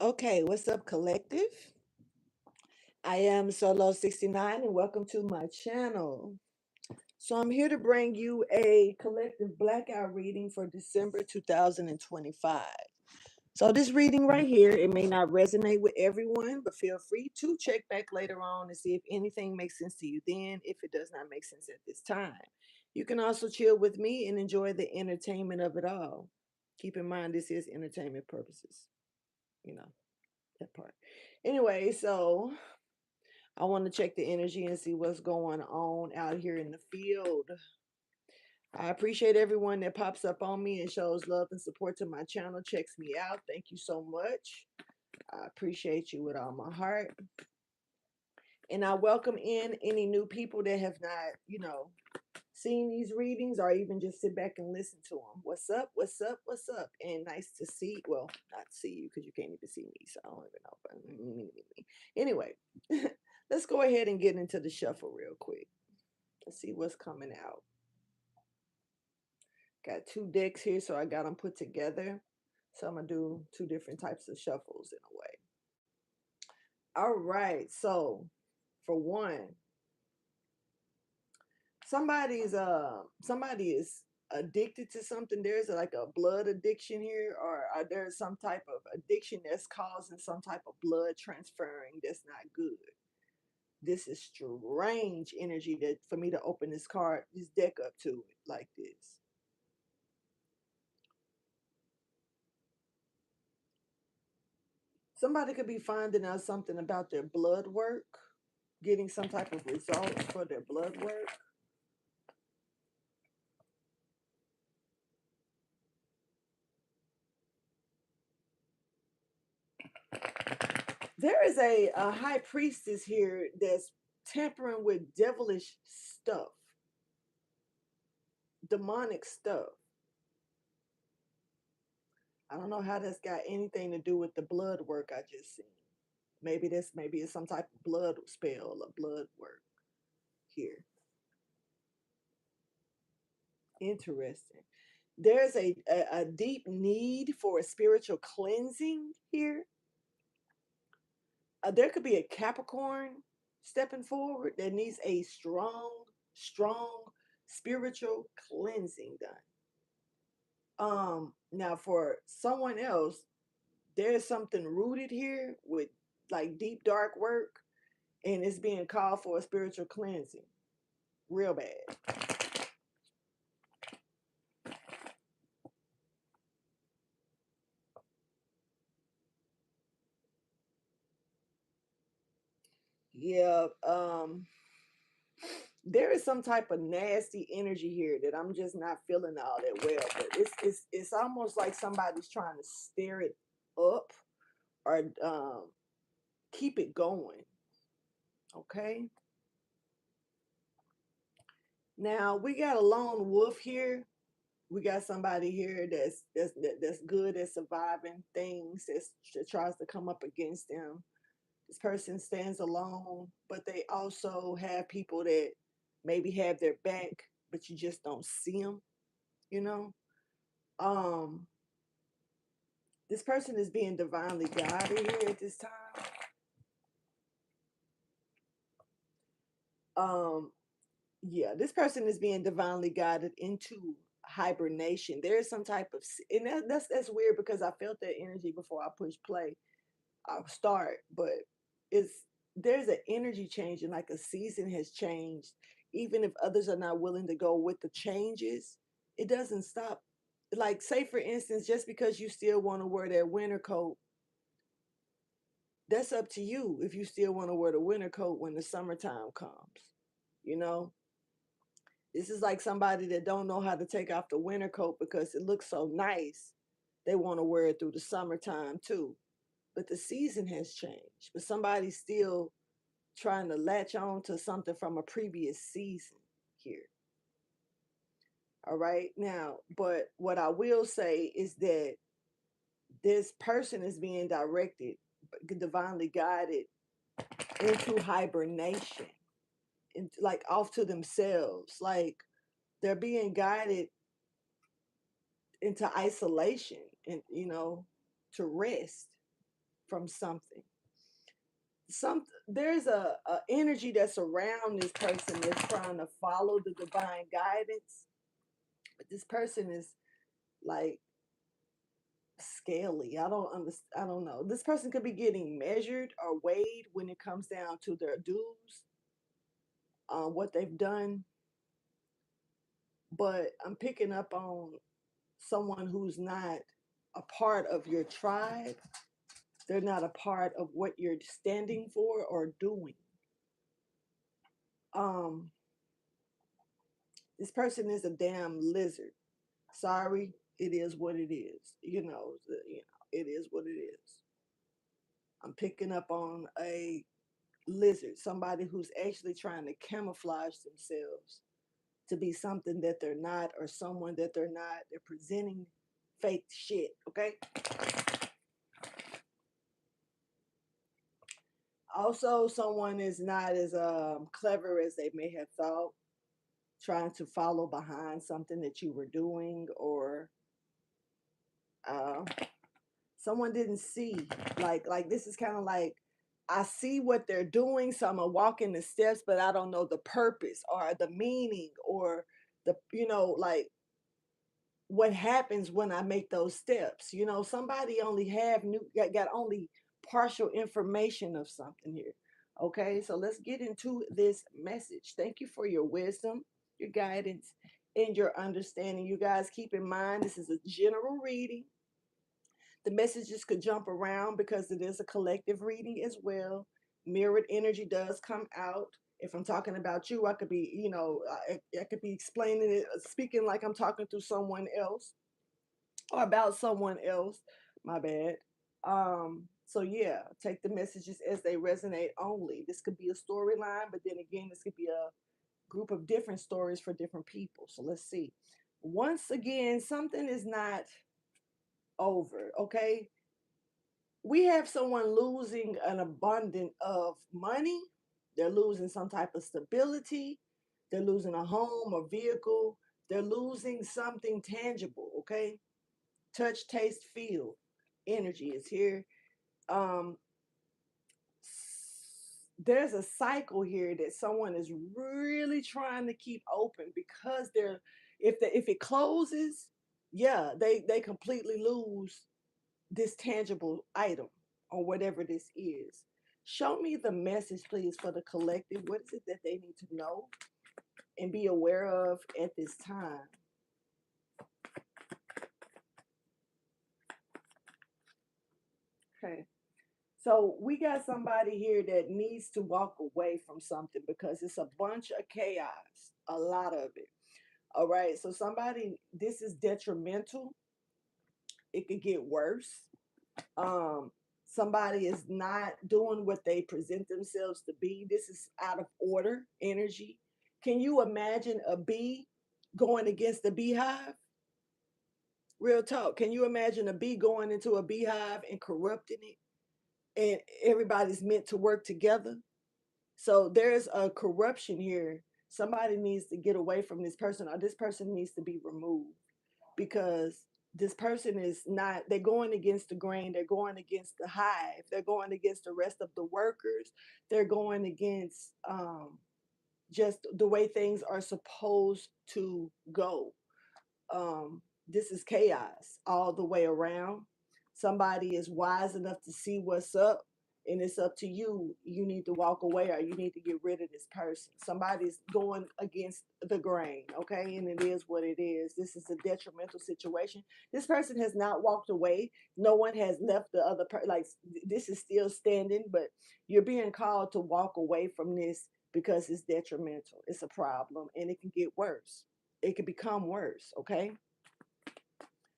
Okay, what's up, collective? I am Solo69 and welcome to my channel. So, I'm here to bring you a collective blackout reading for December 2025. So, this reading right here, it may not resonate with everyone, but feel free to check back later on and see if anything makes sense to you then, if it does not make sense at this time. You can also chill with me and enjoy the entertainment of it all. Keep in mind, this is entertainment purposes, you know, that part. Anyway, so I want to check the energy and see what's going on out here in the field. I appreciate everyone that pops up on me and shows love and support to my channel, checks me out. Thank you so much. I appreciate you with all my heart. And I welcome in any new people that have not, seen these readings or even just sit back and listen to them. What's up? What's up? What's up? And nice to see, well, not see you because you can't even see me, so I don't even know. But anyway, let's go ahead and get into the shuffle real quick. Let's see what's coming out. Got two decks here, so I got them put together. So I'm gonna do two different types of shuffles in a way. All right, so for one, somebody is addicted to something. There's like a blood addiction here, or there's some type of addiction that's causing some type of blood transferring that's not good. This is strange energy that for me to open this deck up to it like this. Somebody could be finding out something about their blood work, getting some type of results for their blood work. There is a high priestess here that's tampering with devilish stuff, demonic stuff. I don't know how that's got anything to do with the blood work I just seen. Maybe it's some type of blood spell or blood work here. Interesting. There's a deep need for a spiritual cleansing here. There could be a Capricorn stepping forward that needs a strong spiritual cleansing done. Now for someone else, there's something rooted here with like deep dark work, and it's being called for a spiritual cleansing, real bad. Yeah. There is some type of nasty energy here that I'm just not feeling all that well. But it's almost like somebody's trying to stir it up or keep it going. Okay. Now we got a lone wolf here. We got somebody here that's good at surviving things that tries to come up against them. This person stands alone, but they also have people that maybe have their back, but you just don't see them. You know, um, this person is being divinely guided here at this time. Um, yeah, this person is being divinely guided into hibernation. There is some type of, and that's weird because I felt that energy before I push play. I'll start, but it's there's an energy change and like a season has changed. Even if others are not willing to go with the changes, it doesn't stop. Like, say for instance, just because you still want to wear that winter coat, that's up to you if you still want to wear the winter coat when the summertime comes. You know, this is like somebody that don't know how to take off the winter coat because it looks so nice. They want to wear it through the summertime too. But the season has changed. But somebody's still trying to latch on to something from a previous season here. All right. Now, but what I will say is that this person is being directed, divinely guided into hibernation, and like off to themselves. Like they're being guided into isolation and, to rest. from something. There's a energy that's around this person that's trying to follow the divine guidance, but this person is like scaly. I don't understand. I don't know. This person could be getting measured or weighed when it comes down to their dues, what they've done. But I'm picking up on someone who's not a part of your tribe. They're not a part of what you're standing for or doing. Um, this person is a damn lizard. Sorry, it is what it is. It is what it is. I'm picking up on a lizard, somebody who's actually trying to camouflage themselves to be something that they're not or someone that they're not. They're presenting fake shit, okay? Also, someone is not as clever as they may have thought, trying to follow behind something that you were doing, or uh, someone didn't see. Like this is kind of like, I see what they're doing, so I'm gonna walk in the steps, but I don't know the purpose or the meaning or like what happens when I make those steps. Somebody only got only partial information of something here. Okay, so let's get into this message. Thank you for your wisdom, your guidance, and your understanding. You guys keep in mind this is a general reading. The messages could jump around because it is a collective reading as well. Mirrored energy does come out. If I'm talking about you, I could be, I could be explaining it, speaking like I'm talking to someone else or about someone else. My bad. So yeah, take the messages as they resonate only. This could be a storyline, but then again, this could be a group of different stories for different people. So let's see. Once again, something is not over, okay? We have someone losing an abundance of money. They're losing some type of stability. They're losing a home or vehicle. They're losing something tangible, okay? Touch, taste, feel. Energy is here. Um, there's a cycle here that someone is really trying to keep open because if it closes, yeah, they completely lose this tangible item or whatever this is. Show me the message, please, for the collective. What is it that they need to know and be aware of at this time? Okay. So we got somebody here that needs to walk away from something because it's a bunch of chaos, a lot of it. All right. So this is detrimental. It could get worse. um Somebody is not doing what they present themselves to be. This is out of order energy. Can you imagine a bee going against a beehive? Real talk. Can you imagine a bee going into a beehive and corrupting it, and everybody's meant to work together? So there's a corruption here. Somebody needs to get away from this person, or this person needs to be removed, because this person is not, they're going against the grain, they're going against the hive, they're going against the rest of the workers, they're going against just the way things are supposed to go. This is chaos all the way around. Somebody is wise enough to see what's up, and it's up to you. You need to walk away or you need to get rid of this person. Somebody's going against the grain, okay? And it is what it is. This is a detrimental situation. This person has not walked away. No one has left the other person. Like, this is still standing, but you're being called to walk away from this because it's detrimental. It's a problem and it can get worse. It could become worse, okay?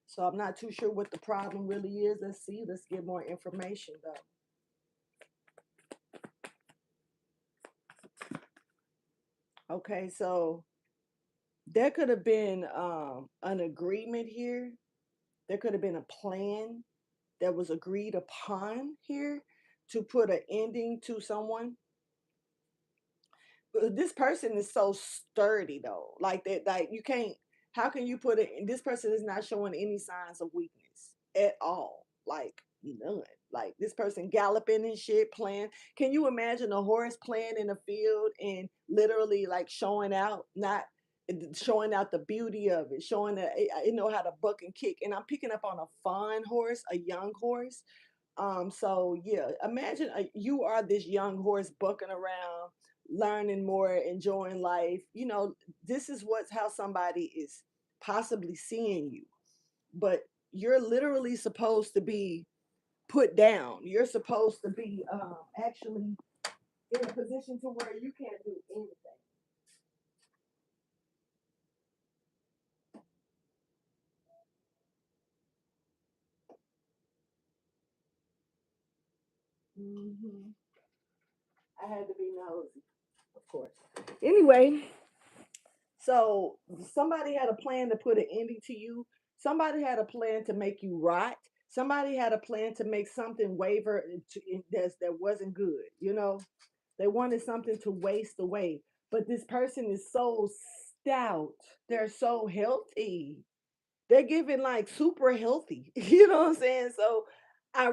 So I'm not too sure what the problem really is. Let's see. Let's get more information though. Okay, so there could have been an agreement here. There could have been a plan that was agreed upon here to put an ending to someone. But this person is so sturdy though. Like that, like you can't, how can you put it? This person is not showing any signs of weakness at all. Like none. Like this person galloping and shit playing. Can you imagine a horse playing in a field and literally like showing out, not showing out the beauty of it, showing that it know how to buck and kick. And I'm picking up on a fun horse, a young horse. So yeah, imagine you are this young horse bucking around, learning more, enjoying life. This is what's how somebody is possibly seeing you, but you're literally supposed to be put down. You're supposed to be actually in a position to where you can't do anything. Hmm. I had to be nosy, of course. Anyway, so somebody had a plan to put an ending to you. Somebody had a plan to make you rot. Somebody had a plan to make something waver that wasn't good. They wanted something to waste away. But this person is so stout. They're so healthy. They're giving like super healthy. You know what I'm saying? So I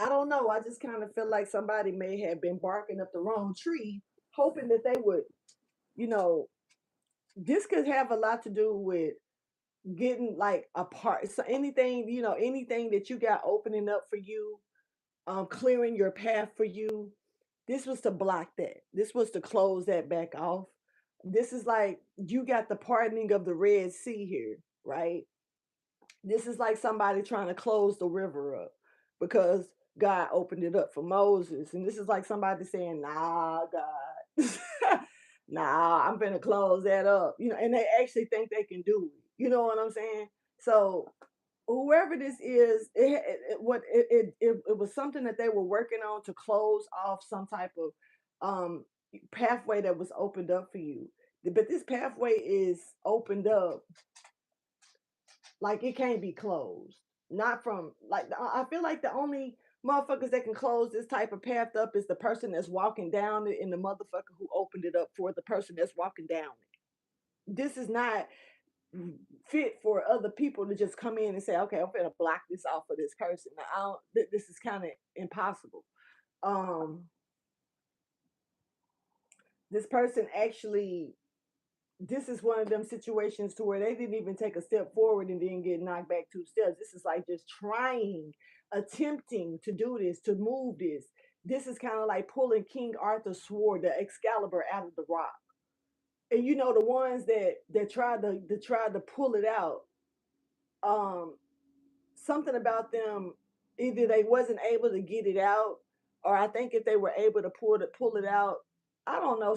don't know. I just kind of feel like somebody may have been barking up the wrong tree, hoping that they would, you know, this could have a lot to do with getting like a part. So anything, anything that you got opening up for you, clearing your path for you. This was to block that. This was to close that back off. This is like you got the pardoning of the Red Sea here, right? This is like somebody trying to close the river up because God opened it up for Moses. And this is like somebody saying, nah, God, nah, I'm gonna close that up. And they actually think they can do it. You know what I'm saying? So whoever this is, it was something that they were working on to close off some type of pathway that was opened up for you. But this pathway is opened up like it can't be closed. Not from like I feel like the only motherfuckers that can close this type of path up is the person that's walking down it and the motherfucker who opened it up for the person that's walking down it. This is not fit for other people to just come in and say, okay, I'm gonna block this off of this person. Now, I don't, this is kind of impossible. Um, this person actually, this is one of them situations to where they didn't even take a step forward and then get knocked back 2 steps. This is like just trying, attempting to do this, to move this. This is kind of like pulling King Arthur's sword, the Excalibur, out of the rock. And the ones that tried to pull it out. Um, Something about them, either they wasn't able to get it out, or I think if they were able to pull it out, I don't know.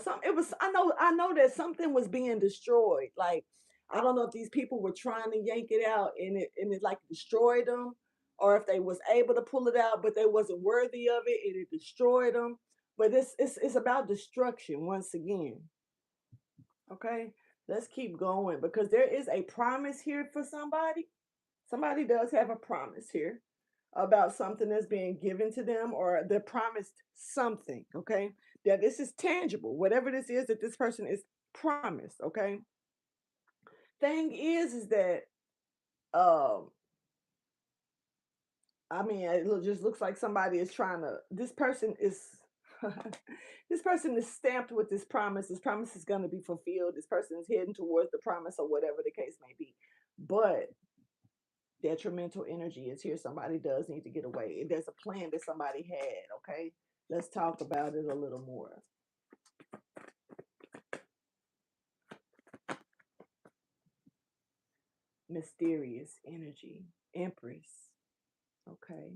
I know that something was being destroyed. Like I don't know if these people were trying to yank it out and it like destroyed them, or if they was able to pull it out but they wasn't worthy of it and it destroyed them. But it's about destruction once again. Okay, let's keep going because there is a promise here for somebody. Somebody does have a promise here about something that's being given to them, or they're promised something, okay? That this is tangible, whatever this is that this person is promised, okay? Thing is that, um, I mean, just looks like somebody is trying to, this person is, this person is stamped with this promise. This promise is going to be fulfilled. This person is heading towards the promise or whatever the case may be. But detrimental energy is here. Somebody does need to get away. There's a plan that somebody had. Okay, let's talk about it a little more. Mysterious energy, Empress. Okay,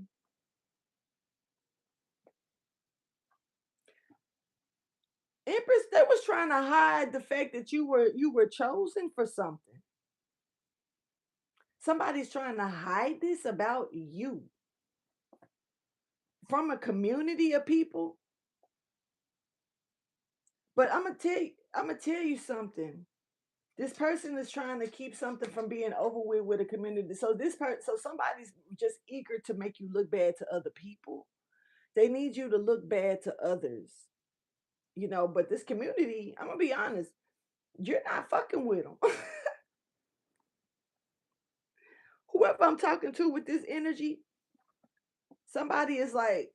Empress. They was trying to hide the fact that you were chosen for something. Somebody's trying to hide this about you from a community of people. But I'm gonna tell you something. This person is trying to keep something from being over with a community. So somebody's just eager to make you look bad to other people. They need you to look bad to others. But this community, I'm gonna be honest, you're not fucking with them. Whoever I'm talking to with this energy, Somebody is like,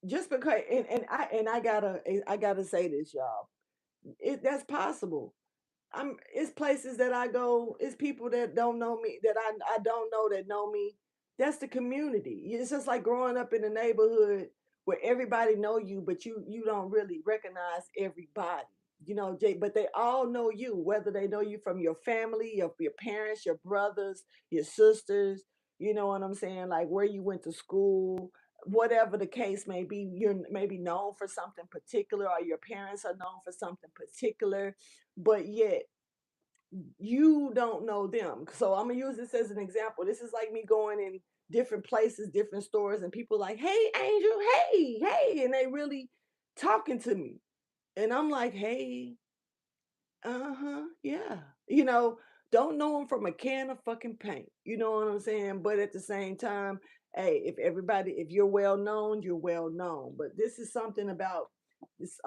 just because, and I gotta say this, y'all. That's possible. It's places that I go, it's people that don't know me, that I don't know that know me. That's the community. It's just like growing up in a neighborhood where everybody know you, but you don't really recognize everybody. Jay, but they all know you, whether they know you from your family, your parents, your brothers, your sisters, you know what I'm saying? Like where you went to school, whatever the case may be, you're maybe known for something particular, or your parents are known for something particular, but yet you don't know them. So I'm gonna use this as an example. This is like me going in different places, different stores, and people like, "Hey, Angel, hey, hey," and they really talking to me, and I'm like, "Hey, yeah," you know, don't know them from a can of fucking paint. You know what I'm saying? But at the same time, hey, if you're well known, you're well known. But this is something about this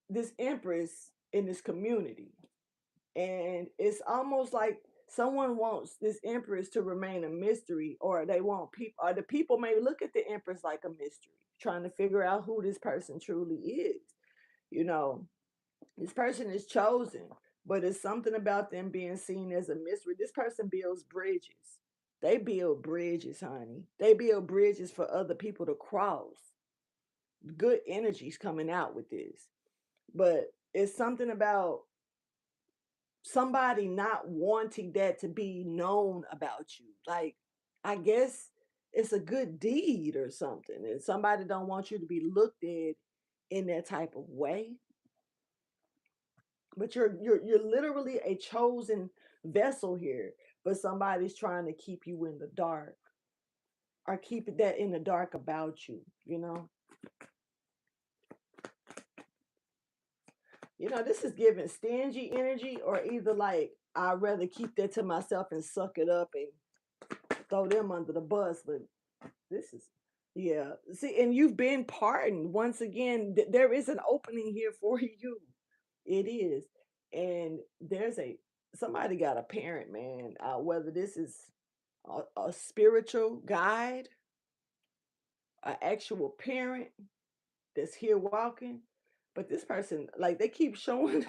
this empress in this community, and it's almost like someone wants this empress to remain a mystery, or they want people, or the people may look at the empress like a mystery, trying to figure out who this person truly is. you know this person is chosen, but it's something about them being seen as a mystery. This person builds bridges. They build bridges, honey. They build bridges for other people to cross. Good energies coming out with this, but it's something about somebody not wanting that to be known about you. Like, I guess it's a good deed or something, and somebody don't want you to be looked at in that type of way. But you're literally a chosen vessel here, but somebody's trying to keep you in the dark, or keep that in the dark about you. This is giving stingy energy, or either like I'd rather keep that to myself and suck it up and throw them under the bus. But this is, yeah. See, and you've been pardoned. Once again, there is an opening here for you. It is. And somebody got a parent, man. Whether this is a spiritual guide, an actual parent that's here walking, but this person, like, they keep showing,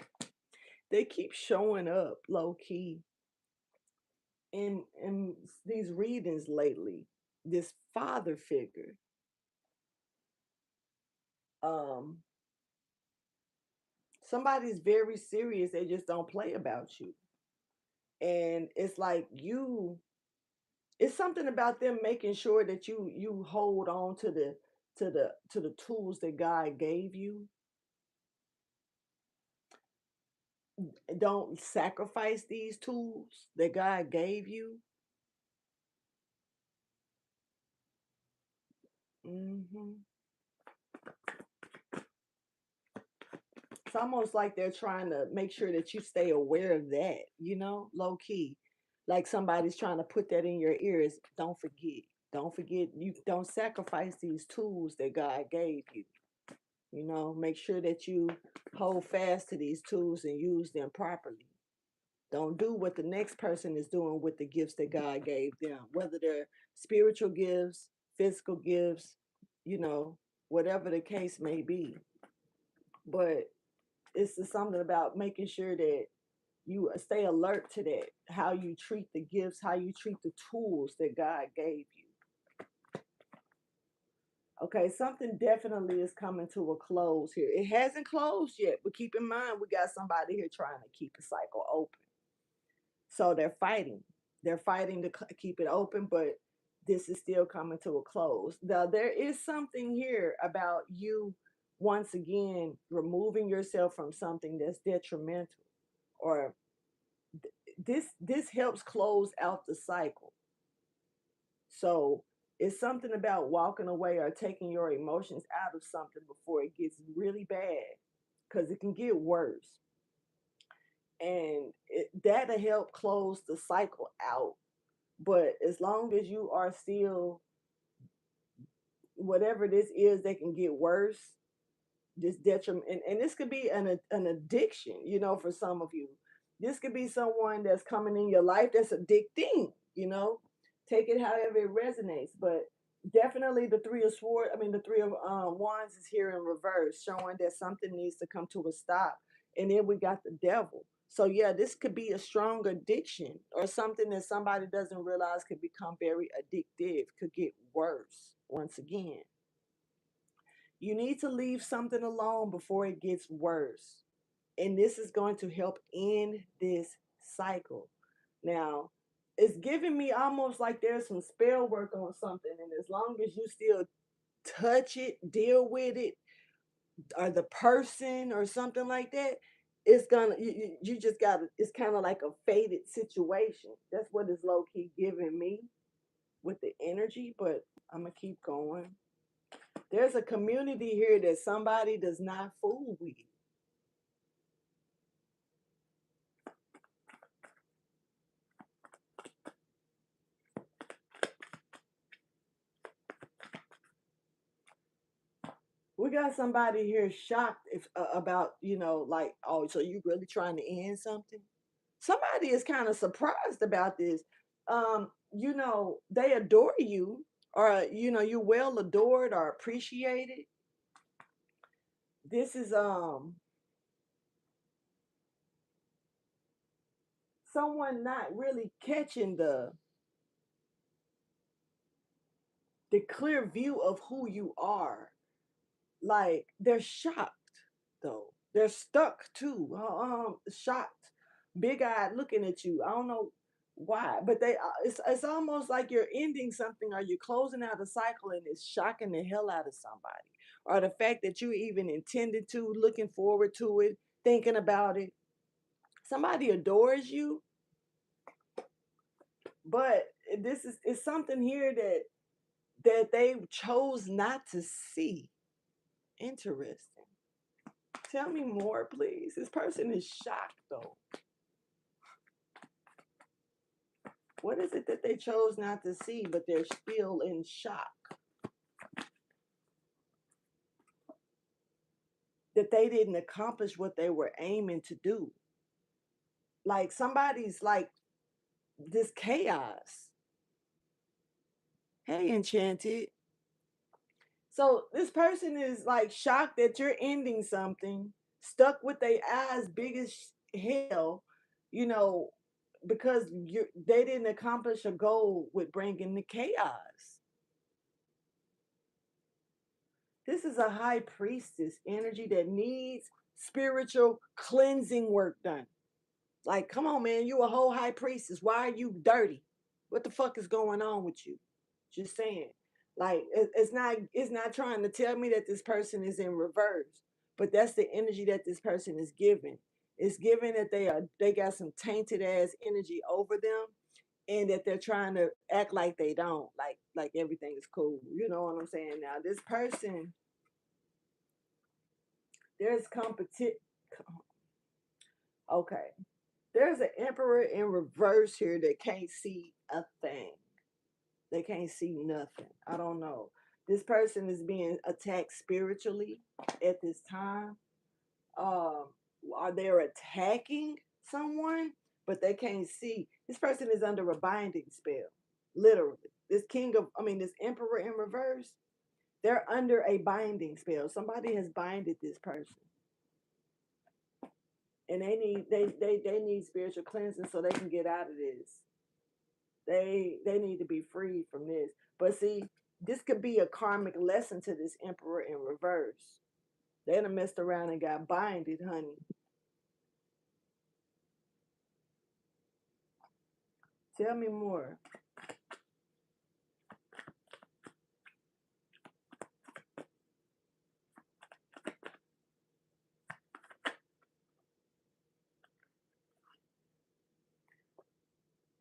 they keep showing up low key in these readings lately. This father figure, um, somebody's very serious. They just don't play about you, and it's like it's something about them making sure that you hold on to the tools that God gave you. Don't sacrifice these tools that God gave you. hmm It's almost like they're trying to make sure that you stay aware of that, low key. Like somebody's trying to put that in your ears. Don't forget. Don't forget, you don't sacrifice these tools that God gave you. Make sure that you hold fast to these tools and use them properly. Don't do what the next person is doing with the gifts that God gave them, whether they're spiritual gifts, physical gifts, you know, whatever the case may be. But it's just something about making sure that you stay alert to that, how you treat the gifts, how you treat the tools that God gave you. Okay, something definitely is coming to a close here. It hasn't closed yet, but keep in mind we got somebody here trying to keep a cycle open. So they're fighting. They're fighting to keep it open, but this is still coming to a close. Now, there is something here about you once again removing yourself from something that's detrimental, or this helps close out the cycle. So it's something about walking away or taking your emotions out of something before it gets really bad, because it can get worse. And that'll help close the cycle out. But as long as you are still, whatever this is, that can get worse, this detriment, and this could be an addiction, for some of you. This could be someone that's coming in your life that's addicting, take it however it resonates. But Definitely the three of swords, I mean the three of wands is here in reverse, showing that something needs to come to a stop. And then we got the devil. So yeah, this could be a strong addiction or something that somebody doesn't realize could become very addictive, could get worse. Once again, you need to leave something alone before it gets worse. And this is going to help end this cycle. Now, it's giving me almost like there's some spell work on something, and as long as you still touch it, deal with it, or the person or something like that, it's gonna you just gotta, it's kind of like a faded situation. That's what is low key giving me with the energy, but I'm gonna keep going. There's a community here that somebody does not fool with. We got somebody here shocked if about, like, oh, so you really trying to end something? Somebody is kind of surprised about this. They adore you, or you're well adored or appreciated. This is someone not really catching the clear view of who you are. Like, they're shocked though. They're stuck too. Shocked, big eyed, looking at you. I don't know why, but it's almost like you're ending something or you're closing out a cycle, and it's shocking the hell out of somebody. Or the fact that you even intended to, looking forward to it, thinking about it. Somebody adores you, but this is it's something here that they chose not to see. Interesting. Tell me more, please. This person is shocked, though. What is it that they chose not to see, but they're still in shock? That they didn't accomplish what they were aiming to do. Like, somebody's like this chaos. Hey, Enchanted. So this person is like shocked that you're ending something, stuck with their eyes big as hell, you know, because they didn't accomplish a goal with bringing the chaos. This is a high priestess energy that needs spiritual cleansing work done. Like, come on, man, you a whole high priestess. Why are you dirty? What the fuck is going on with you? Just saying. Like, it's not trying to tell me that this person is in reverse, but that's the energy that this person is giving. It's giving that they got some tainted ass energy over them, and that they're trying to act like they don't, like everything is cool. You know what I'm saying? Now this person, there's competition. Okay, there's an emperor in reverse here that can't see a thing. They can't see nothing. I don't know. This person is being attacked spiritually at this time. Um, are they attacking someone, but they can't see? This person is under a binding spell, literally. This this emperor in reverse, they're under a binding spell. Somebody has binded this person, and they need spiritual cleansing so they can get out of this. They need to be freed from this. But see, this could be a karmic lesson to this emperor in reverse. They done messed around and got binded, honey. Tell me more.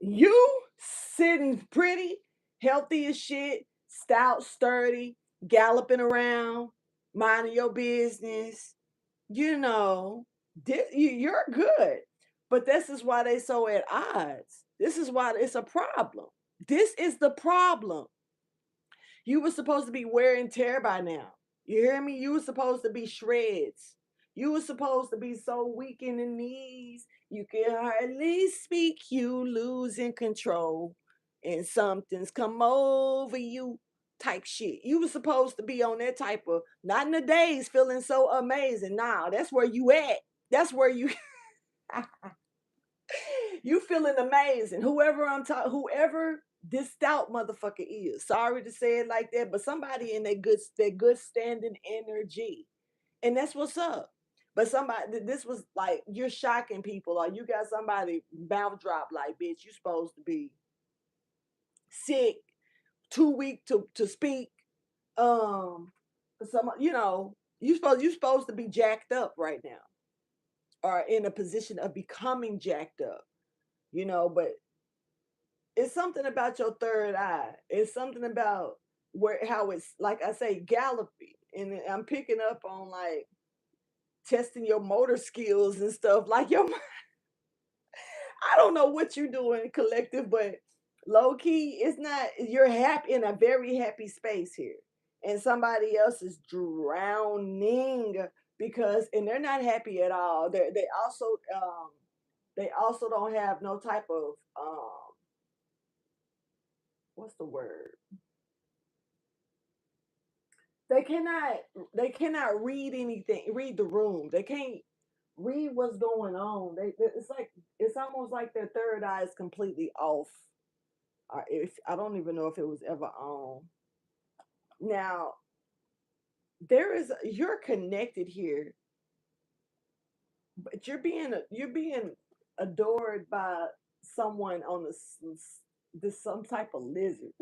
You sitting pretty, healthy as shit, stout, sturdy, galloping around, minding your business. You're good. But this is why they so at odds. This is why it's a problem. This is the problem. You were supposed to be wear and tear by now. You hear me? You were supposed to be shreds. You were supposed to be so weak in the knees. You can hardly speak. You losing control. And something's come over you. type shit. You were supposed to be on that type of, not in the days feeling so amazing. Nah, that's where you at. That's where you you feeling amazing. Whoever I'm talking, whoever this stout motherfucker is. Sorry to say it like that, but somebody in their good standing energy. And that's what's up. But somebody, this was like, you're shocking people. Like, you got somebody mouth drop like, bitch, you supposed to be sick, too weak to speak. Some, you supposed to be jacked up right now, or in a position of becoming jacked up, but it's something about your third eye. It's something about where, how it's, like I say, galloping. And I'm picking up on, like, testing your motor skills and stuff. Like, I don't know what you're doing, collective, but low key, it's not, you're happy, in a very happy space here. And somebody else is drowning because, and they're not happy at all. They also don't have no type of, what's the word? They cannot, they cannot read anything, read the room. They can't read what's going on. It's like, it's almost like their third eye is completely off. If I don't even know if it was ever on. Now, you're connected here, but you're being adored by someone on this some type of lizard.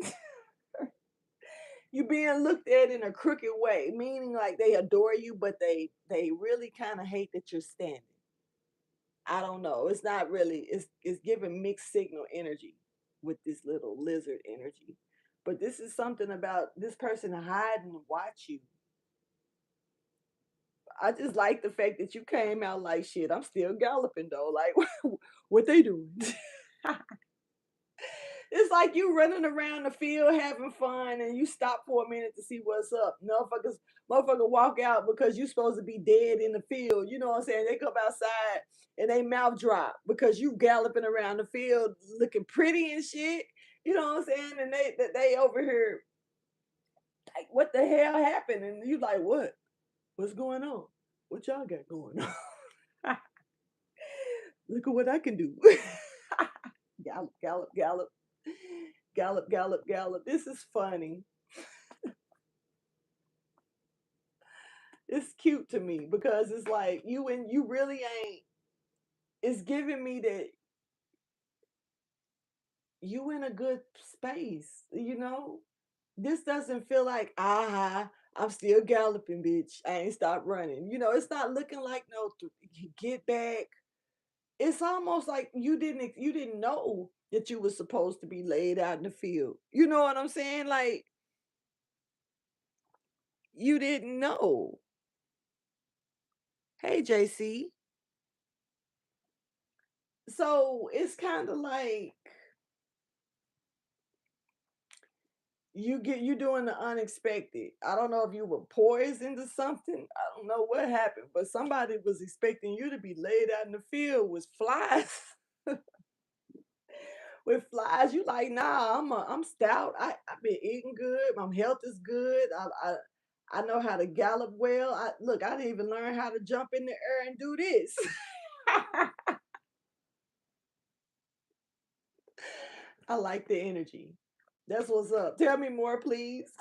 You're being looked at in a crooked way, meaning like they adore you, but they really kind of hate that you're standing. I don't know. It's not really. It's giving mixed signal energy with this little lizard energy. But this is something about this person hiding and watch you. I just like the fact that you came out like, shit, I'm still galloping though. Like, what they doing? It's like you running around the field having fun and you stop for a minute to see what's up. Motherfucker walk out because you supposed to be dead in the field. You know what I'm saying? They come outside and they mouth drop because you galloping around the field looking pretty and shit. You know what I'm saying? And they over here like, what the hell happened? And you like, what? What's going on? What y'all got going on? Look at what I can do. Gallop, gallop, gallop, gallop, gallop, gallop. This is funny. It's cute to me because it's like you really ain't. It's giving me that you in a good space. This doesn't feel like, I'm still galloping, bitch. I ain't stopped running. It's not looking like no get back. It's almost like you didn't know that you were supposed to be laid out in the field. You know what I'm saying? Like, you didn't know. Hey, JC. So it's kind of like you doing the unexpected. I don't know if you were poisoned or something. I don't know what happened, but somebody was expecting you to be laid out in the field with flies. With flies, you like, nah, I'm stout. I've been eating good. My health is good. I know how to gallop well. I didn't even learn how to jump in the air and do this. I like the energy. That's what's up. Tell me more, please.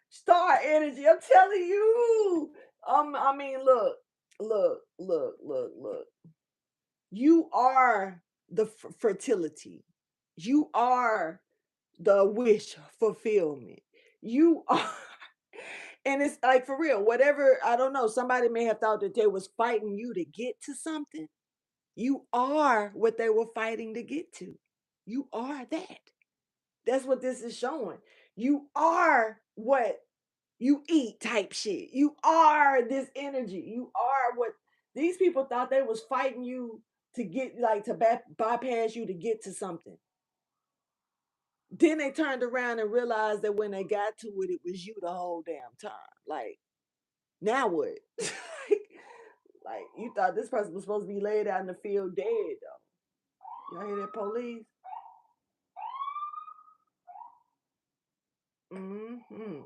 Star energy. I'm telling you. I mean, look. You are the fertility. You are the wish fulfillment. You are, and it's like, for real. Whatever, I don't know. Somebody may have thought that they was fighting you to get to something. You are what they were fighting to get to. You are that. That's what this is showing. You are what you eat, type shit. You are this energy. You are what these people thought they was fighting you to get, like, to bypass you to get to something. Then they turned around and realized that when they got to it, it was you the whole damn time. Like, now what? like, you thought this person was supposed to be laid out in the field dead, though. Y'all hear that, police? Hmm.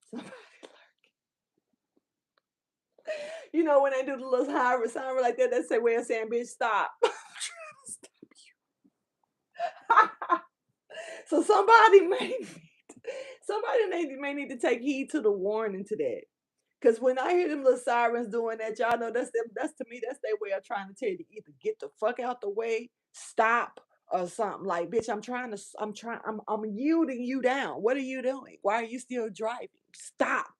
Somebody, you know, when they do the little siren like that, that's their way of saying, "Bitch, stop." So somebody may need to take heed to the warning to that. Cause when I hear them little sirens doing that, y'all know that's them. That's to me, that's their way of trying to tell you to either get the fuck out the way, stop, or something. Like, bitch, I'm yielding you down. What are you doing? Why are you still driving? Stop.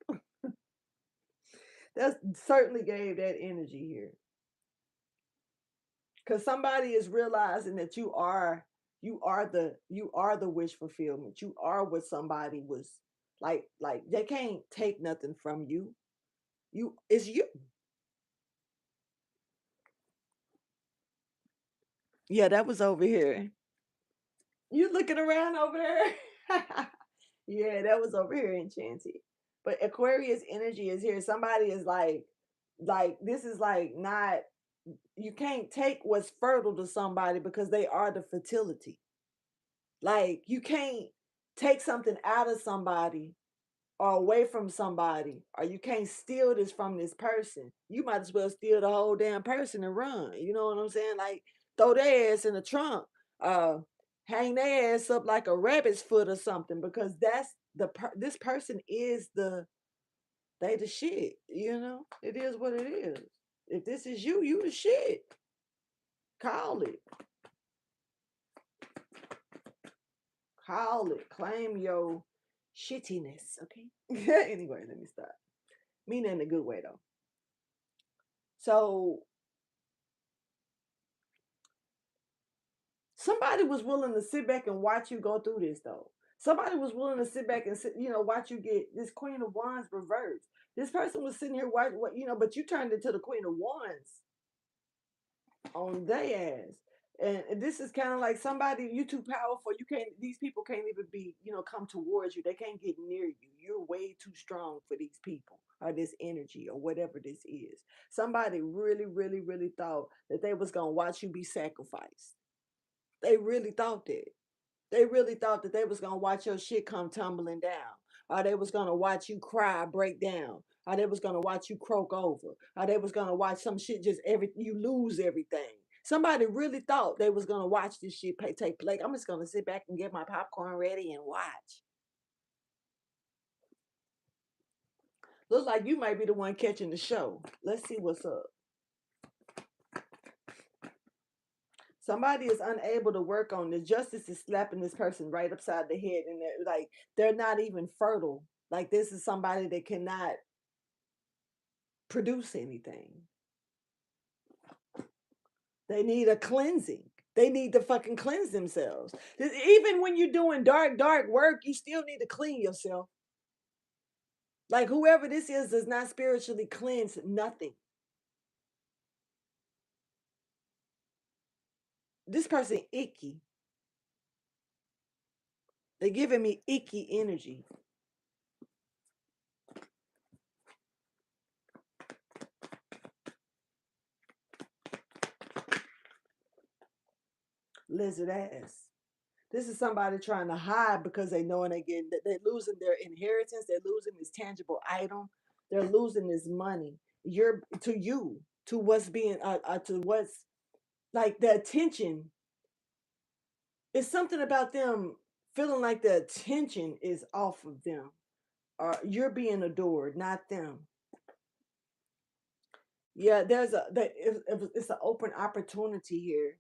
That certainly gave that energy here. Cause somebody is realizing that you are the wish fulfillment. You are what somebody was like they can't take nothing from you. You it's you. Yeah, that was over here. You looking around over there? Yeah, that was over here enchanted. But Aquarius energy is here. Somebody is like this is like not you can't take what's fertile to somebody because they are the fertility. Like you can't take something out of somebody or away from somebody, or you can't steal this from this person. You might as well steal the whole damn person and run. You know what I'm saying? Like throw their ass in the trunk, uh, hang their ass up like a rabbit's foot or something, because that's this person is they the shit. You know, it is what it is. If this is you, you the shit. Call it. Call it. Claim your shittiness. Okay. Anyway, let me stop. Meaning in a good way though. So somebody was willing to sit back and watch you go through this though. Somebody was willing to sit back and watch you get this Queen of Wands reversed. This person was sitting here watching but you turned into the Queen of Wands on their ass. And this is kind of like somebody, you too powerful. You can't, these people can't even come towards you. They can't get near you. You're way too strong for these people or this energy or whatever this is. Somebody really, really, really thought that they was going to watch you be sacrificed. They really thought that. They really thought that they was gonna watch your shit come tumbling down, or they was gonna watch you cry, break down, or they was gonna watch you croak over, or they was gonna watch some shit you lose everything. Somebody really thought they was gonna watch this shit take place. I'm just gonna sit back and get my popcorn ready and watch. Look like you might be the one catching the show. Let's see what's up. Somebody is unable to work on this. Justice is slapping this person right upside the head, and they're not even fertile. Like this is somebody that cannot produce anything. They need a cleansing. They need to fucking cleanse themselves. Even when you're doing dark work, you still need to clean yourself. Like whoever this is does not spiritually cleanse nothing. This person icky. They're giving me icky energy. Lizard ass. This is somebody trying to hide because they know and they're losing their inheritance. They're losing this tangible item. They're losing this money. To what's being to what's like the attention. It's something about them feeling like the attention is off of them, or you're being adored, not them. Yeah, it's an open opportunity here.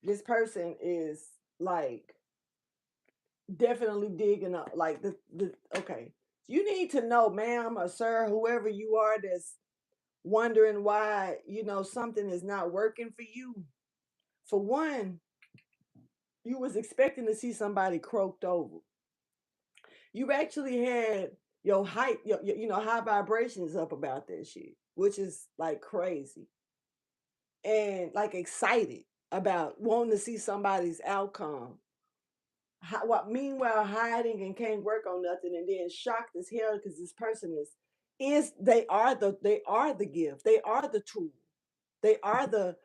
This person is like definitely digging up like the okay. You need to know, ma'am or sir, whoever you are that's wondering why, something is not working for you. For one, you was expecting to see somebody croaked over. You actually had your height, high vibrations up about that shit, which is like crazy. And like excited about wanting to see somebody's outcome. What meanwhile hiding and can't work on nothing, and then shocked as hell because this person is they are the gift, they are the tool, they are the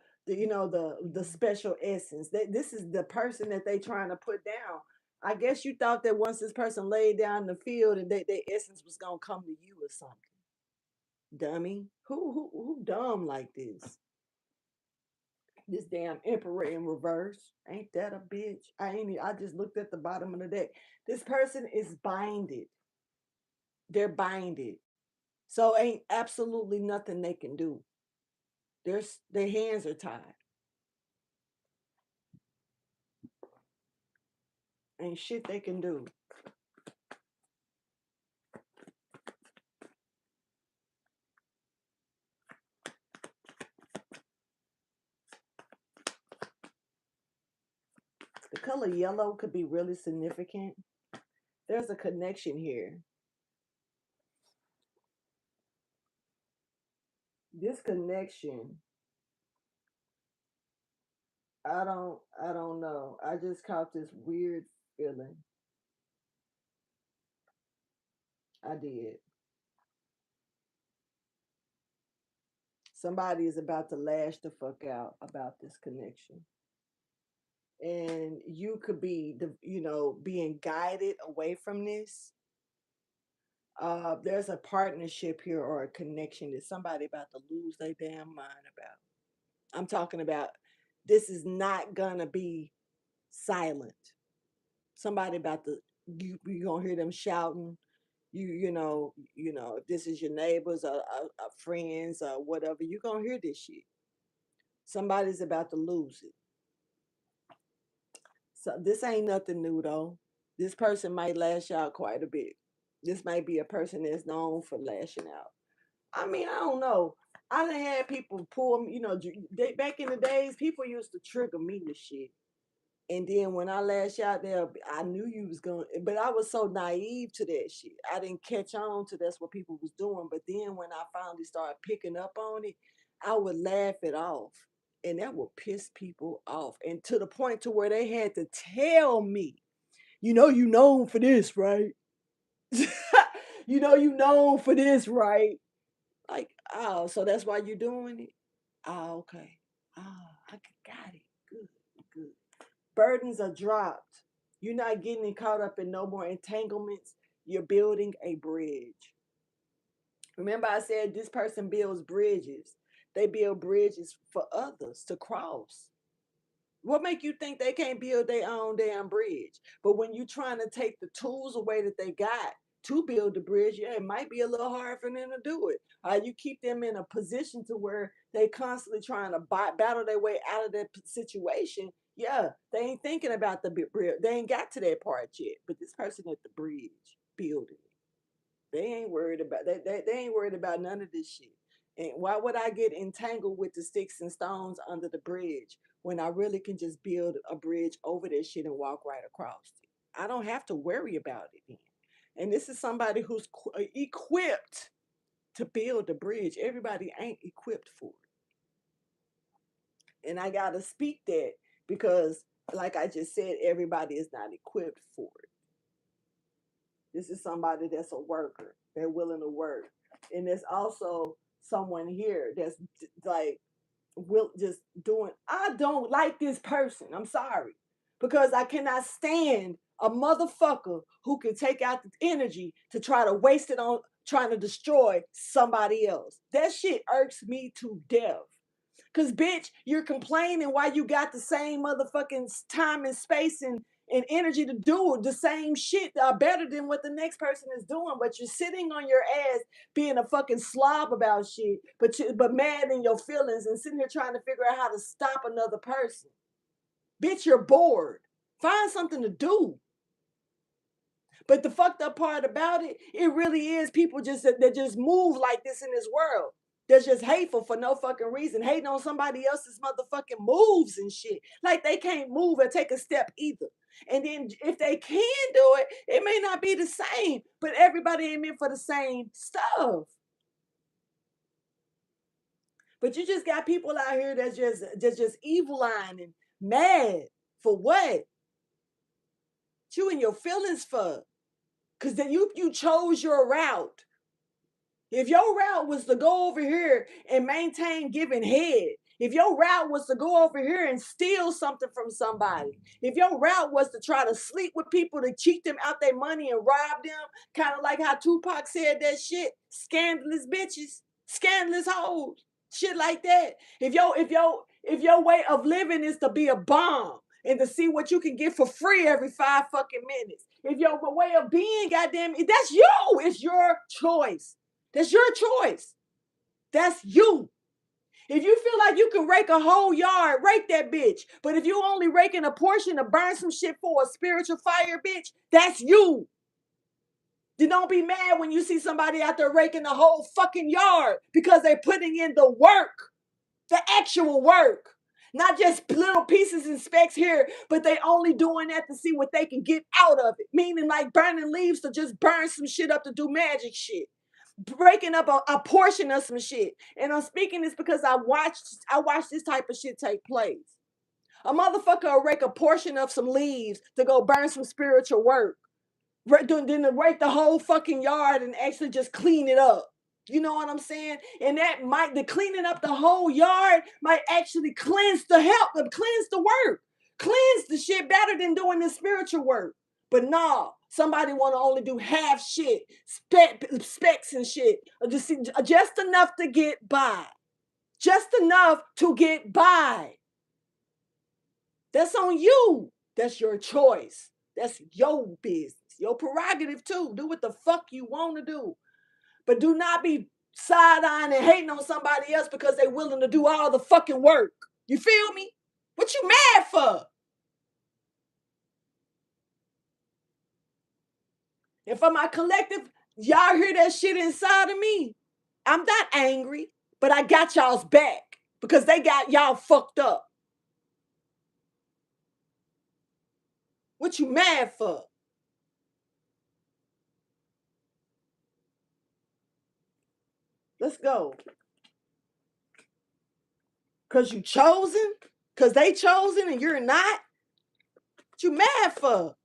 special essence. This is the person that they trying to put down. I guess you thought that once this person laid down in the field and their essence was gonna come to you or something. Dummy. Who dumb like this? This damn emperor in reverse. Ain't that a bitch? I just looked at the bottom of the deck. This person is binded. They're binded. So ain't absolutely nothing they can do. Their hands are tied. Ain't shit they can do. The color yellow could be really significant. There's a connection here. This connection, I don't know. I just caught this weird feeling. I did. Somebody is about to lash the fuck out about this connection. And you could be being guided away from this. There's a partnership here or a connection that somebody about to lose their damn mind about. I'm talking about this is not gonna be silent. Somebody about to you gonna hear them shouting. If this is your neighbors or friends or whatever, you gonna hear this shit. Somebody's about to lose it. So this ain't nothing new though. This person might lash out quite a bit. This might be a person that's known for lashing out. I mean, I don't know. I done had people pull me, back in the days, people used to trigger me with shit. And then when I lash out there, I knew you was going, but I was so naive to that shit. I didn't catch on to that's what people was doing. But then when I finally started picking up on it, I would laugh it off. And that would piss people off. And to the point to where they had to tell me, you known for this, right? you known for this, right? Like, oh, so that's why you're doing it? Oh, okay. Oh, I got it. Good, good. Burdens are dropped. You're not getting caught up in no more entanglements. You're building a bridge. Remember, I said this person builds bridges. They build bridges for others to cross. What make you think they can't build their own damn bridge? But when you're trying to take the tools away that they got to build the bridge, yeah, it might be a little hard for them to do it. You keep them in a position to where they constantly trying to battle their way out of that situation. Yeah, they ain't thinking about the bridge. They ain't got to that part yet. But this person at the bridge building it. They ain't worried about that. They ain't worried about none of this shit. And why would I get entangled with the sticks and stones under the bridge when I really can just build a bridge over that shit and walk right across it? I don't have to worry about it then. And this is somebody who's equipped to build the bridge. Everybody ain't equipped for it. And I got to speak that because, like I just said, everybody is not equipped for it. This is somebody that's a worker. They're willing to work. And there's also someone here that's like will just doing. I don't like this person. I'm sorry. Because I cannot stand a motherfucker who can take out the energy to try to waste it on trying to destroy somebody else. That shit irks me to death. Cause bitch, you're complaining why you got the same motherfucking time and space and energy to do the same shit better than what the next person is doing, but you're sitting on your ass being a fucking slob about shit, but mad in your feelings and sitting here trying to figure out how to stop another person. Bitch, you're bored. Find something to do. But the fucked up part about it, it really is people that just move like this in this world. They're just hateful for no fucking reason, hating on somebody else's motherfucking moves and shit. Like they can't move or take a step either. And then if they can do it, it may not be the same, but everybody ain't meant for the same stuff. But you just got people out here that's just evil eyeing and mad for what? You and your feelings for? Because then you chose your route. If your route was to go over here and maintain giving head, If your route was to go over here and steal something from somebody, if your route was to try to sleep with people to cheat them out their money and rob them, kind of like how Tupac said that shit, scandalous bitches, scandalous hoes, shit like that. If your way of living is to be a bomb and to see what you can get for free every 5 fucking minutes, if your way of being, goddamn, that's you. It's your choice. That's your choice. That's you. If you feel like you can rake a whole yard, rake that bitch. But if you only raking a portion to burn some shit for a spiritual fire, bitch, that's you. Then don't be mad when you see somebody out there raking the whole fucking yard because they're putting in the work, the actual work. Not just little pieces and specks here, but they only doing that to see what they can get out of it. Meaning like burning leaves to just burn some shit up to do magic shit. Breaking up a portion of some shit. And I'm speaking this because I watched this type of shit take place. A motherfucker will rake a portion of some leaves to go burn some spiritual work. Then to rake the whole fucking yard and actually just clean it up. You know what I'm saying? And the cleaning up the whole yard might actually cleanse the work. Cleanse the shit better than doing the spiritual work. But nah, somebody want to only do half shit, specs and shit, just enough to get by. Just enough to get by. That's on you. That's your choice. That's your business. Your prerogative too. Do what the fuck you want to do. But do not be side-eyeing and hating on somebody else because they're willing to do all the fucking work. You feel me? What you mad for? And for my collective, y'all hear that shit inside of me. I'm not angry, but I got y'all's back because they got y'all fucked up. What you mad for? Let's go. Because you chosen? Because they chosen and you're not? What you mad for?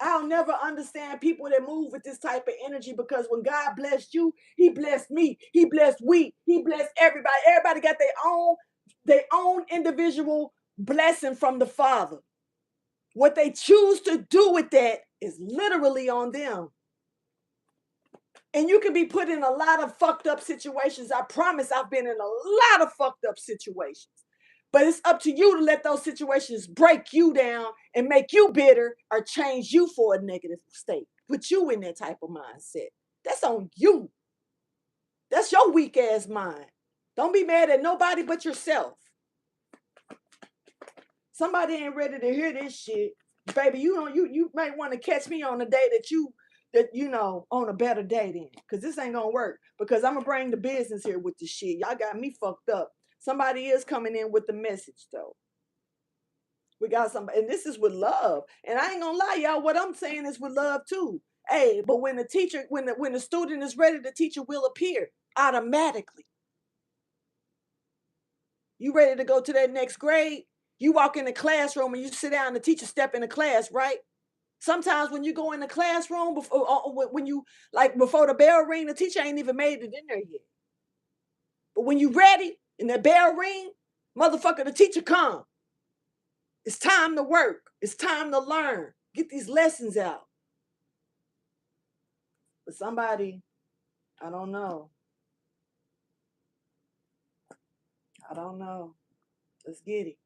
I'll never understand people that move with this type of energy because when God blessed you, he blessed me. He blessed he blessed everybody. Everybody got their own individual blessing from the Father. What they choose to do with that is literally on them. And you can be put in a lot of fucked up situations. I promise I've been in a lot of fucked up situations. But it's up to you to let those situations break you down and make you bitter or change you for a negative state. Put you in that type of mindset. That's on you. That's your weak ass mind. Don't be mad at nobody but yourself. Somebody ain't ready to hear this shit. Baby, you might want to catch me on the day on a better day then. Because this ain't gonna work. Because I'm gonna bring the business here with this shit. Y'all got me fucked up. Somebody is coming in with the message though. We got somebody, and this is with love. And I ain't gonna lie, y'all. What I'm saying is with love too. Hey, but when the student is ready, the teacher will appear automatically. You ready to go to that next grade? You walk in the classroom and you sit down. The teacher step in the class, right? Sometimes when you go in the classroom before the bell ring, the teacher ain't even made it in there yet. But when you ready and the bell ring, motherfucker, the teacher come. It's time to work. It's time to learn. Get these lessons out. But somebody, I don't know. I don't know. Let's get it.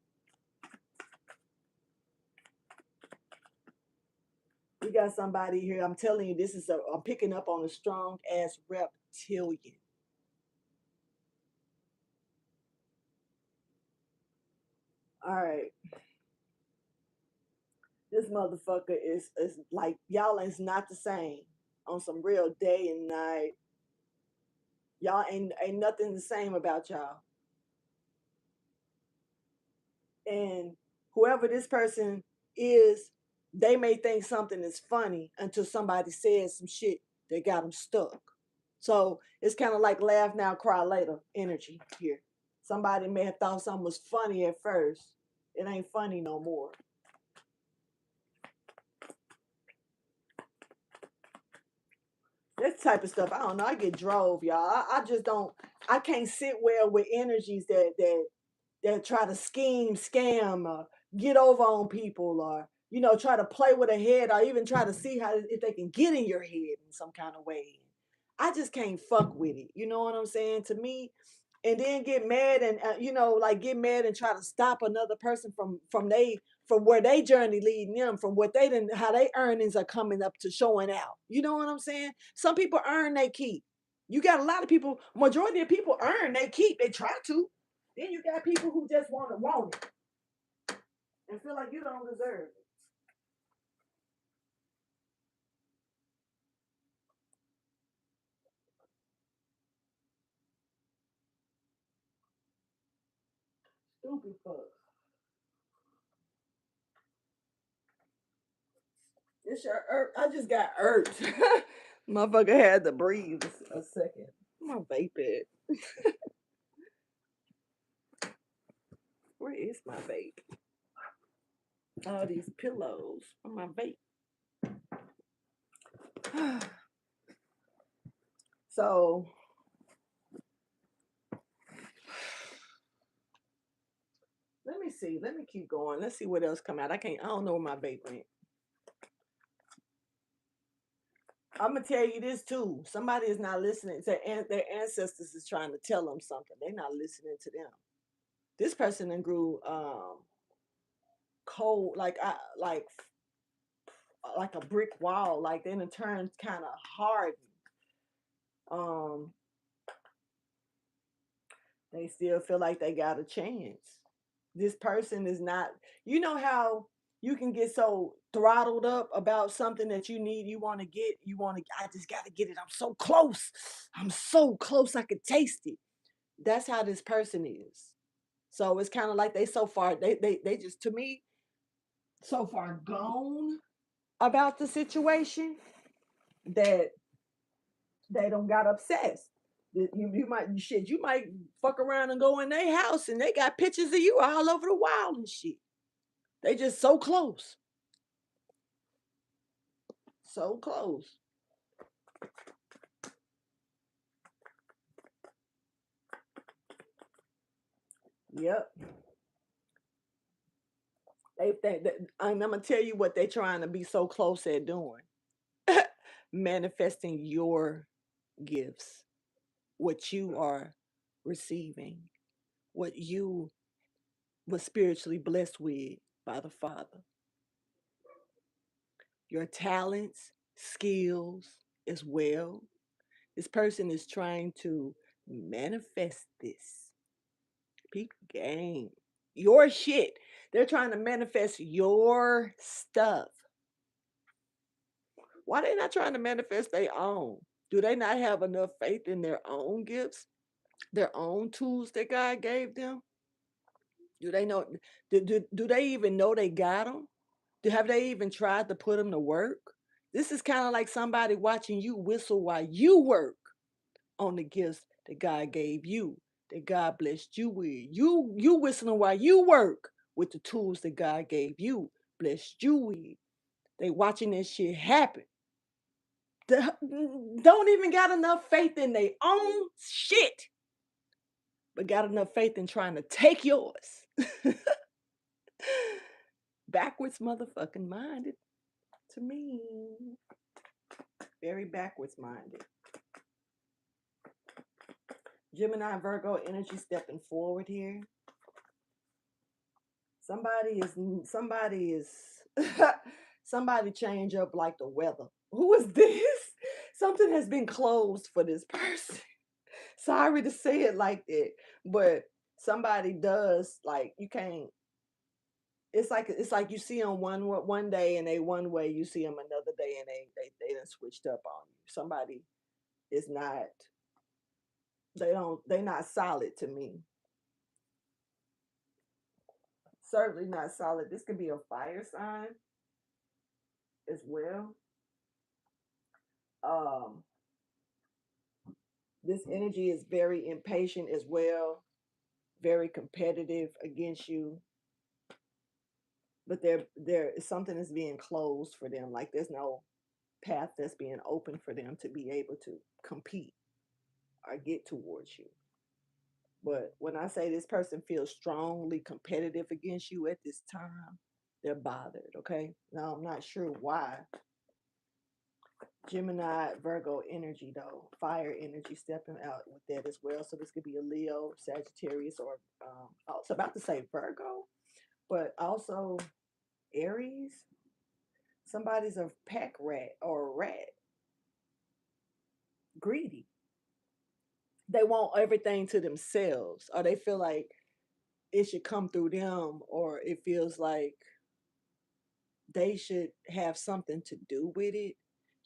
We got somebody here. I'm telling you, I'm picking up on a strong ass reptilian. All right. This motherfucker is like y'all is not the same on some real day and night. Y'all ain't nothing the same about y'all. And whoever this person is, they may think something is funny until somebody says some shit that got them stuck. So it's kind of like laugh now, cry later energy here. Somebody may have thought something was funny at first. It ain't funny no more. That type of stuff, I don't know. I get drove, y'all. I just don't. I can't sit well with energies that try to scheme, scam, get over on people, or try to play with a head, or even try to see how if they can get in your head in some kind of way. I just can't fuck with it. You know what I'm saying? To me, and then get mad and like get mad and try to stop another person from where they journey leading them, from what they didn't, how they earnings are coming up to showing out. You know what I'm saying? Some people earn they keep. You got a lot of people. Majority of people earn they keep. They try to. Then you got people who just want it and feel like you don't deserve it. Stupid fuck. It's your I just got irked. Motherfucker had to breathe a second. My vape at? Where is my vape? All these pillows on my vape. So let me see. Let me keep going. Let's see what else come out. I don't know where my vape went. I'm gonna tell you this too. Somebody is not listening to their ancestors is trying to tell them something. They're not listening to them. This person then grew cold, like a brick wall. Like then it turns kind of hard. Um, they still feel like they got a chance. This person is not. You know how you can get so throttled up about something that you need, you want to get, you want to. I just got to get it. I'm so close. I'm so close. I could taste it. That's how this person is. So it's kind of like they so far they just to me so far gone about the situation that they don't got obsessed. You might shit. You might fuck around and go in their house and they got pictures of you all over the wall and shit. They just so close, so close. Yep. They think that, and I'm gonna tell you what they're trying to be so close at doing. Manifesting your gifts, what you are receiving, what you was spiritually blessed with by the Father. Your talents, skills as well. This person is trying to manifest this. Peak game. Your shit. They're trying to manifest your stuff. Why they not trying to manifest their own? Do they not have enough faith in their own gifts, their own tools that God gave them? Do they know? Do they even know they got them? Have they even tried to put them to work? This is kind of like somebody watching you whistle while you work on the gifts that God gave you, that God blessed you with. You whistling while you work with the tools that God gave you, blessed you with. They watching this shit happen. Don't even got enough faith in their own shit, but got enough faith in trying to take yours. Backwards motherfucking minded to me. Very backwards minded. Gemini Virgo energy stepping forward here. Somebody is somebody change up like the weather. Who is this? Something has been closed for this person. Sorry to say it like that, but somebody does like you can't. It's like you see them one day and they one way, you see them another day and they done switched up on you. Somebody is not. They not solid to me. Certainly not solid. This could be a fire sign as well. Um, this energy is very impatient as well, very competitive against you. But there is something that's being closed for them. Like there's no, path that's being open for them to be able to compete or get towards you. But when I say this person feels strongly competitive against you at this time, they're bothered, okay? Now, I'm not sure why. Gemini, Virgo energy, though. Fire energy stepping out with that as well. So this could be a Leo, Sagittarius, or I was about to say Virgo, but also Aries. Somebody's a pack rat or a rat, greedy. They want everything to themselves, or they feel like it should come through them, or it feels like they should have something to do with it.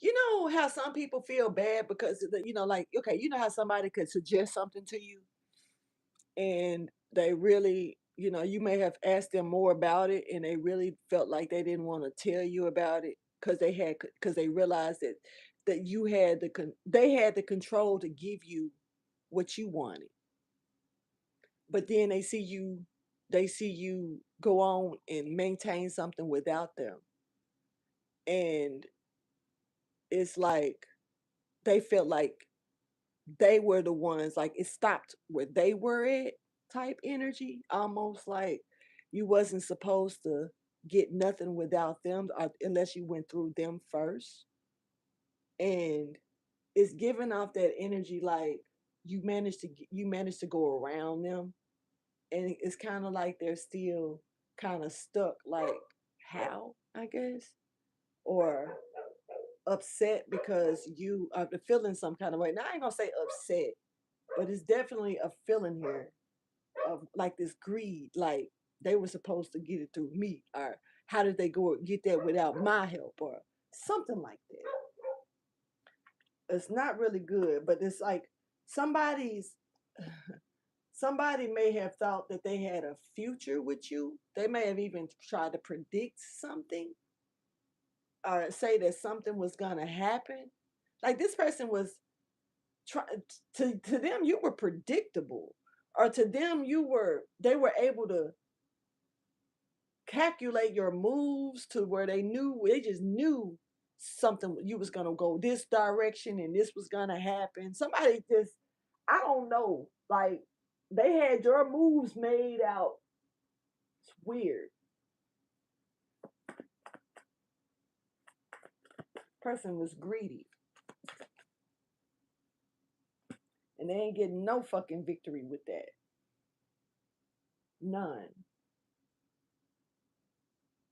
You know how some people feel bad because like, okay, you know how somebody could suggest something to you and they really, you may have asked them more about it and they really felt like they didn't want to tell you about it because they realized that they had the control to give you what you wanted. But then they see you go on and maintain something without them, and it's like they felt like they were the ones, like it stopped where they were at, type energy, almost like you wasn't supposed to get nothing without them, unless you went through them first. And it's giving off that energy like you managed to go around them, and it's kind of like they're still kind of stuck, like how, I guess, or upset because you are feeling some kind of way. Now I ain't gonna say upset, but it's definitely a feeling here of like this greed, like they were supposed to get it through me, or how did they go get that without my help, or something like that. It's not really good, but it's like somebody's somebody may have thought that they had a future with you. They may have even tried to predict something or say that something was gonna happen. Like this person was try to them you were predictable, or to them they were able to calculate your moves to where they just knew something, you was gonna go this direction and this was gonna happen. Somebody just, I don't know, like they had your moves made out. It's weird. Person was greedy and they ain't getting no fucking victory with that. None.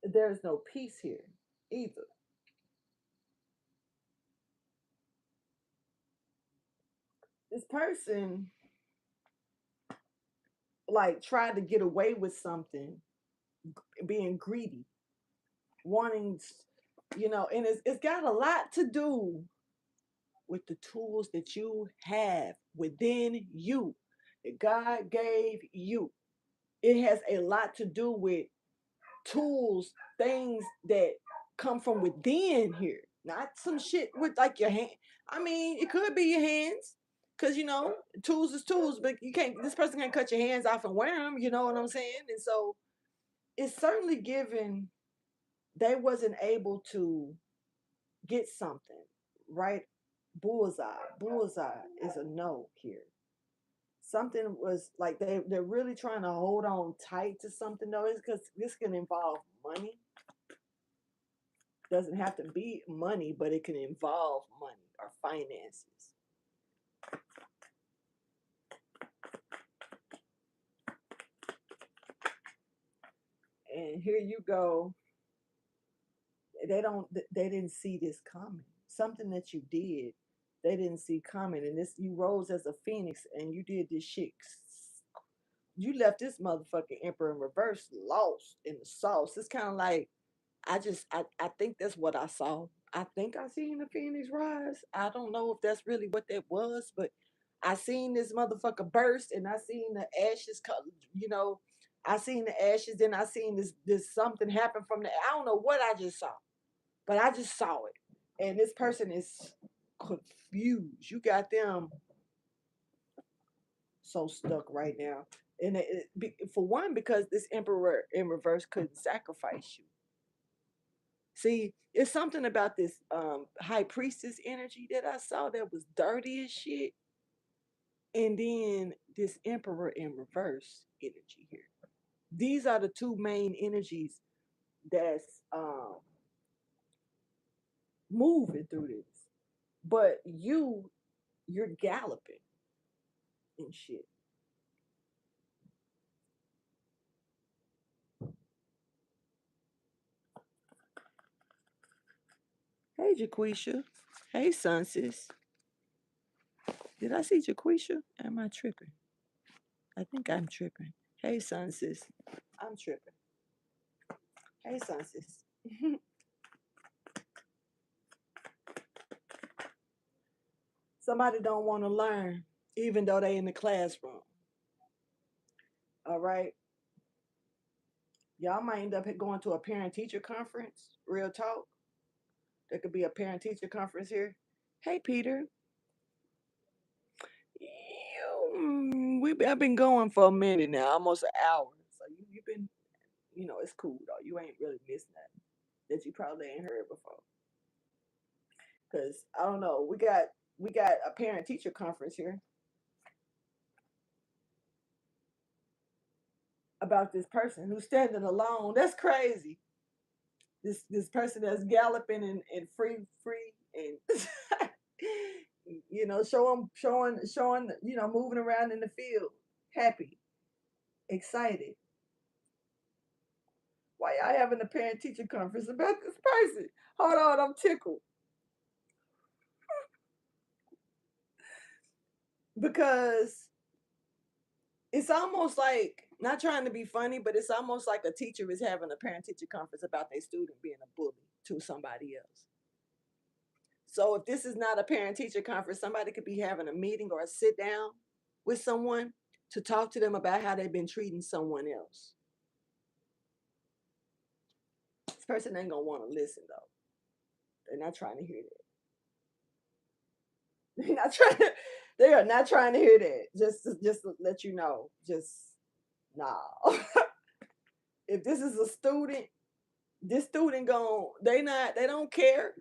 There's no peace here either. This person like tried to get away with something, being greedy, wanting, and it's got a lot to do with the tools that you have within you, that God gave you. It has a lot to do with tools, things that come from within here, not some shit with like your hand. I mean, it could be your hands, because tools is tools, but you can't. This person can't cut your hands off and wear them. You know what I'm saying? And so it's certainly given they wasn't able to get something right. Bullseye. Bullseye is a no here. Something was like they're really trying to hold on tight to something, though. It's because this can involve money. Doesn't have to be money, but it can involve money or finances. And here you go. They didn't see this coming. Something that you did, they didn't see coming. And this, you rose as a phoenix and you did this shit. You left this motherfucking emperor in reverse, lost in the sauce. It's kind of like I think that's what I saw. I think I seen the phoenix rise. I don't know if that's really what that was, but I seen this motherfucker burst, and I seen the ashes. You know, I seen the ashes, then I seen this something happen from the. I don't know what I just saw, but I just saw it, and this person is confused. You got them so stuck right now, and for one, because this emperor in reverse couldn't sacrifice you. See, it's something about this high priestess energy that I saw that was dirty as shit, and then this emperor in reverse energy here. These are the two main energies that's moving through this. But you're galloping and shit. Hey, Jaquisha. Hey, Sunsis. Did I see Jaquisha? Am I tripping? I think I'm tripping. Hey, Sunsis. I'm tripping. Hey, Sunsis. Somebody don't want to learn, even though they in the classroom. All right. Y'all might end up going to a parent teacher conference. Real talk. There could be a parent teacher conference here. Hey, Peter. I've been going for a minute now, almost an hour. So you've been, it's cool though. You ain't really missed nothing that you probably ain't heard before. Cause I don't know, we got a parent teacher conference here about this person who's standing alone. That's crazy. This person that's galloping and free and showing moving around in the field, happy, excited. Why y'all having a parent teacher conference about this person? Hold on, I'm tickled. Because it's almost like, not trying to be funny, but it's almost like a teacher is having a parent teacher conference about their student being a bully to somebody else. So if this is not a parent teacher conference, somebody could be having a meeting or a sit down with someone to talk to them about how they've been treating someone else. This person ain't gonna want to listen though. They're not trying to hear that. They're not trying to. They are not trying to hear that. Just to let you know. Just nah. If this is a student, this student gon' they don't care.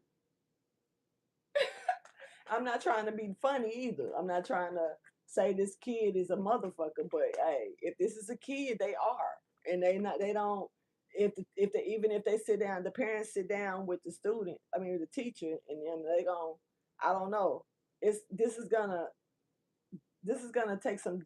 I'm not trying to be funny either. I'm not trying to say this kid is a motherfucker, but hey, if this is a kid, they are, and they don't. If they even if they sit down, the parents sit down with the student. I mean, the teacher, and then they gon' I don't know. It's this is gonna take some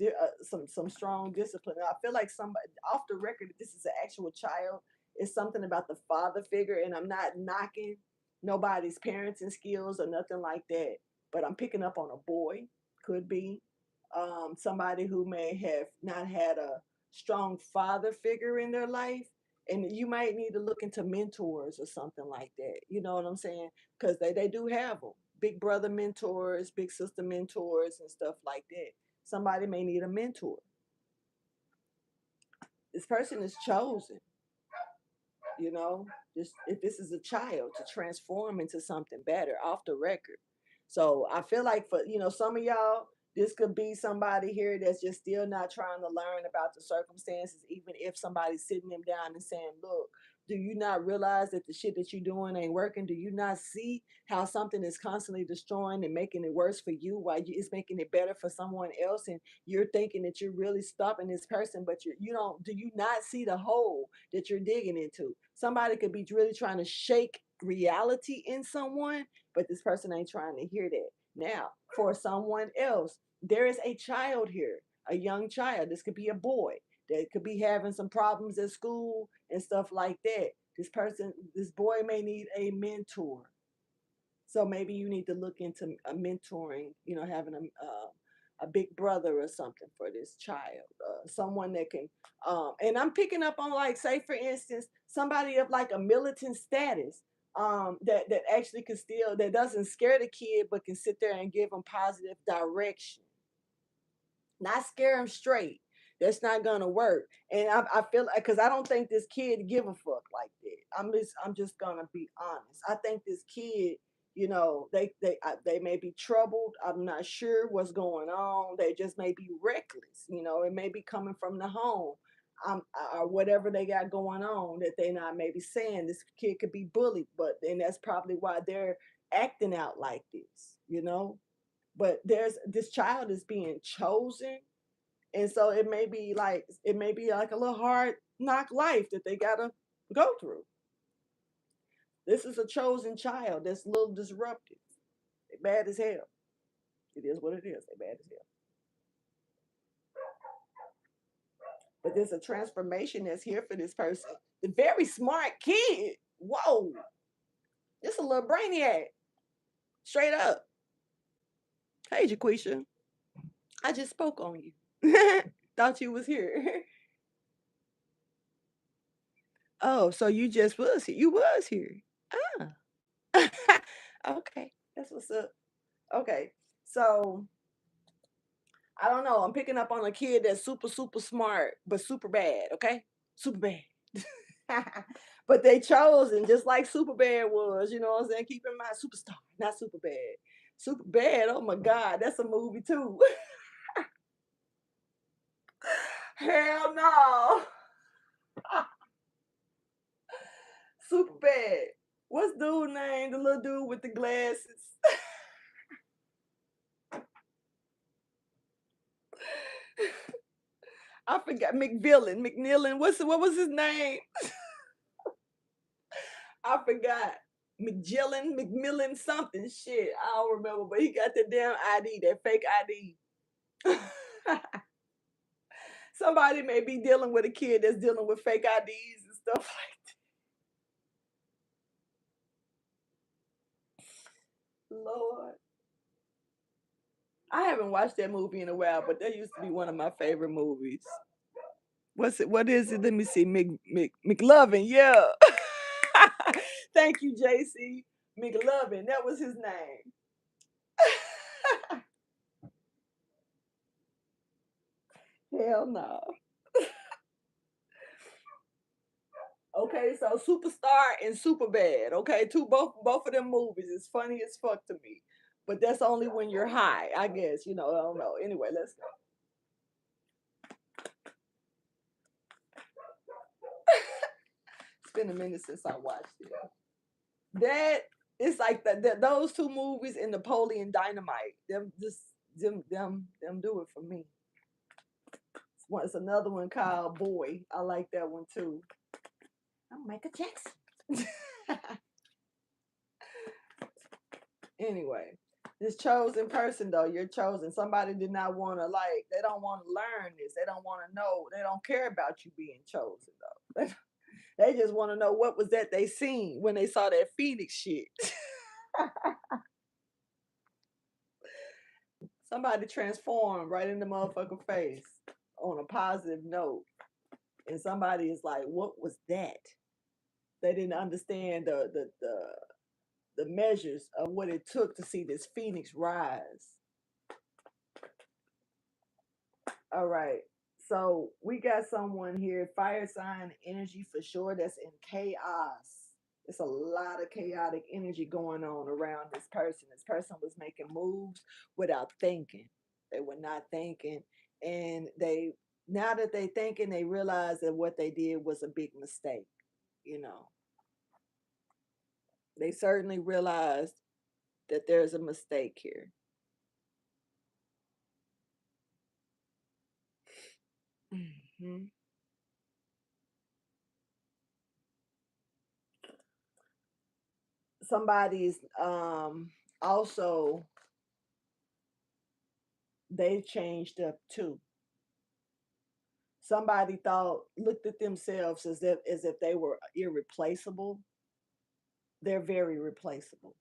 strong discipline. I feel like somebody off the record, if this is an actual child, it's something about the father figure, and I'm not knocking nobody's parenting skills or nothing like that, but I'm picking up on a boy. Could be somebody who may have not had a strong father figure in their life, and you might need to look into mentors or something like that. You know what I'm saying? Because they do have them, big brother mentors, big sister mentors, and stuff like that. Somebody may need a mentor. This person is chosen, you know, just if this is a child to transform into something better off the record. So I feel like for some of y'all, this could be somebody here that's just still not trying to learn about the circumstances, even if somebody's sitting them down and saying, look, do you not realize that the shit that you're doing ain't working? Do you not see how something is constantly destroying and making it worse for you while it's making it better for someone else? And you're thinking that you're really stopping this person, but you don't. Do you not see the hole that you're digging into? Somebody could be really trying to shake reality in someone, but this person ain't trying to hear that. Now, for someone else, there is a child here, a young child. This could be a boy that could be having some problems at school and stuff like that. This boy may need a mentor. So maybe you need to look into a mentoring, having a big brother or something for this child, someone that can. And I'm picking up on, like, say for instance, somebody of like a militant status, that actually can still, that doesn't scare the kid, but can sit there and give them positive direction, not scare them straight. That's not gonna work. And I feel like, because I don't think this kid give a fuck like that. I'm just gonna be honest. I think this kid, they may be troubled. I'm not sure what's going on. They just may be reckless. It may be coming from the home. or whatever they got going on that they not maybe saying. This kid could be bullied, but then that's probably why they're acting out like this, you know. But there's this child is being chosen, and so it may be like a little hard knock life that they gotta go through. This is a chosen child that's a little disruptive. They bad as hell. It is what it is. They bad as hell. But there's a transformation that's here for this person. The very smart kid. Whoa. This a little brainiac. Straight up. Hey, Jaquisha. I just spoke on you. Thought you was here. Oh, so you just was here. You was here. Ah. Okay. That's what's up. Okay. So I don't know. I'm picking up on a kid that's super, super smart, but super bad. Okay. Super bad. But they chosen just like super bad was, you know what I'm saying? Keep in mind, superstar, not super bad. Super bad. Oh my God. That's a movie too. Hell no. Super bad. What's dude name? The little dude with the glasses. I forgot McNilan. What was his name? I forgot. McMillan something shit. I don't remember, but he got the damn ID, that fake ID. Somebody may be dealing with a kid that's dealing with fake IDs and stuff like that. Lord. I haven't watched that movie in a while, but that used to be one of my favorite movies. What's it? What is it? Let me see. McLovin. Yeah. Thank you, JC. McLovin. That was his name. Hell no. Okay, so Superstar and Superbad. Okay, both of them movies is funny as fuck to me. But that's only when you're high, I guess. You know, I don't know. Anyway, let's go. It's been a minute since I watched it. That it's like those two movies and Napoleon Dynamite. Them just them do it for me. It's another one called Boy. I like that one too. I'm Michael Jackson. Anyway, this chosen person though, you're chosen. Somebody did not want to they don't want to learn this. They don't want to know. They don't care about you being chosen though. They just want to know what was that they seen when they saw that Phoenix shit. Somebody transformed right in the motherfucker face on a positive note. And somebody is like, what was that? They didn't understand the measures of what it took to see this Phoenix rise. All right. So we got someone here, fire sign energy for sure, that's in chaos. It's a lot of chaotic energy going on around this person. This person was making moves without thinking. They were not thinking. And now that they thinking, they realize that what they did was a big mistake. You know, they certainly realized that there's a mistake here. Hmm. Somebody's also they changed up too. Somebody looked at themselves as if they were irreplaceable. They're very replaceable.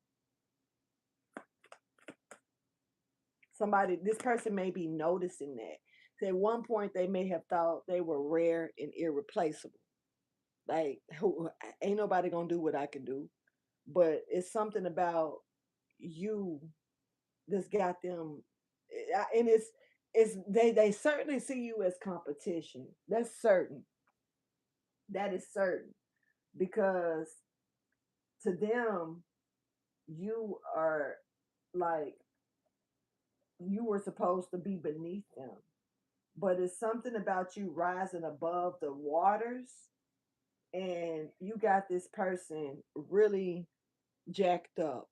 This person may be noticing that. So at one point, they may have thought they were rare and irreplaceable. Like, ain't nobody gonna do what I can do. But it's something about you that's got them, and they certainly see you as competition. That's certain. That is certain because to them, you are like you were supposed to be beneath them. but it's something about you rising above the waters, and you got this person really jacked up,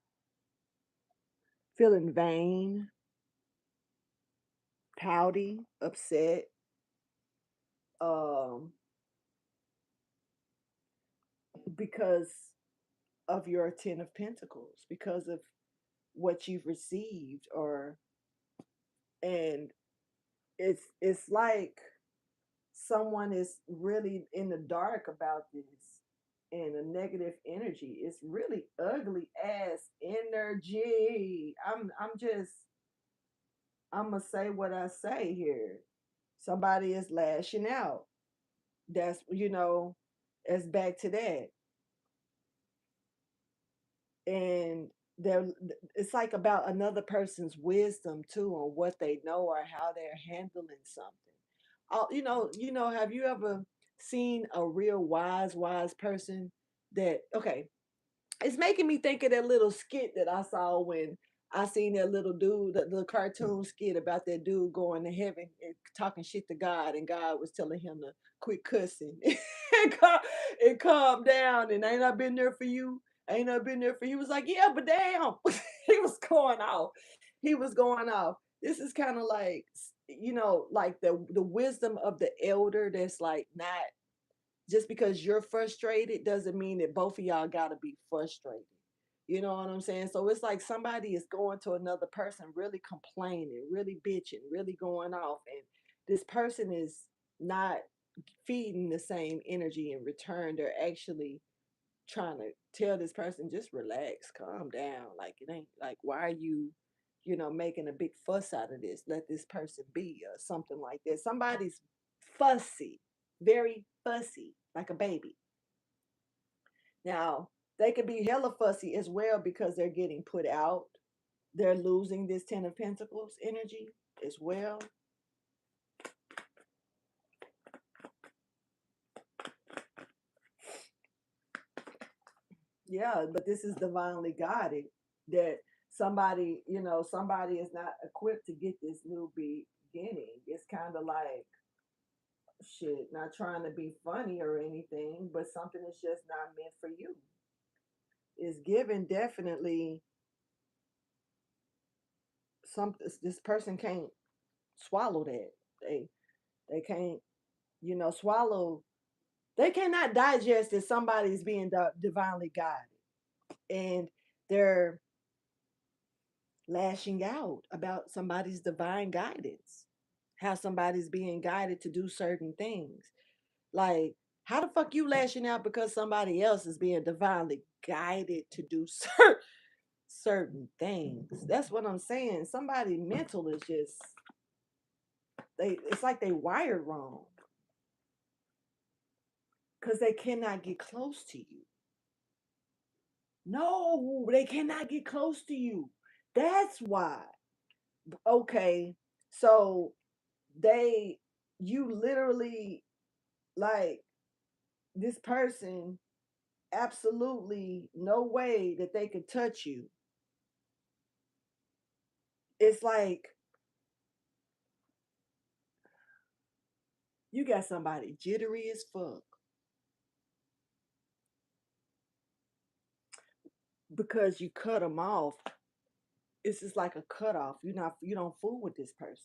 feeling vain, pouty, upset, um, because of your Ten of Pentacles, because of what you've received, or and it's like someone is really in the dark about this, and a negative energy. It's really ugly ass energy. I'm gonna say what I say here. Somebody is lashing out. That's, it's back to that. And they're it's like about another person's wisdom too, on what they know or how they're handling something. Have you ever seen a real wise person that, okay, it's making me think of that little skit that I saw when I seen that little dude, the cartoon skit about that dude going to heaven and talking shit to God, and God was telling him to quit cussing and calm down. And ain't I been there for you? Ain't I been there for you? He was like, yeah, but damn, he was going off. He was going off. This is kind of like, like the wisdom of the elder. That's like, not just because you're frustrated doesn't mean that both of y'all got to be frustrated. You know what I'm saying? So it's like somebody is going to another person, really complaining, really bitching, really going off. And this person is not feeding the same energy in return. They're actually trying to tell this person, just relax, calm down. Like, it ain't like, why are you, making a big fuss out of this? Let this person be, or something like that. Somebody's fussy, very fussy, like a baby. Now, they could be hella fussy as well because they're getting put out. They're losing this Ten of Pentacles energy as well. Yeah, but this is divinely guided, that somebody is not equipped to get this new beginning. It's kind of like, shit, not trying to be funny or anything, but something is just not meant for you. Is given definitely something. This person can't swallow that. They can't, swallow. They cannot digest that somebody's being divinely guided, and they're lashing out about somebody's divine guidance, how somebody's being guided to do certain things. Like, how the fuck you lashing out because somebody else is being divinely guided to do certain things? That's what I'm saying. Somebody mental is just, it's like they wired wrong, because they cannot get close to you. No, they cannot get close to you. That's why. Okay, so they, you literally, like, this person, absolutely no way that they could touch you. It's like you got somebody jittery as fuck because you cut them off. It's just like a cutoff. You don't fool with this person.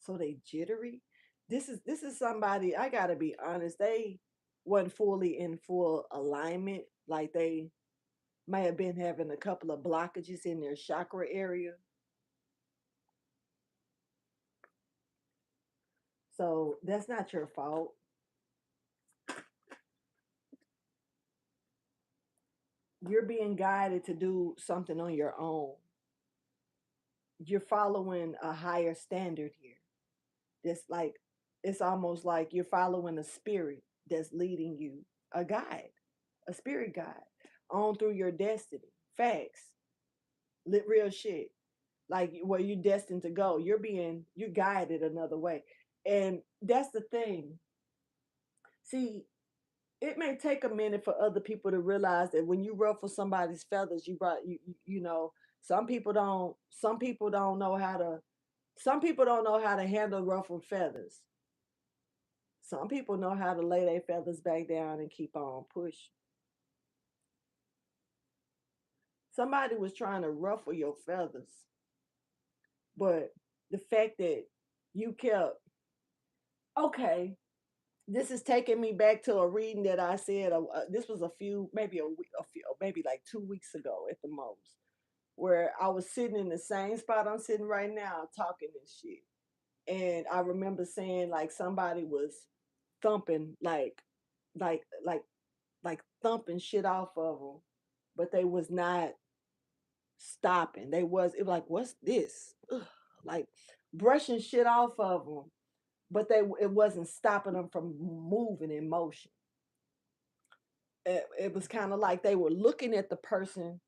So they jittery. This is somebody, I gotta be honest, they wasn't fully in full alignment. Like, they may have been having a couple of blockages in their chakra area. So that's not your fault. You're being guided to do something on your own. You're following a higher standard here. That's like, it's almost like you're following a spirit that's leading you, a guide, a spirit guide on through your destiny. Facts, lit real shit. Like, where you're destined to go, you're guided another way. And that's the thing. See, it may take a minute for other people to realize that when you ruffle somebody's feathers, you brought, some people don't know how to Some people don't know how to handle ruffled feathers. Some people know how to lay their feathers back down and keep on pushing. Somebody was trying to ruffle your feathers, but the fact that you kept, okay, this is taking me back to a reading that I said. This was a few, maybe a week, maybe like 2 weeks ago at the most, where I was sitting in the same spot I'm sitting right now, talking this shit, and I remember saying like somebody was thumping, like, like, like thumping shit off of them, but they was not stopping. It was like, what's this? Ugh, like brushing shit off of them, but it wasn't stopping them from moving in motion. It was kind of like they were looking at the person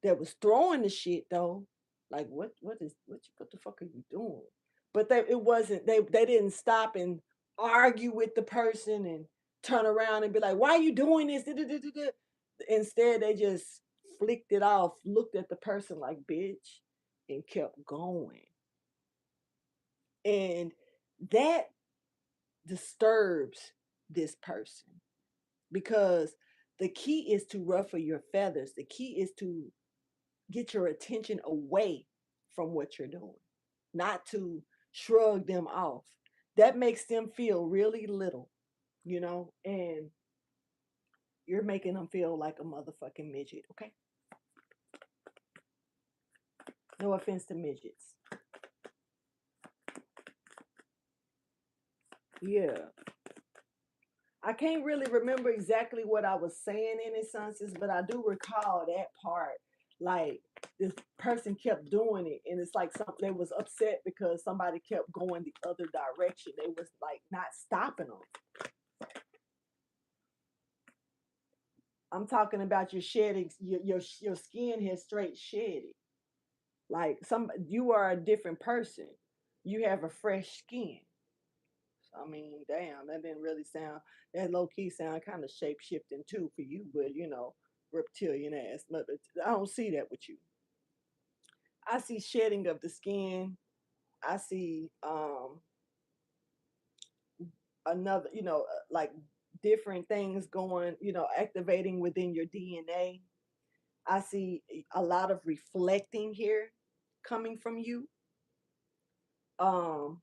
that was throwing the shit though, like what the fuck are you doing? But it wasn't they didn't stop and argue with the person and turn around and be like, why are you doing this? Instead, they just flicked it off, looked at the person like bitch, and kept going. And that disturbs this person because the key is to ruffle your feathers. The key is to get your attention away from what you're doing, not to shrug them off. That makes them feel really little, and you're making them feel like a motherfucking midget, okay? No offense to midgets. Yeah. I can't really remember exactly what I was saying in this instance, but I do recall that part. Like this person kept doing it, and it's like some they was upset because somebody kept going the other direction. They was like not stopping them. I'm talking about your shedding. Your skin has straight shedded. Like you are a different person. You have a fresh skin. I mean, damn, that didn't really sound that low key sound kind of shape shifting too for you, but reptilian ass. But I don't see that with you. I see shedding of the skin. I see another, like different things going, activating within your DNA. I see a lot of reflecting here coming from you. Um,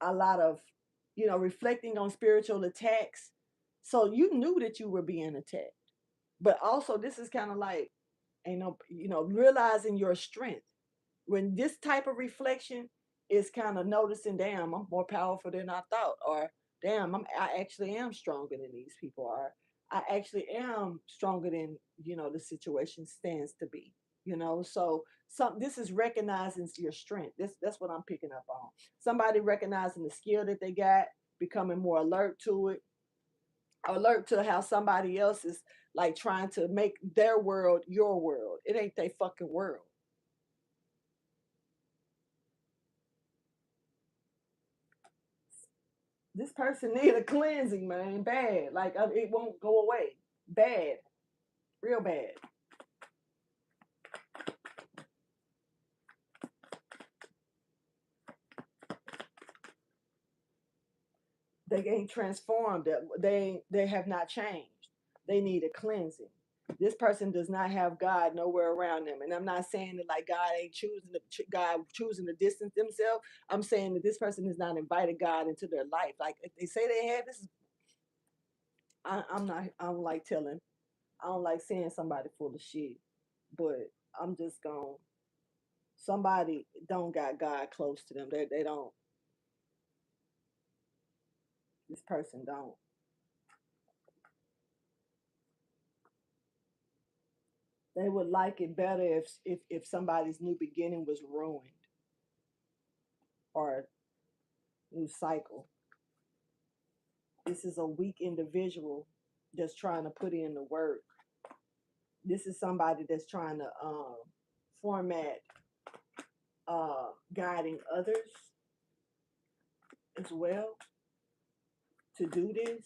a lot of, reflecting on spiritual attacks. So you knew that you were being attacked. But also, this is kind of like, realizing your strength. When this type of reflection is kind of noticing, damn, I'm more powerful than I thought, or damn, I actually am stronger than these people are. I actually am stronger than the situation stands to be. So this is recognizing your strength. That's what I'm picking up on. Somebody recognizing the skill that they got, becoming more alert to it, alert to how somebody else is like trying to make their world your world. It ain't their fucking world. This person need a cleansing, man, bad. Like it won't go away. Bad, real bad. They ain't transformed. They have not changed. They need a cleansing. This person does not have God nowhere around them, and I'm not saying that like God ain't God choosing to distance themselves. I'm saying that this person has not invited God into their life. Like if they say they have, I'm not. I don't like telling. I don't like saying somebody full of shit, but I'm just going. Somebody don't got God close to them. They don't. This person don't. They would like it better if somebody's new beginning was ruined or new cycle. This is a weak individual that's trying to put in the work. This is somebody that's trying to format guiding others as well to do this.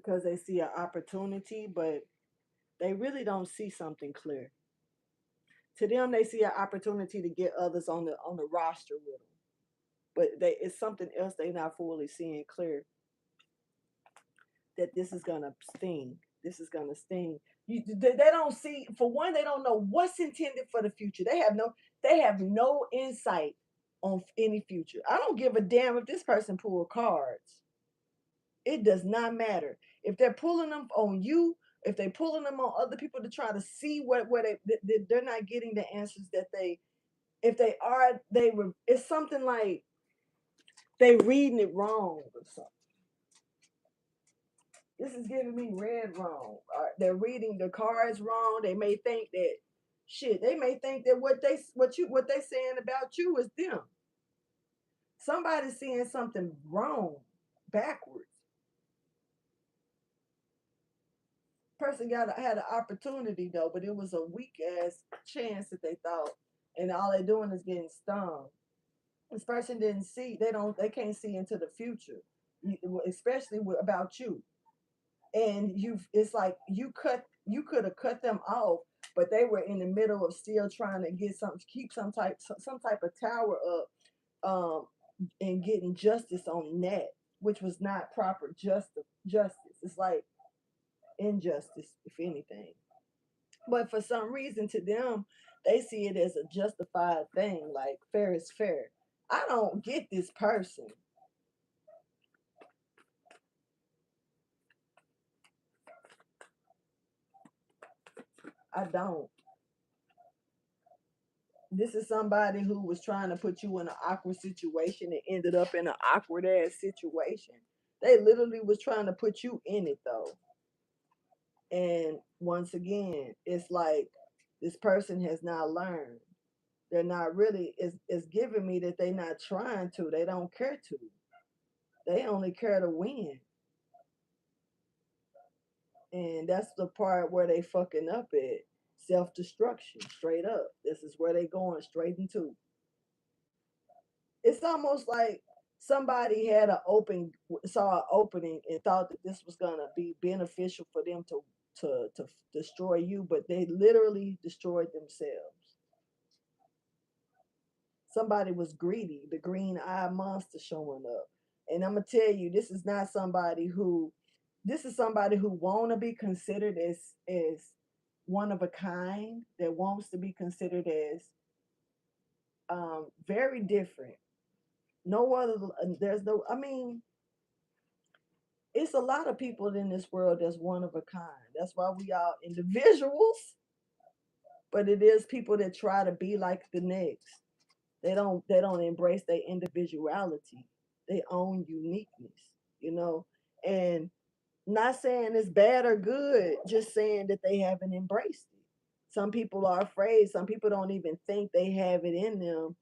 because they see an opportunity, but they really don't see something clear. To them, they see an opportunity to get others on the roster with them, but it's something else they not fully seeing clear, that this is gonna sting. This is gonna sting. They don't see, for one, they don't know what's intended for the future. They have no insight on any future. I don't give a damn if this person pulled cards. It does not matter if they're pulling them on you. If they're pulling them on other people to try to see where they're not getting the answers that they, if they are, it's something like they reading it wrong or something. This is giving me read wrong. They're reading the cards wrong. They may think that shit. They may think that what they saying about you is them. Somebody's seeing something wrong, backwards. Person had an opportunity though, but it was a weak ass chance that they thought, and all they're doing is getting stung. This person didn't see. They can't see into the future, especially about you. And it's like you could have cut them off, but they were in the middle of still trying to get keep some type of tower up, and getting justice on that, which was not proper justice. It's like injustice, if anything. But for some reason, to them, they see it as a justified thing, like fair is fair. I don't get this person. I don't. This is somebody who was trying to put you in an awkward situation and ended up in an awkward ass situation. They literally was trying to put you in it though. And once again, it's like this person has not learned. They're not really, it's giving me that they're not trying to. They don't care to. They only care to win. And that's the part where they fucking up at. Self-destruction, straight up. This is where they going straight into. It's almost like somebody had saw an opening and thought that this was gonna be beneficial for them to destroy you, but they literally destroyed themselves. Somebody was greedy, the green eye monster showing up. And I'm gonna tell you, this is somebody who wanna be considered as one of a kind, that wants to be considered as very different. No other, there's no, I mean, it's a lot of people in this world that's one of a kind. That's why we are individuals, but it is people that try to be like the next. They don't embrace their individuality, their own uniqueness, you know. And not saying it's bad or good, just saying that they haven't embraced it. Some people are afraid. Some people don't even think they have it in them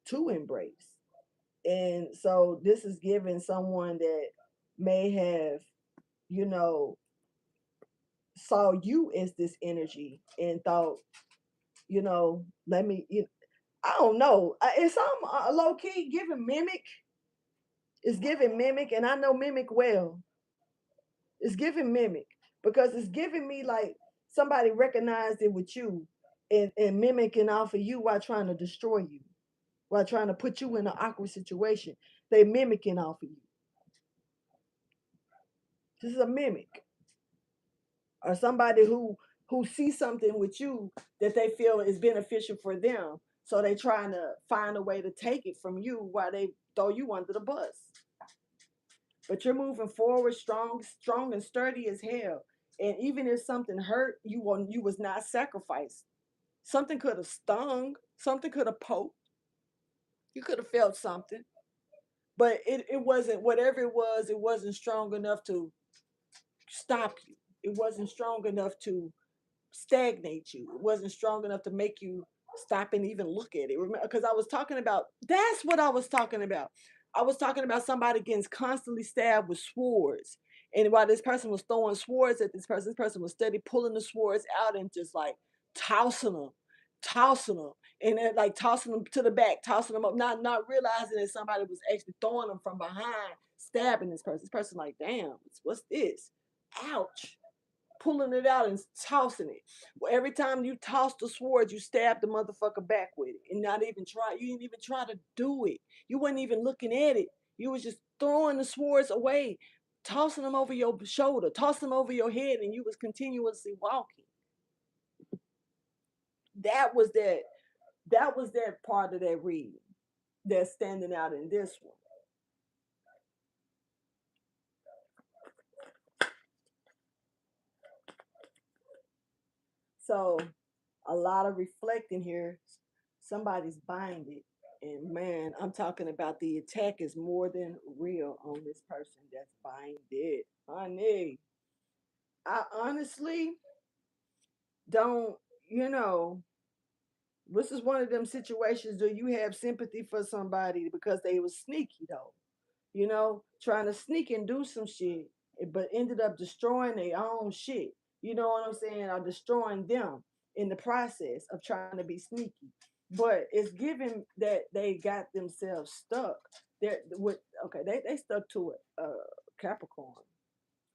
to embrace. And so this is giving someone that may have, you know, saw you as this energy and thought, let me, I don't know. It's low key giving mimic. It's giving mimic, and I know mimic well. It's giving mimic because it's giving me like somebody recognized it with you and mimicking off of you while trying to destroy you, while trying to put you in an awkward situation. They mimicking off of you. This is a mimic. Or somebody who sees something with you that they feel is beneficial for them. So they trying to find a way to take it from you while they throw you under the bus. But you're moving forward strong and sturdy as hell. And even if something hurt, you was not sacrificed. Something could have stung, something could have poked, you could have felt something. But it wasn't, whatever it wasn't strong enough to stop you. It wasn't strong enough to stagnate you. It wasn't strong enough to make you stop and even look at it. Remember, because I was talking about, that's what I was talking about. I was talking about somebody getting constantly stabbed with swords. And while this person was throwing swords at this person was steady pulling the swords out and just like tossing them, tossing them, and then like tossing them to the back, tossing them up, not realizing that somebody was actually throwing them from behind, stabbing this person. This person like, damn, what's this? ouch, pulling it out and tossing it. Well, every time you toss the sword, you stab the motherfucker back with it, and not even try. You didn't even try to do it. You wasn't even looking at it. You was just throwing the swords away, tossing them over your shoulder, tossing them over your head, and you was continuously walking. That was that. That was that part of that reading that's standing out in this one. So a lot of reflecting here. Somebody's binded. And man, I'm talking about the attack is more than real on this person that's binded. Honey, I honestly don't, you know, this is one of them situations. Do you have sympathy for somebody because they was sneaky though? Trying to sneak and do some shit, but ended up destroying their own shit. You know what I'm saying? Or destroying them in the process of trying to be sneaky. But it's given that they got themselves stuck. They're with okay, they stuck to it. Capricorn,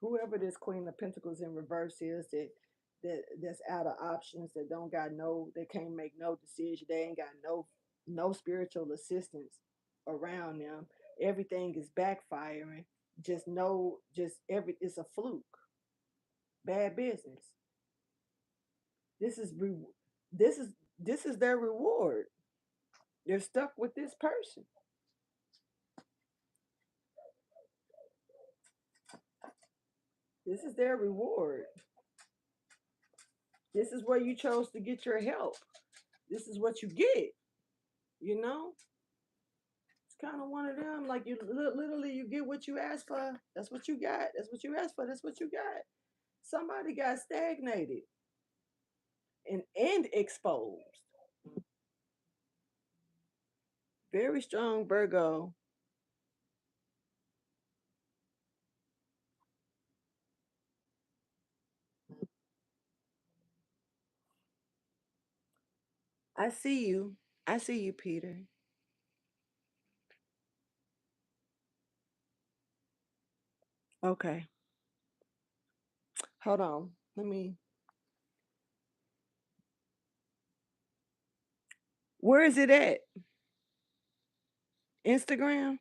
whoever this Queen of Pentacles in reverse is, that's out of options, that don't got no, they can't make no decision, they ain't got no spiritual assistance around them. Everything is backfiring. It's a fluke. Bad business. This is this is this is their reward. They're stuck with this person. This is their reward. This is where you chose to get your help. This is what you get. You know, it's kind of one of them. Like you literally, you get what you ask for. That's what you got. That's what you asked for. That's what you got. Somebody got stagnated and exposed. Very strong Virgo. I see you. I see you, Peter. Okay. Hold on. Let me. Where is it at? Instagram?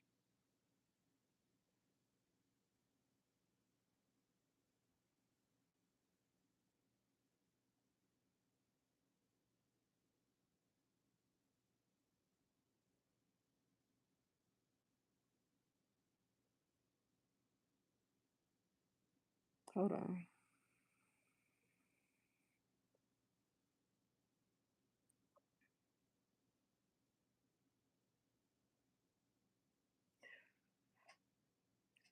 Hold on.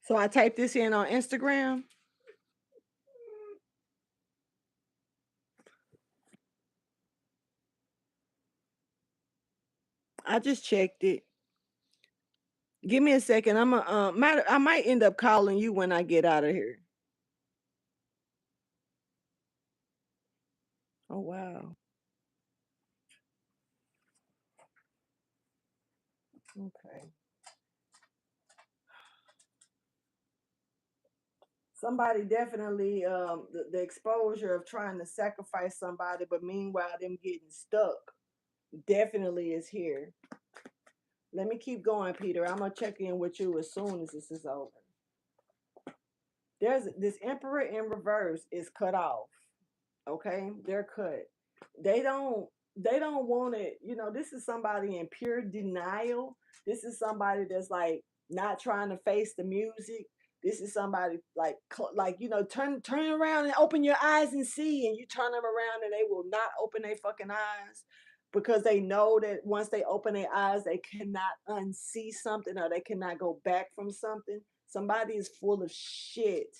So I type this in on Instagram. I just checked it. Give me a second. I might end up calling you when I get out of here. Oh wow. Okay. Somebody definitely the exposure of trying to sacrifice somebody, but meanwhile them getting stuck definitely is here. Let me keep going, Peter. I'm gonna check in with you as soon as this is over. There's this Emperor in reverse is cut off. Okay, they're cut. They don't want it. This is somebody in pure denial. This is somebody that's like not trying to face the music. This is somebody like turn around and open your eyes and see, and you turn them around and they will not open their fucking eyes because they know that once they open their eyes they cannot unsee something, or they cannot go back from something. Somebody is full of shit.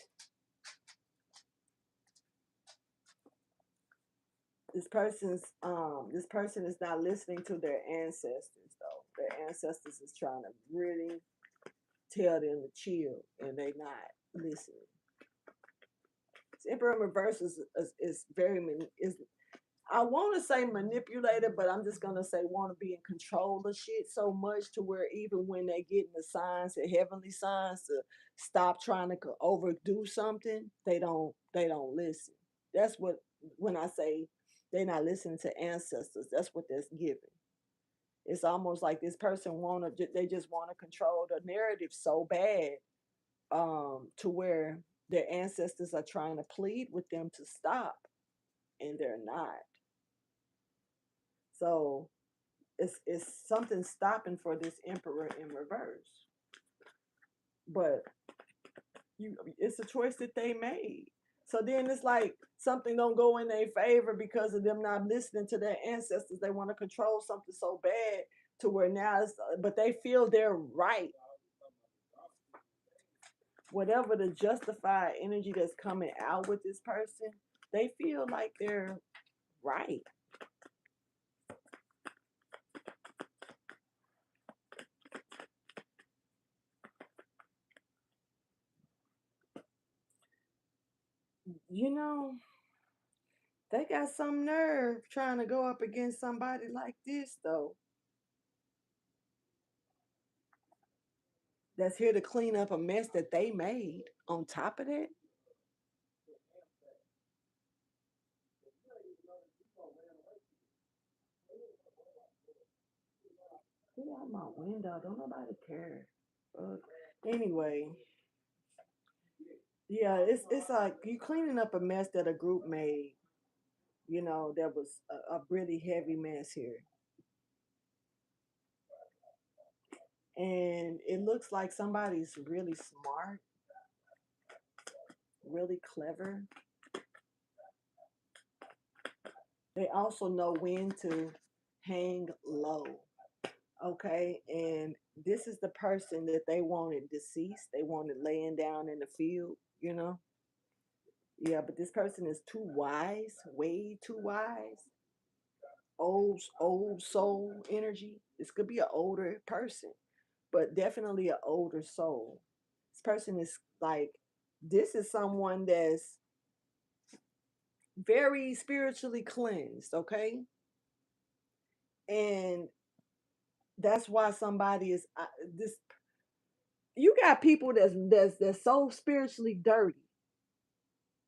This person is not listening to their ancestors though. Their ancestors is trying to really tell them to chill, and they not listening. Emperor reverse is very is I want to say manipulated, but I'm just gonna say want to be in control of shit so much to where even when they get in the signs, the heavenly signs, to stop trying to overdo something, they don't listen. That's what when I say they're not listening to ancestors. That's what that's giving. It's almost like this person they just want to control the narrative so bad, to where their ancestors are trying to plead with them to stop, and they're not. So it's something stopping for this emperor in reverse. But it's a choice that they made. So then it's like something don't go in their favor because of them not listening to their ancestors. They want to control something so bad to where now it's, but they feel they're right. Whatever the justified energy that's coming out with this person, they feel like they're right. You know, they got some nerve trying to go up against somebody like this, though, that's here to clean up a mess that they made. On top of that, get out my window. Don't nobody care. Anyway, yeah, it's like you cleaning up a mess that a group made. There was a really heavy mess here, and it looks like somebody's really smart, really clever. They also know when to hang low. Okay, and this is the person that they wanted deceased. They wanted laying down in the field. Yeah, but this person is too wise, way too wise. Old soul energy. This could be an older person, but definitely an older soul. This person is like, this is someone that's very spiritually cleansed, okay? And that's why somebody is this. You got people that's so spiritually dirty,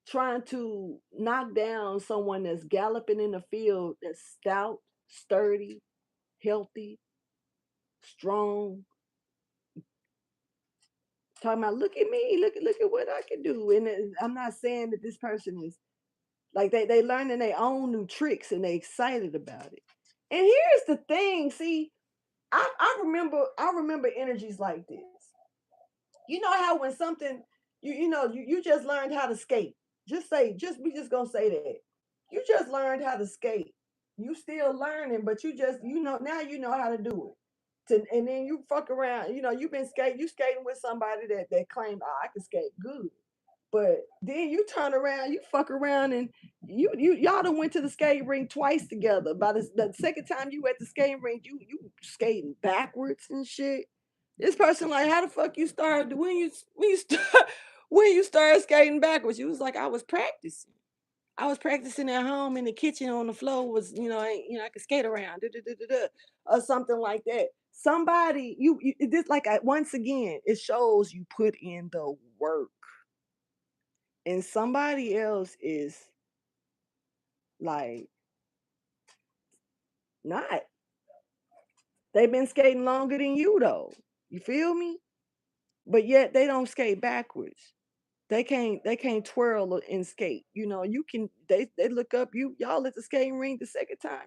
trying to knock down someone that's galloping in the field, that's stout, sturdy, healthy, strong. Talking about, look at me, look at what I can do. And I'm not saying that this person is like they learning their own new tricks and they excited about it. And here's the thing, see, I remember energies like this. You know how when something you just learned how to skate. Just say, just we just gonna say that. You just learned how to skate. You still learning, but you now you know how to do it. And then you fuck around, you skating with somebody that claimed, oh, I can skate good. But then you turn around, you fuck around, and y'all done went to the skating rink twice together. By the second time you at the skating rink, you skating backwards and shit. This person like, how the fuck you started when you start when you started skating backwards? You was like, I was practicing. I was practicing at home in the kitchen on the floor. Was I could skate around, or something like that. Somebody this like once again, it shows you put in the work, and somebody else is like not. They've been skating longer than you though. You feel me? But yet they don't skate backwards. They can't twirl and skate. You can they look up y'all at the skating rink the second time.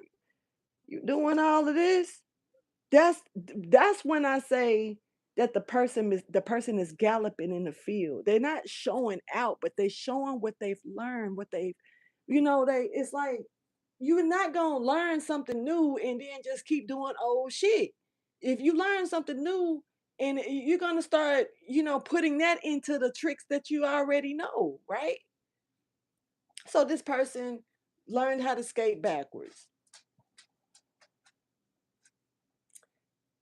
You doing all of this? That's when I say that the person is galloping in the field. They're not showing out, but they're showing what they've learned, what they've they it's like you're not gonna learn something new and then just keep doing old shit. If you learn something new and you're gonna start, putting that into the tricks that you already know, right? So this person learned how to skate backwards.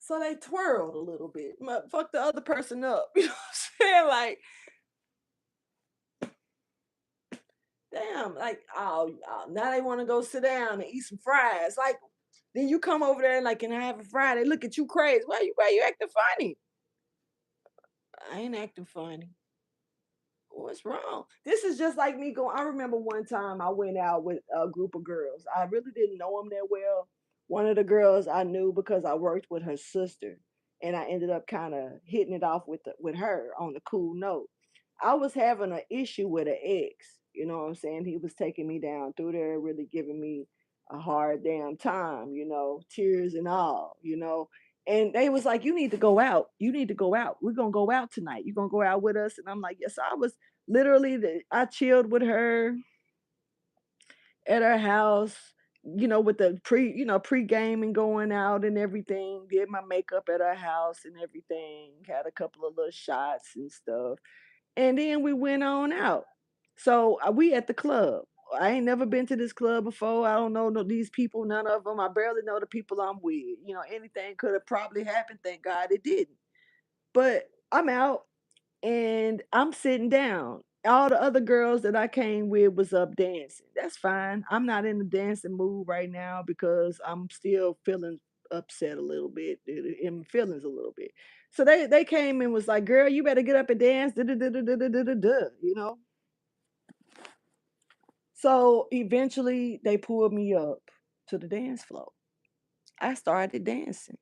So they twirled a little bit. Fuck the other person up. You know what I'm saying? Like Damn, like, now they want to go sit down and eat some fries. Like, then you come over there and like, can I have a fry? They look at you crazy. Why you acting funny? I ain't acting funny. What's wrong? This is just like me going. I remember one time I went out with a group of girls. I really didn't know them that well. One of the girls I knew because I worked with her sister, and I ended up kind of hitting it off with her on a cool note. I was having an issue with an ex. You know what I'm saying? He was taking me down through there, really giving me a hard damn time. Tears and all. And they was like, "You need to go out. You need to go out. We're gonna go out tonight. You gonna go out with us?" And I'm like, "Yes." So I was literally I chilled with her at her house, with the pre-gaming going out and everything, did my makeup at her house and everything, had a couple of little shots and stuff. And then we went on out. So we at the club. I ain't never been to this club before. I don't know these people, none of them. I barely know the people I'm with. Anything could have probably happened. Thank God it didn't. But I'm out and I'm sitting down. All the other girls that I came with was up dancing. That's fine. I'm not in the dancing mood right now because I'm still feeling upset a little bit, in my feelings a little bit. So they came and was like, "Girl, you better get up and dance." Da, da, da, da, da, da, da, da, da. So eventually they pulled me up to the dance floor. I started dancing.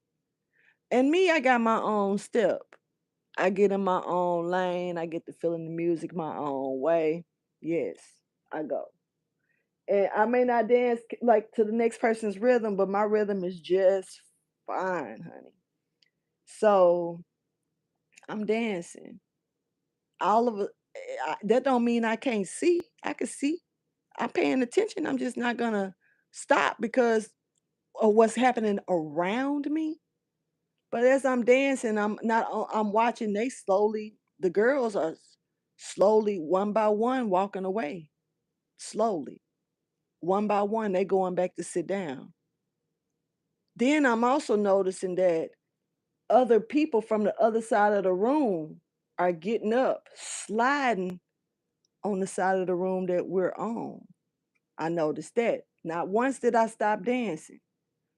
And me, I got my own step. I get in my own lane. I get to feeling the music my own way. Yes, I go. And I may not dance like to the next person's rhythm, but my rhythm is just fine, honey. So I'm dancing. All of it. That don't mean I can't see. I can see. I'm paying attention. I'm just not gonna stop because of what's happening around me. But as I'm dancing, I'm not. I'm watching. They slowly. The girls are slowly, one by one, walking away. Slowly, one by one, they going back to sit down. Then I'm also noticing that other people from the other side of the room are getting up, sliding on the side of the room that we're on. I noticed that. Not once did I stop dancing,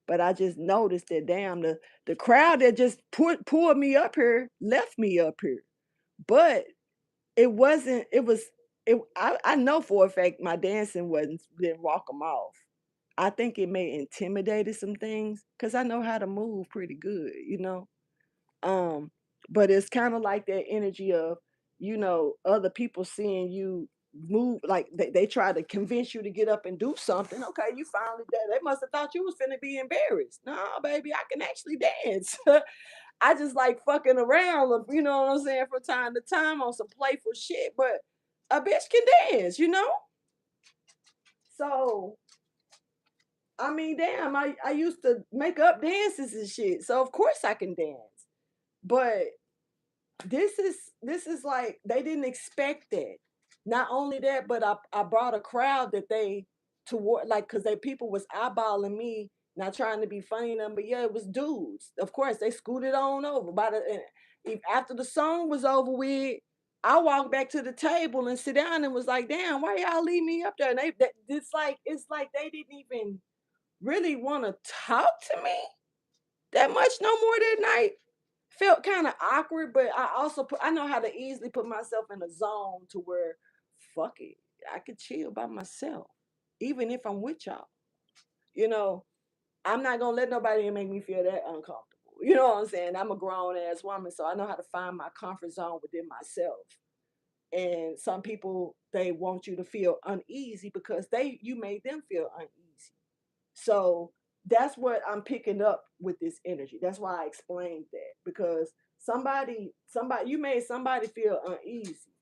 but I just noticed that damn the crowd that just pulled me up here left me up here. But it wasn't. It was. I know for a fact my dancing didn't walk them off. I think it may intimidated some things because I know how to move pretty good. Um, but it's kind of like that energy of, other people seeing you move, like they try to convince you to get up and do something. Okay, you finally did. They must have thought you was finna be embarrassed. No, baby, I can actually dance. I just like fucking around, you know what I'm saying, from time to time on some playful shit, but a bitch can dance. So I mean, damn, I used to make up dances and shit. So of course I can dance. But this is like they didn't expect that. Not only that, but I brought a crowd that they toward, like, because they people was eyeballing me, not trying to be funny to them, but yeah, it was dudes. Of course, they scooted on over. If after the song was over with, I walked back to the table and sit down and was like, "Damn, why y'all leave me up there?" And it's like they didn't even really want to talk to me that much no more that night. Felt kind of awkward, but I know how to easily put myself in a zone to where, fuck it, I could chill by myself, even if I'm with y'all. You know, I'm not gonna let nobody make me feel that uncomfortable. You know what I'm saying? I'm a grown ass woman, so I know how to find my comfort zone within myself. And some people, they want you to feel uneasy because you made them feel uneasy. So that's what I'm picking up with this energy. That's why I explained that, because somebody you made somebody feel uneasy,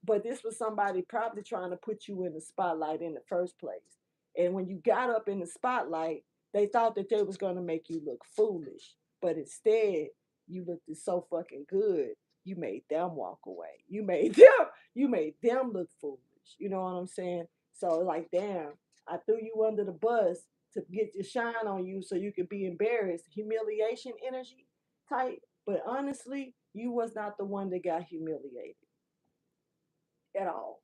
but this was somebody probably trying to put you in the spotlight in the first place. And when you got up in the spotlight, they thought that they was going to make you look foolish, but instead you looked so fucking good. You made them walk away. You made them look foolish. You know what I'm saying? So like, damn, I threw you under the bus to get your shine on you so you could be embarrassed. Humiliation energy type. But honestly, you was not the one that got humiliated at all.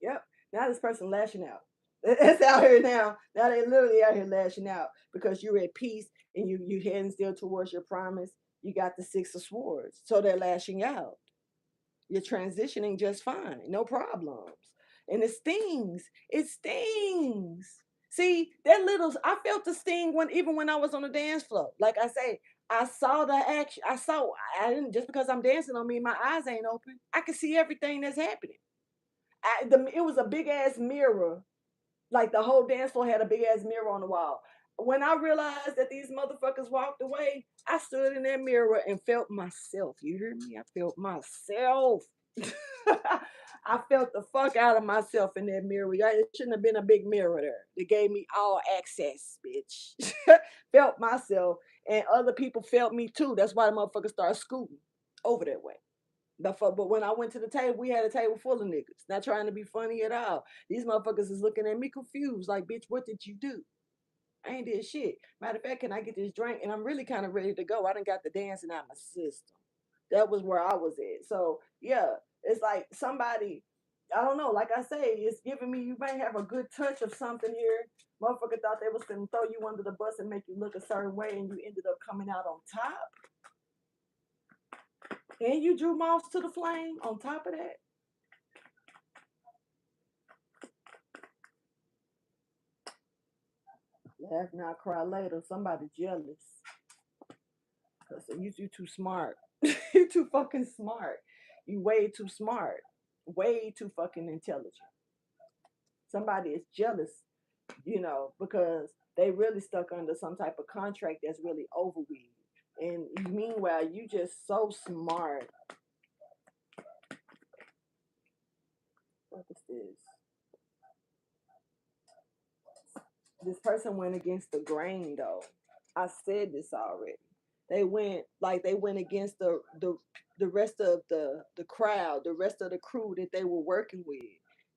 Yep. Now this person lashing out. It's out here now. Now they literally out here lashing out because you're at peace and you heading still towards your promise. You got the Six of Swords, so they're lashing out. You're transitioning just fine, no problems. And it stings. It stings. See, that little I felt the sting when even when I was on the dance floor. Like I say, I saw the action. I didn't just because I'm dancing on me, my eyes ain't open. I can see everything that's happening. It was a big ass mirror. Like the whole dance floor had a big ass mirror on the wall. When I realized that these motherfuckers walked away, I stood in that mirror and felt myself. You hear me? I felt myself. I felt the fuck out of myself in that mirror. It shouldn't have been a big mirror there. They gave me all access, bitch. Felt myself, and other people felt me too. That's why the motherfuckers started scooting over that way. But when I went to the table, we had a table full of niggas. Not trying to be funny at all. These motherfuckers is looking at me confused, like, bitch, what did you do? I ain't did shit. Matter of fact, can I get this drink? And I'm really kind of ready to go. I done got the dancing out my system. That was where I was at. So yeah, it's like somebody, I don't know, like I say, it's giving me you may have a good touch of something here. Motherfucker thought they was gonna throw you under the bus and make you look a certain way, and you ended up coming out on top. And you drew moths to the flame on top of that. Laugh now, cry later. Somebody jealous. Cause you too smart. You too fucking smart. You way too smart. Way too fucking intelligent. Somebody is jealous, because they really stuck under some type of contract that's really over with you. And meanwhile, you just so smart. What is this? This person went against the grain though. I said this already. They went against the rest of the crowd, the rest of the crew that they were working with.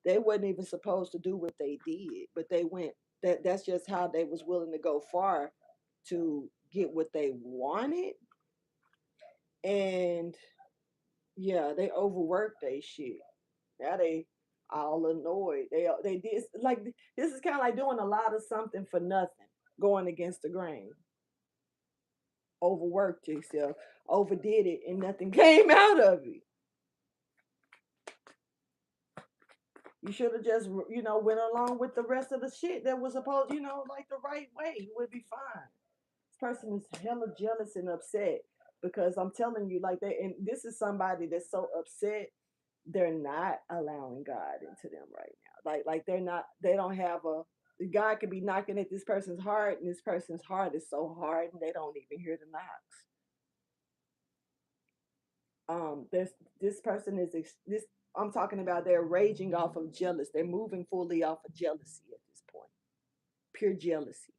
They wasn't even supposed to do what they did, but they went. That's just how they was willing to go far to get what they wanted. And yeah, they overworked they shit. Now they all annoyed. They did like this is kind of like doing a lot of something for nothing, going against the grain. Overworked yourself, overdid it, and nothing came out of it. You should have just, went along with the rest of the shit that was supposed, like the right way. You would be fine. This person is hella jealous and upset because I'm telling you, like and this is somebody that's so upset they're not allowing God into them right now. Like they're not. They don't have a. God could be knocking at this person's heart, and this person's heart is so hard, and they don't even hear the knocks. There's this person is this I'm talking about they're raging off of jealous. They're moving fully off of jealousy at this point. Pure jealousy.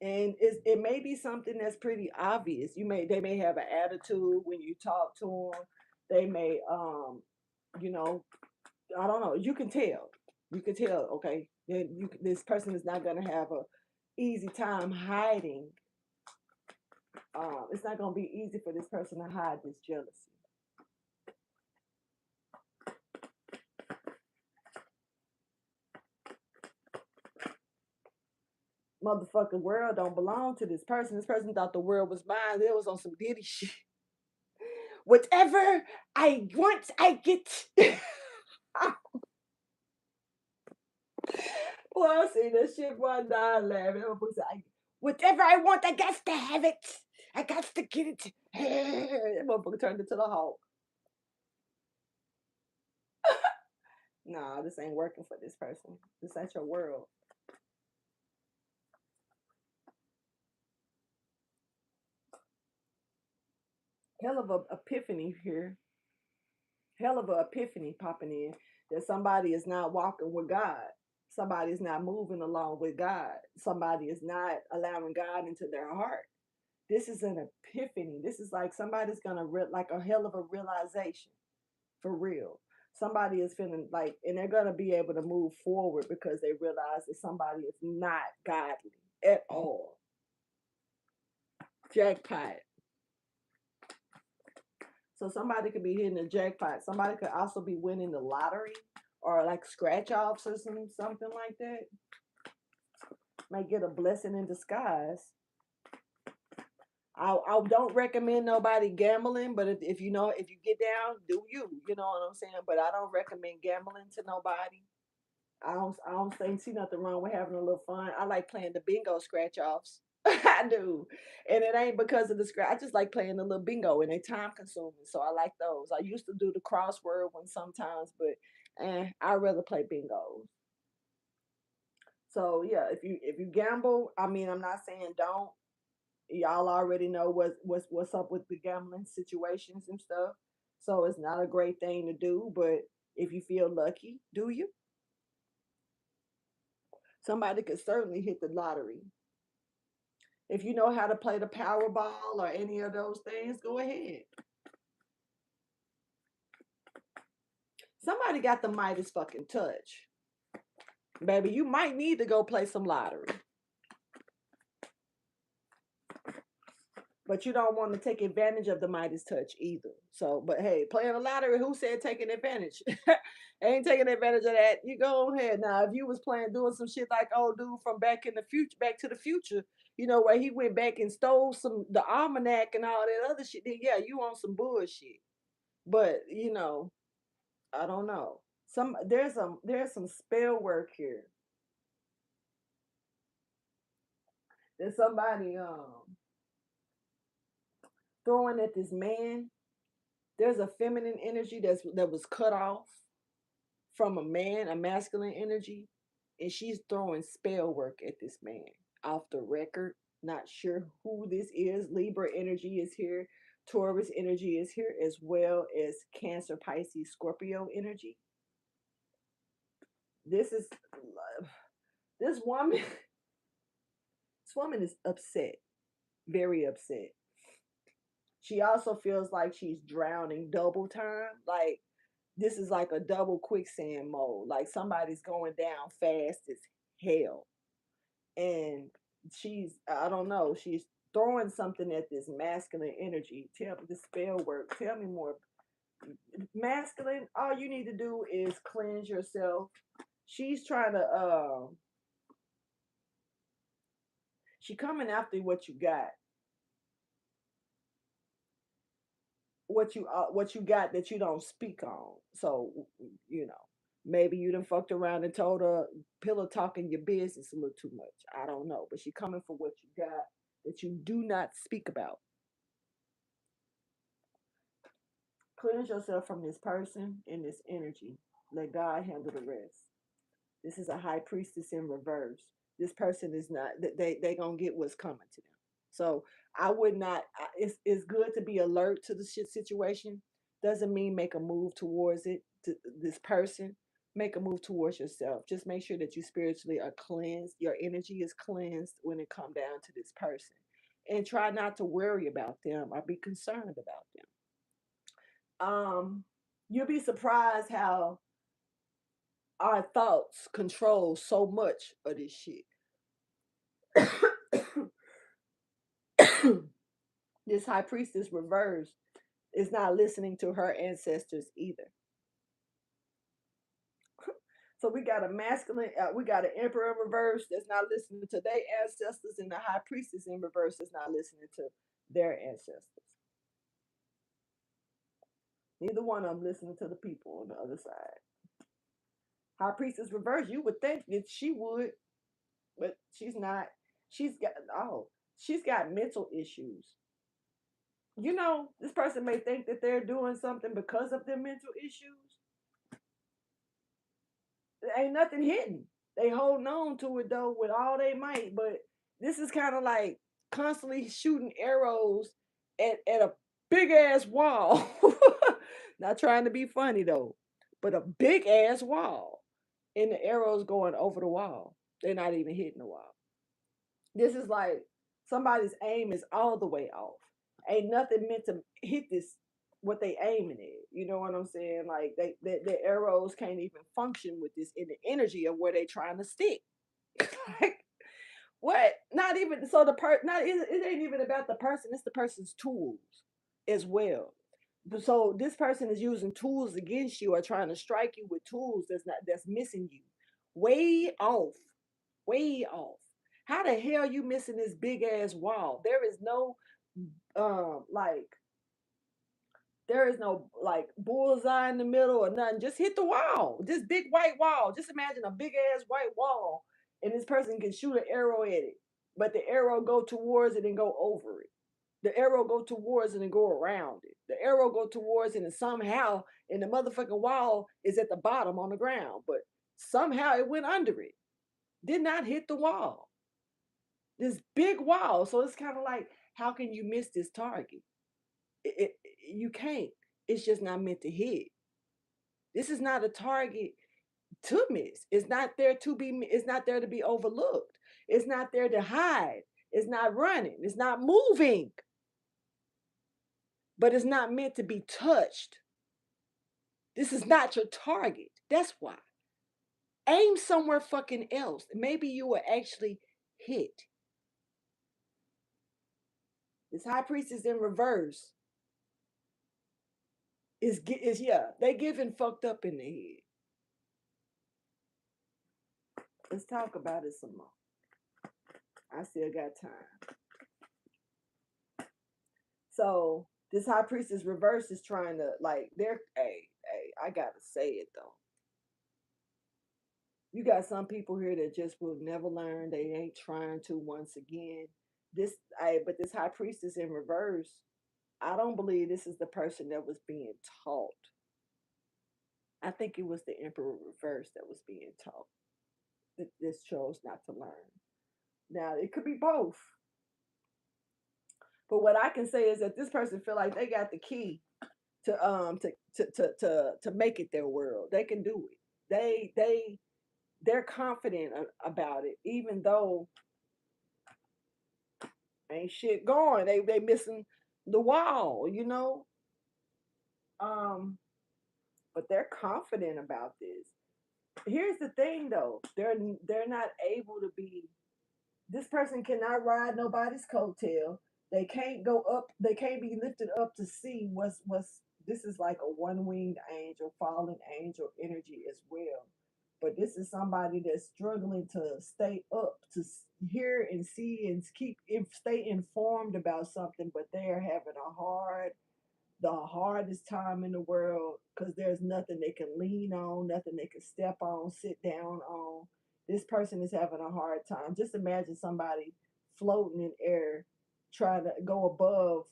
And it may be something that's pretty obvious. They may have an attitude when you talk to them. They may you know I don't know. You can tell. You can tell. Okay, this person is not gonna have a easy time hiding. It's not gonna be easy for this person to hide this jealousy. Motherfucking world don't belong to this person. This person thought the world was mine. It was on some Diddy shit. Whatever I want, I get. Well, I see that shit. Boy, I died laughing. Whatever I want, I got to have it. I got to get it. That motherfucker turned into the Hulk. Nah, this ain't working for this person. This ain't your world. Hell of a epiphany here. Hell of a epiphany popping in that somebody is not walking with God. Somebody is not moving along with God. Somebody is not allowing God into their heart. This is an epiphany. This is like somebody's gonna like a hell of a realization for real. Somebody is feeling like, and they're gonna be able to move forward because they realize that somebody is not godly at all. Jackpot. So somebody could be hitting a jackpot. Somebody could also be winning the lottery or like scratch offs or something like that. Might get a blessing in disguise. I don't recommend nobody gambling, but if you know, if you get down, do you? You know what I'm saying? But I don't recommend gambling to nobody. I don't think see nothing wrong with having a little fun. I like playing the bingo scratch offs. I do. And it ain't because of the scratch. I just like playing the little bingo and they time consuming. So I like those. I used to do the crossword one sometimes, but I rather play bingos. So yeah, if you gamble, I mean I'm not saying don't. Y'all already know what's up with the gambling situations and stuff. So it's not a great thing to do, but if you feel lucky, do you? Somebody could certainly hit the lottery. If you know how to play the Powerball or any of those things, go ahead. Somebody got the Midas fucking touch. Baby, you might need to go play some lottery. But you don't want to take advantage of the Midas touch either. So, but hey, playing the lottery, who said taking advantage? Ain't taking advantage of that. You go ahead. Now, if you was playing doing some shit like old dude from Back in the Future, Back to the Future, where he went back and stole the almanac and all that other shit, then yeah, you on some bullshit. But I don't know. There's some spell work here. There's somebody throwing at this man. There's a feminine energy that was cut off from a man, a masculine energy, and she's throwing spell work at this man off the record. Not sure who this is. Libra energy is here. Taurus energy is here, as well as Cancer, Pisces, Scorpio energy. This is this woman. This woman is upset, very upset. She also feels like she's drowning double time. Like this is like a double quicksand mode. Like somebody's going down fast as hell. And I don't know, she's throwing something at this masculine energy. Tell me the spell work. Tell me more. Masculine, all you need to do is cleanse yourself. She's trying to she coming after what you got. What you got that you don't speak on. So you know, maybe you done fucked around and told her pillow talking your business a little too much. I don't know, but she coming for what you got that you do not speak about. Cleanse yourself from this person and this energy. Let God handle the rest. This is a high priestess in reverse. This person is not. They gonna get what's coming to them. So I would not. It's good to be alert to the shit situation. Doesn't mean make a move towards it. To this person, make a move towards yourself. Just make sure that you spiritually are cleansed. Your energy is cleansed when it come down to this person, and try not to worry about them or be concerned about them. You'll be surprised how our thoughts control so much of this shit. This high priestess reverse is not listening to her ancestors either. So we got a masculine, we got an emperor in reverse that's not listening to their ancestors, and the high priestess in reverse is not listening to their ancestors. Neither one of them listening to the people on the other side. High priestess reverse, you would think that she would, but she's not. She's got she's got mental issues. This person may think that they're doing something because of their mental issues. There ain't nothing hidden. They holding on to it though with all they might, but this is kind of like constantly shooting arrows at a big ass wall. Not trying to be funny though, but a big ass wall. And the arrows going over the wall. They're not even hitting the wall. This is like somebody's aim is all the way off. Ain't nothing meant to hit this what they aiming at. You know what I'm saying? Like the arrows can't even function with this in the energy of where they trying to stick. Like what? Not even so the not it ain't even about the person. It's the person's tools as well. So this person is using tools against you or trying to strike you with tools that's missing you. Way off. Way off. How the hell you missing this big ass wall? There is no like there is no like bullseye in the middle or nothing. Just hit the wall. This big white wall. Just imagine a big ass white wall and this person can shoot an arrow at it. But the arrow go towards it and go over it. The arrow go towards it and go around it. The arrow go towards it and somehow and the motherfucking wall is at the bottom on the ground. But somehow it went under it. Did not hit the wall. This big wall. So it's kind of like, how can you miss this target? You can't. It's just not meant to hit. This is not a target to miss. It's not there to be. It's not there to be overlooked. It's not there to hide. It's not running. It's not moving. But it's not meant to be touched. This is not your target. That's why. Aim somewhere fucking else. Maybe you will actually hit. This high priest is in reverse. Is yeah, they giving fucked up in the head. Let's talk about it some more. I still got time. So this high priestess reverse is trying to like they're hey, I gotta say it though. You got some people here that just will never learn. They ain't trying to once again. But this high priestess in reverse, I don't believe this is the person that was being taught. I think it was the emperor reverse that was being taught. That this chose not to learn. Now it could be both. But what I can say is that this person feel like they got the key to make it their world. They can do it. They're confident about it, even though ain't shit going. They missing the wall, you know. Um, but they're confident about this. Here's the thing, though. They're not able to be. This person cannot ride nobody's coattail. They can't go up. They can't be lifted up to see what's. This is like a one winged angel, fallen angel energy as well. But this is somebody that's struggling to stay up, to hear and see and stay informed about something, but they are having the hardest time in the world because there's nothing they can lean on, nothing they can step on, sit down on. This person is having a hard time. Just imagine somebody floating in air, trying to go above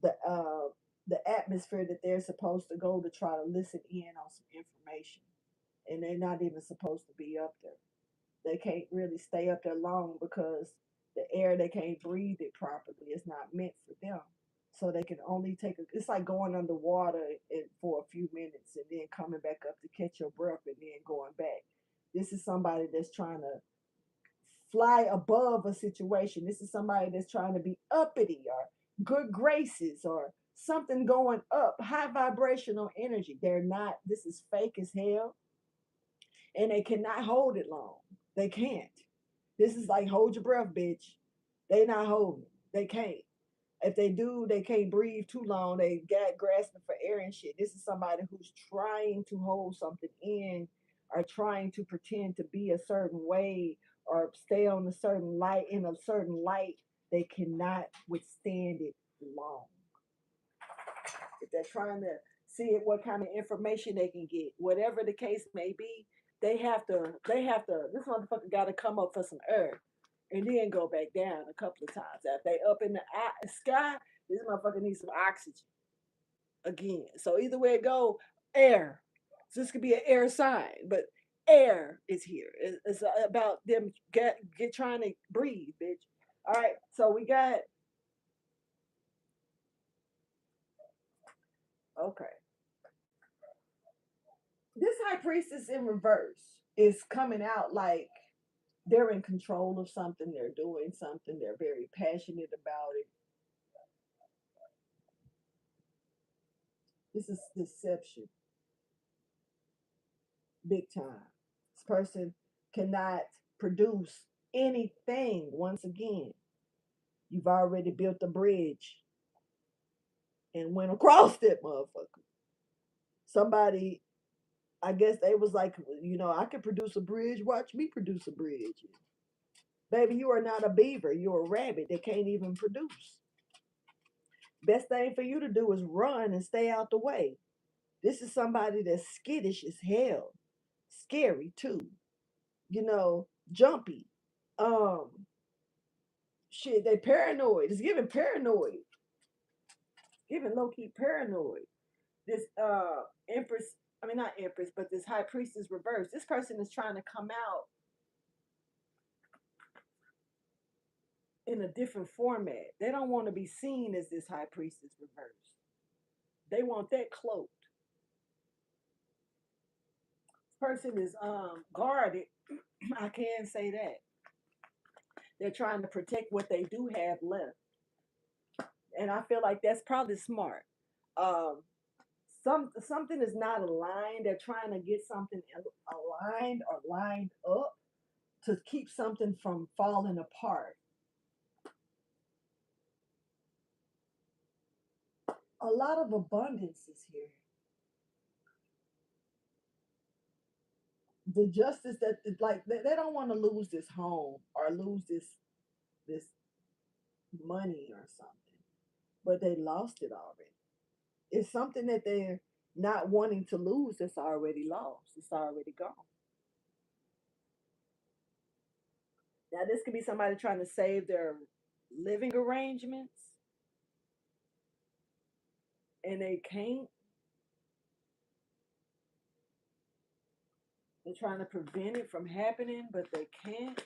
the atmosphere that they're supposed to go to try to listen in on some information, and they're not even supposed to be up there. They can't really stay up there long because the air they can't breathe it properly. It's not meant for them, so they can only it's like going underwater for a few minutes and then coming back up to catch your breath and then going back. This is somebody that's trying to fly above a situation. This is somebody that's trying to be uppity or good graces or something going up, high vibrational energy. They're not. This is fake as hell, and they cannot hold it long. They can't. This is like hold your breath, bitch. They not holding. They can't. If they do, they can't breathe too long. They got grasping for air and shit. This is somebody who's trying to hold something in or trying to pretend to be a certain way or stay on a certain light in a certain light. They cannot withstand it long. If they're trying to see what kind of information they can get, whatever the case may be, they have to this motherfucker gotta come up for some air and then go back down a couple of times. If they up in the sky, this motherfucker needs some oxygen again. So either way it go, air. So this could be an air sign, but air is here. It's about them get trying to breathe, bitch. All right, so we got okay. This high priestess in reverse is coming out like they're in control of something, they're doing something, they're very passionate about it. This is deception, big time. This person cannot produce anything once again. You've already built a bridge and went across that motherfucker. Somebody, I guess they was like, I can produce a bridge. Watch me produce a bridge. Baby, you are not a beaver. You're a rabbit that can't even produce. Best thing for you to do is run and stay out the way. This is somebody that's skittish as hell, scary too. Jumpy. Um, Shit, they paranoid. It's giving paranoid. Giving low key paranoid. This empress, I mean not empress, but this high priestess reverse. This person is trying to come out in a different format. They don't want to be seen as this high priestess reverse. They want that cloaked. This person is guarded. I can say that. They're trying to protect what they do have left. And I feel like that's probably smart. Um, something is not aligned. They're trying to get something aligned or lined up to keep something from falling apart. A lot of abundance is here. The justice that like they don't want to lose this home or lose this money or something, but they lost it already. It's something that they're not wanting to lose that's already lost. It's already gone. Now this could be somebody trying to save their living arrangements and they can't. They're trying to prevent it from happening, but they can't.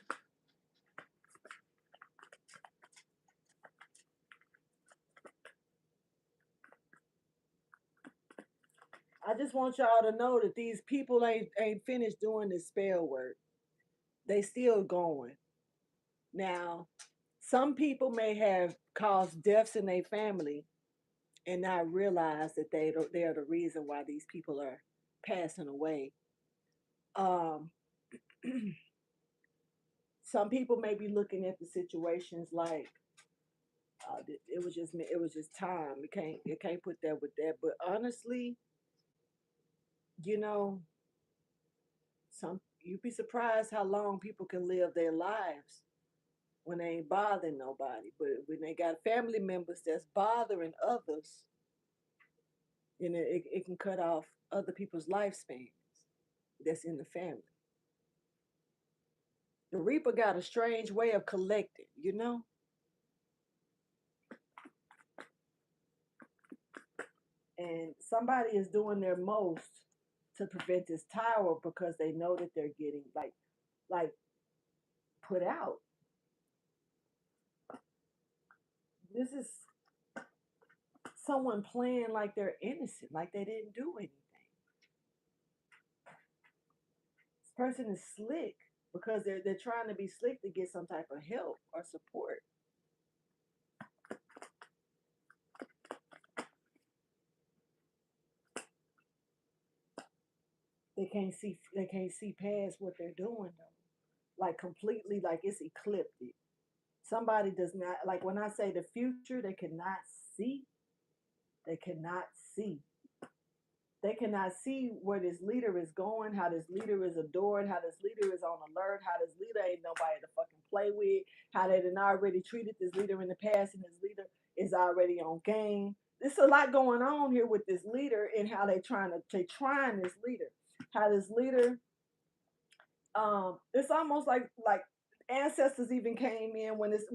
I just want y'all to know that these people ain't finished doing this spell work. They still going. Now, some people may have caused deaths in their family and not realize that they're the reason why these people are passing away. Um, some people may be looking at the situations like it was just time. You can't put that with that. But honestly, you know, some you'd be surprised how long people can live their lives when they ain't bothering nobody. But when they got family members that's bothering others, it can cut off other people's lifespans that's in the family. The Reaper got a strange way of collecting. And somebody is doing their most to prevent this tower because they know that they're getting like put out. This is someone playing like they're innocent, like they didn't do anything. This person is slick because they're trying to be slick to get some type of help or support. They can't see past what they're doing though. Like completely like it's ecliptic. Somebody does not like when I say the future, they cannot see. They cannot see. They cannot see where this leader is going, how this leader is adored, how this leader is on alert, how this leader ain't nobody to fucking play with, how they done already treated this leader in the past and this leader is already on game. There's a lot going on here with this leader and how they trying this leader. How this leader, it's almost like ancestors even came in when this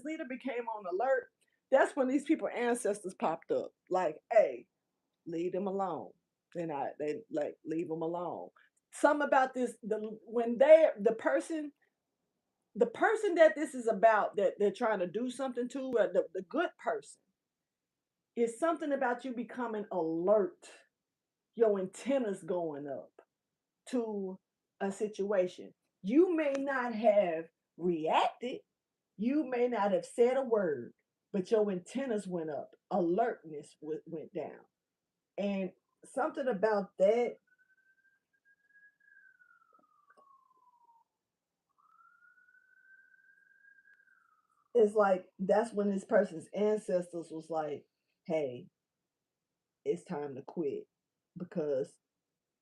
leader became on alert. That's when these people ancestors popped up. Like, hey, leave them alone. They like leave them alone. Something about this when they the person that this is about that they're trying to do something to the good person is something about you becoming alert, your antennas going up to a situation. You may not have reacted, you may not have said a word, but your antennas went up, alertness went down. And something about that is like that's when this person's ancestors was like, hey, it's time to quit. Because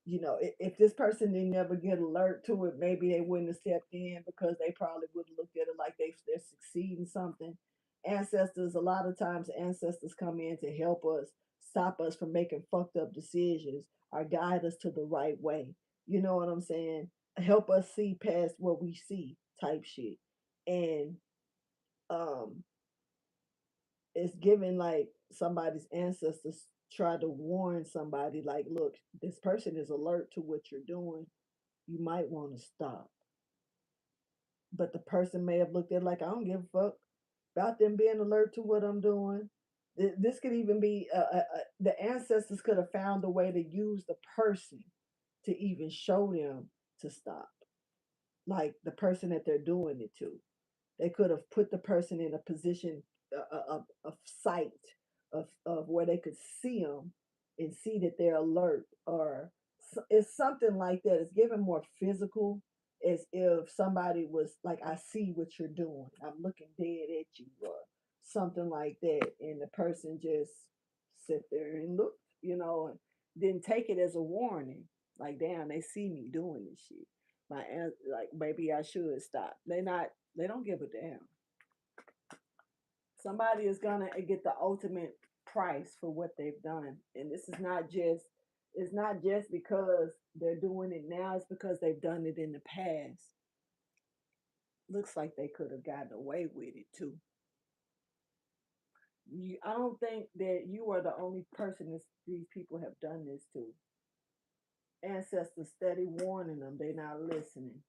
if this person didn't ever get alert to it, maybe they wouldn't have stepped in, because they probably would have looked at it like they're succeeding something. Ancestors, a lot of times ancestors come in to help us, stop us from making fucked up decisions, or guide us to the right way. You know what I'm saying? Help us see past what we see, type shit. And um it's given like somebody's ancestors try to warn somebody, like, look, this person is alert to what you're doing, you might want to stop. But the person may have looked at it like, I don't give a fuck about them being alert to what I'm doing. This could even be the ancestors could have found a way to use the person to even show them to stop, like the person that they're doing it to. They could have put the person in a position of sight, of where they could see them and see that they're alert, or it's something like that. It's given more physical, as if somebody was like, I see what you're doing, I'm looking dead at you, or something like that. And the person just sit there and look, and didn't take it as a warning. Like, damn, they see me doing this shit. My aunt, like, maybe I should stop. They don't give a damn. Somebody is gonna get the ultimate price for what they've done. And this is not just it's not just because they're doing it now, it's because they've done it in the past. Looks like they could have gotten away with it too. I don't think that you are the only person these people have done this to. Ancestors steady warning them, they not listening.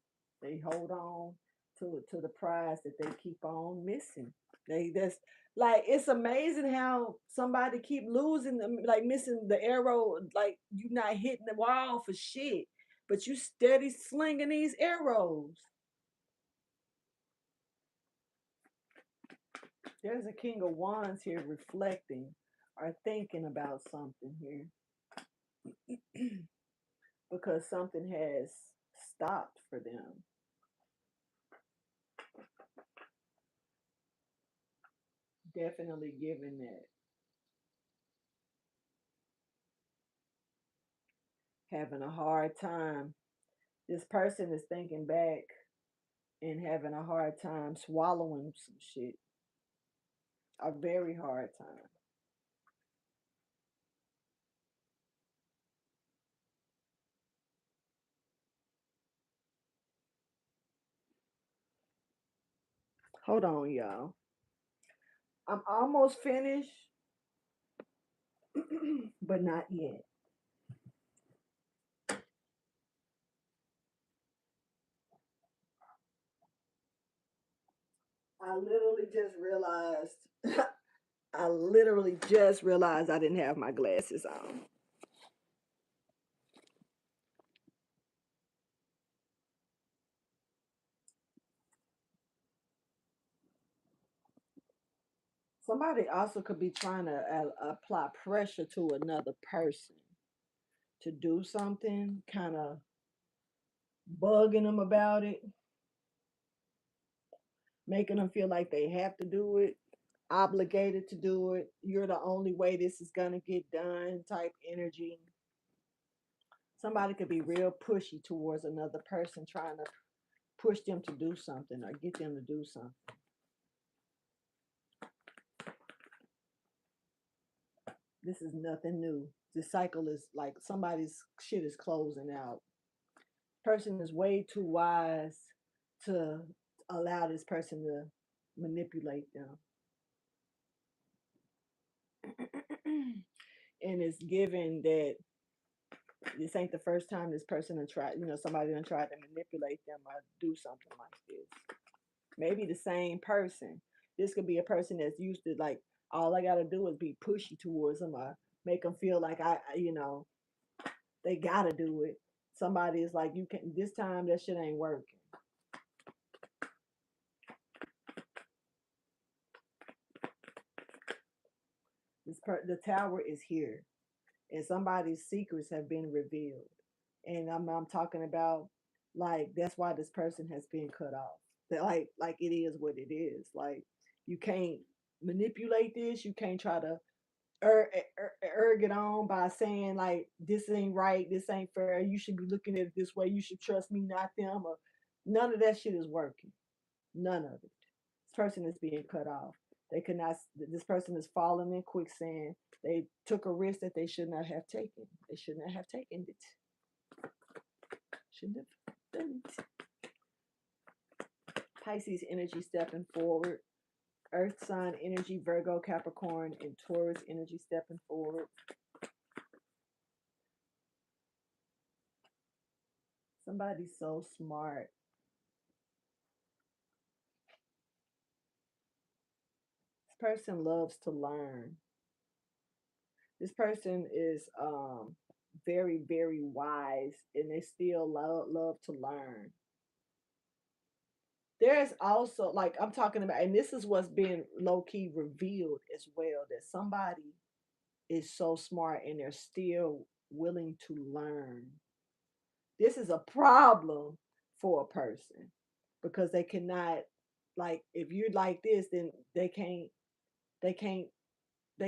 They hold on to the prize that they keep on missing. They that's like, it's amazing how somebody keep losing them, like missing the arrow, like you not hitting the wall for shit, but you steady slinging these arrows. There's a King of Wands here reflecting or thinking about something here, because something has stopped for them. Definitely given that. Having a hard time. This person is thinking back and having a hard time swallowing some shit. A very hard time. Hold on, y'all. I'm almost finished, but not yet. I literally just realized. I literally just realized I didn't have my glasses on. Somebody also could be trying to apply pressure to another person to do something, kind of bugging them about it, making them feel like they have to do it, obligated to do it. You're the only way this is going to get done, type energy. Somebody could be real pushy towards another person, trying to push them to do something or get them to do something. This is nothing new. This cycle is like somebody's shit is closing out. Person is way too wise to allow this person to manipulate them. And it's given that this ain't the first time this person done tried, somebody done tried to manipulate them or do something like this. Maybe the same person. This could be a person that's used to, like, all I gotta do is be pushy towards them or make them feel like they gotta do it. Somebody is like, you can, this time that shit ain't working. The tower is here, and somebody's secrets have been revealed. And I'm talking about, like, that's why this person has been cut off. That, like it is what it is. Like, you can't manipulate this. You can't try to urge it on by saying like this ain't right, this ain't fair, you should be looking at it this way, you should trust me, not them, or none of that shit is working. None of it. This person is being cut off. They could not. This person is falling in quicksand. They took a risk that they should not have taken. They should not have taken it. Shouldn't have done it. Pisces energy stepping forward. Earth sign energy, Virgo, Capricorn, and Taurus energy stepping forward. Somebody's so smart. This person loves to learn. This person is very, very wise, and they still love to learn. There's also, like I'm talking about, and this is what's being low key revealed as well, that somebody is so smart and they're still willing to learn. This is a problem for a person because they cannot, like, if you're like this, then they can't they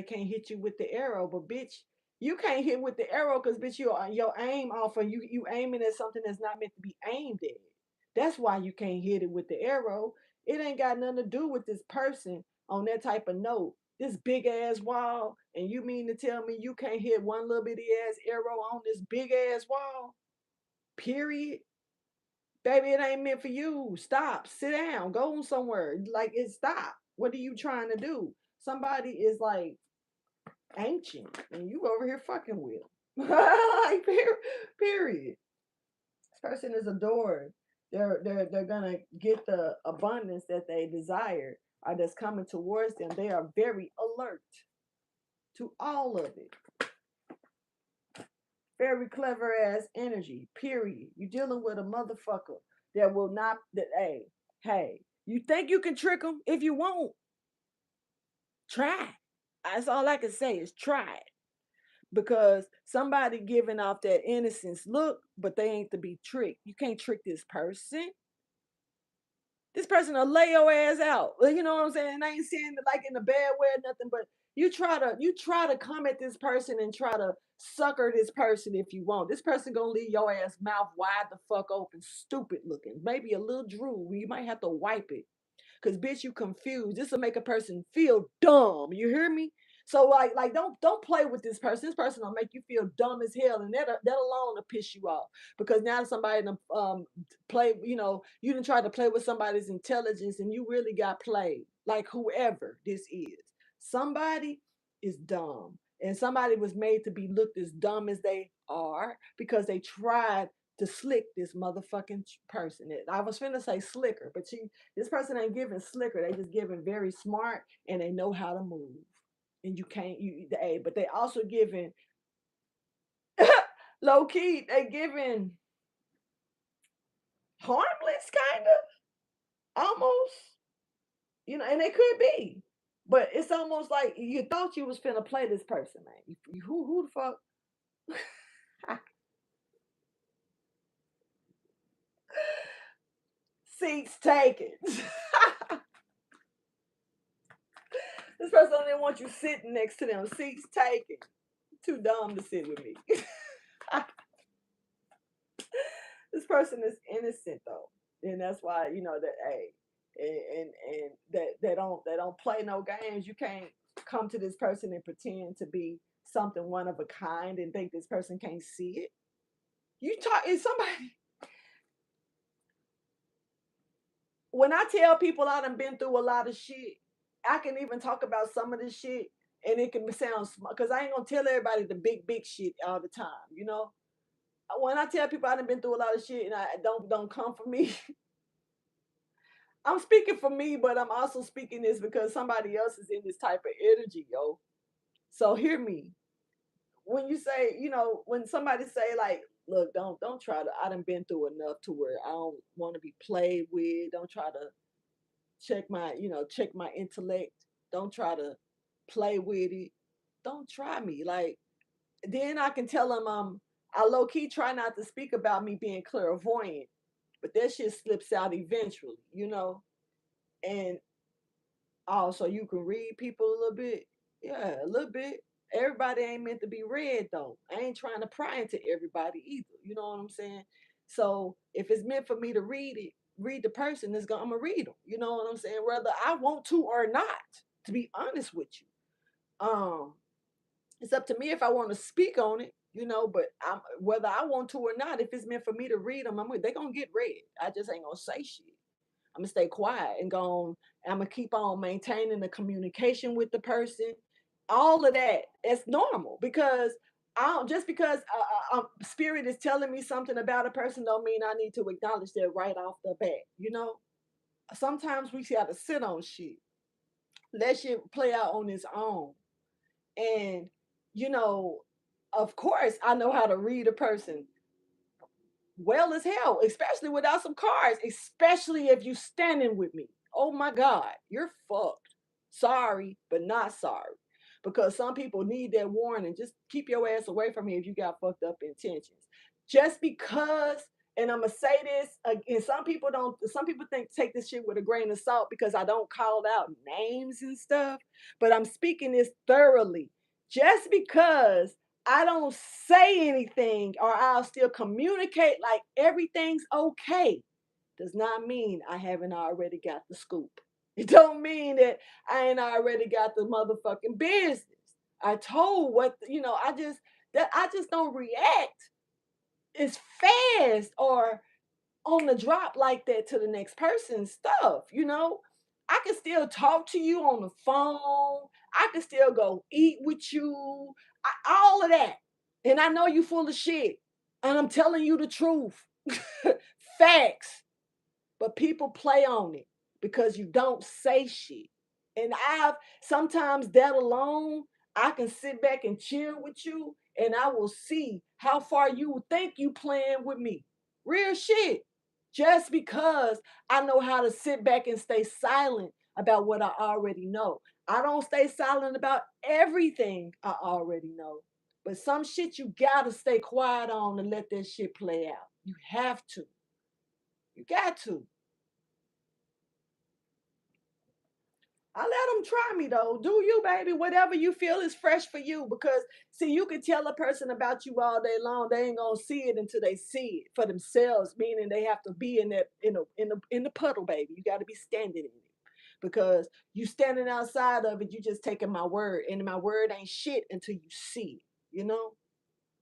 can't hit you with the arrow. But bitch, you can't hit with the arrow because bitch, your aim off, of you aiming at something that's not meant to be aimed at. That's why you can't hit it with the arrow. It ain't got nothing to do with this person on that type of note. This big ass wall, and you mean to tell me you can't hit one little bitty ass arrow on this big ass wall? Period. Baby, it ain't meant for you. Stop. Sit down. Go somewhere. Like, it stop. What are you trying to do? Somebody is like ancient and you over here fucking with them. Like, period. This person is adored. They're gonna get the abundance that they desire or that's coming towards them. They are very alert to all of it. Very clever ass energy. Period. You're dealing with a motherfucker that will not. That hey. You think you can trick them? If you won't, try. That's all I can say is try it. Because somebody giving off that innocence look, but they ain't to be tricked. You can't trick this person. This person will lay your ass out. You know what I'm saying? I ain't saying it like in a bad way or nothing, but you try to come at this person and try to sucker this person if you want. This person gonna leave your ass mouth wide the fuck open, stupid looking. Maybe a little drool. You might have to wipe it. Cause bitch, you confused. This will make a person feel dumb. You hear me? So like don't play with this person. This person will make you feel dumb as hell, and that alone will piss you off. Because now somebody play, you didn't try to play with somebody's intelligence, and you really got played. Like whoever this is, somebody is dumb, and somebody was made to be looked as dumb as they are because they tried to slick this motherfucking person. I was finna say slicker, but this person ain't giving slicker. They just giving very smart, and they know how to move. And you can't but they also giving low key. They giving harmless, kind of, almost. And they could be, but it's almost like you thought you was finna play this person, man. Who the fuck? Seats taken. This person don't even want you sitting next to them. Seats taken. Too dumb to sit with me. This person is innocent though, and that's why that and that they don't play no games. You can't come to this person and pretend to be something one of a kind and think this person can't see it. You talk is somebody. When I tell people I done been through a lot of shit, I can even talk about some of this shit, and it can sound smart because I ain't gonna tell everybody the big shit all the time. When I tell people I done been through a lot of shit and I don't come for me, I'm speaking for me, but I'm also speaking this because somebody else is in this type of energy, yo. So hear me. When you say, when somebody say like, look, don't try to I done been through enough to where I don't want to be played with. Don't try to check my intellect. Don't try to play with it. Don't try me. Like, then I can tell them I low key try not to speak about me being clairvoyant, but that shit slips out eventually. And also you can read people a little bit. Yeah, a little bit. Everybody ain't meant to be read though. I ain't trying to pry into everybody either. You know what I'm saying? So if it's meant for me to read it, read the person, I'm gonna read them. You know what I'm saying? Whether I want to or not, to be honest with you. It's up to me if I want to speak on it, but whether I want to or not, if it's meant for me to read them, they're gonna get read. I just ain't gonna say shit. I'm gonna stay quiet and I'm gonna keep on maintaining the communication with the person. All of that, it's normal because I don't, just because spirit is telling me something about a person, don't mean I need to acknowledge that right off the bat. Sometimes we got to sit on shit, let shit play out on its own, and you know, of course, I know how to read a person well as hell, especially without some cards, especially if you standing with me. Oh my God, you're fucked. Sorry, but not sorry. Because some people need that warning. Just keep your ass away from me if you got fucked up intentions. Just because, and I'm gonna say this, and some people think take this shit with a grain of salt because I don't call out names and stuff, but I'm speaking this thoroughly. Just because I don't say anything or I'll still communicate like everything's okay does not mean I haven't already got the scoop. It don't mean that I ain't already got the motherfucking business. I told I just don't react as fast or on the drop like that to the next person's stuff. I can still talk to you on the phone. I can still go eat with you. All of that. And I know you full of shit. And I'm telling you the truth. Facts. But people play on it because you don't say shit. And I've sometimes that alone, I can sit back and chill with you and I will see how far you think you playing with me. Real shit. Just because I know how to sit back and stay silent about what I already know. I don't stay silent about everything I already know. But some shit you gotta stay quiet on and let that shit play out. You have to. You got to. I let them try me though. Do you, baby? Whatever you feel is fresh for you. Because see, you can tell a person about you all day long. They ain't gonna see it until they see it for themselves. Meaning they have to be in that in the puddle, baby. You got to be standing in it. Because you standing outside of it, you just taking my word, and my word ain't shit until you see it.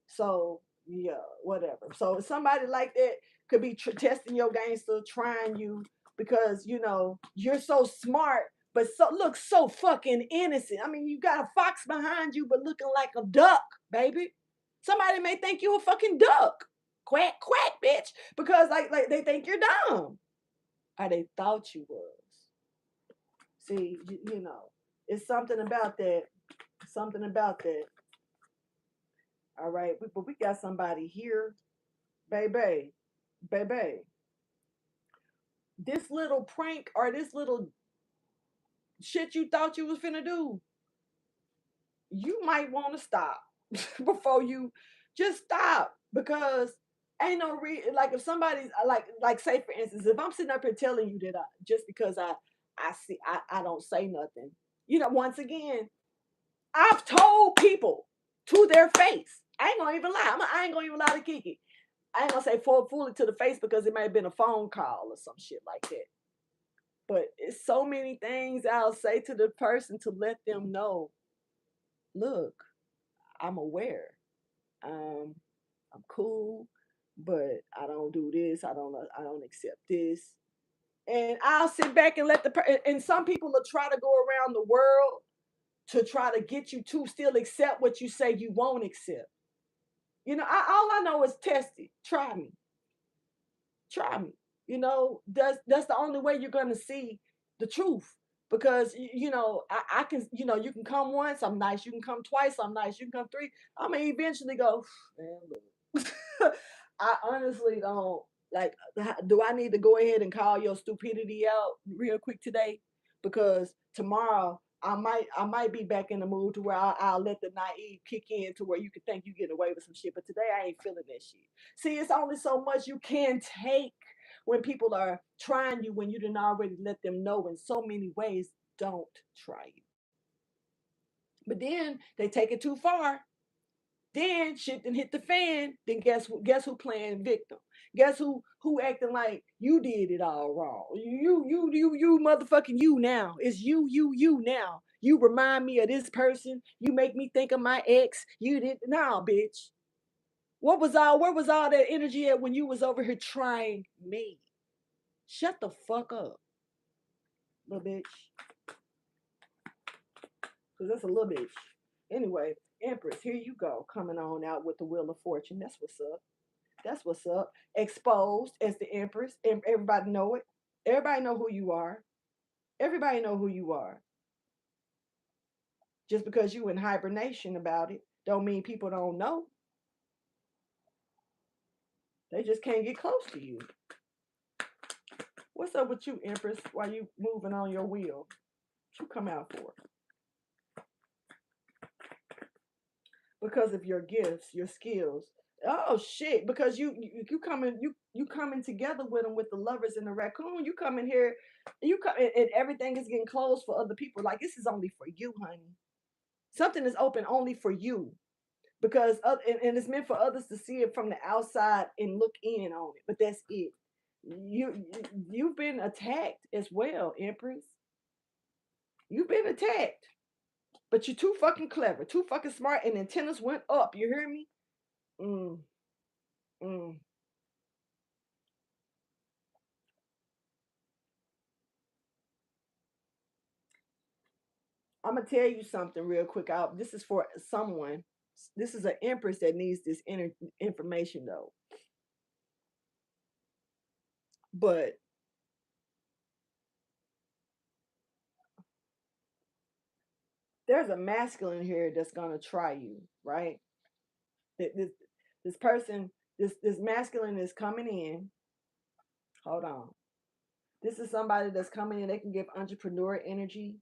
So yeah, whatever. So somebody like that could be testing your gangster, trying you because you're so smart, but look so fucking innocent. I mean, you got a fox behind you, but looking like a duck, baby. Somebody may think you a fucking duck, quack quack, bitch, because like they think you're dumb, or they thought you was. See, it's something about that. Something about that. All right, but we got somebody here, baby. Baby, this little prank or this little shit you thought you was finna do, you might want to stop before you just stop because ain't no like if somebody's like say for instance if I'm sitting up here telling you that just because I see I don't say nothing, once again I've told people to their face. I ain't gonna even lie. I ain't gonna even lie to Kiki. I ain't gonna say fully to the face because it may have been a phone call or some shit like that. But it's so many things I'll say to the person to let them know, look, I'm aware. Um, I'm cool, but I don't do this. I don't accept this. And I'll sit back and and some people will try to go around the world to try to get you to still accept what you say you won't accept. All I know is test it. Try me. Try me. That's the only way you're gonna see the truth. Because I can, you can come once, I'm nice. You can come twice, I'm nice. You can come three. I'm gonna eventually go, man, look. I honestly don't like. Do I need to go ahead and call your stupidity out real quick today? Because tomorrow I might be back in the mood to where I'll let the naive kick in to where you can think you get away with some shit. But today I ain't feeling that shit. See, it's only so much you can take when people are trying you when you didn't already let them know in so many ways, don't try you. But then they take it too far. Then shit then hit the fan. Then guess who playing victim? Guess who acting like you did it all wrong? You motherfucking you now. It's you now. You remind me of this person. You make me think of my ex. You did nah, bitch. Where was all that energy at when you was over here trying me? Shut the fuck up, little bitch. Cause that's a little bitch. Anyway, Empress, here you go, coming on out with the Wheel of Fortune. That's what's up. That's what's up. Exposed as the Empress, and everybody know it. Everybody know who you are. Everybody know who you are. Just because you in hibernation about it, don't mean people don't know. They just can't get close to you. What's up with you, Empress? While you moving on your wheel, what you come out for? Because of your gifts, your skills. Oh shit! Because you coming together with them with the lovers and the raccoon. You come in here, you come and everything is getting closed for other people. Like this is only for you, honey. Something is open only for you because and it's meant for others to see it from the outside and look in on it. But that's it. You've been attacked as well, Empress. You've been attacked, but you're too fucking clever, too fucking smart, and antennas went up. You hear me? Mm, mm. I'm gonna tell you something real quick. This is for someone. This is an empress that needs this information though. But there's a masculine here that's gonna try you, right? This this person, this masculine is coming in. Hold on. This is somebody that's coming in. They can give entrepreneur energy.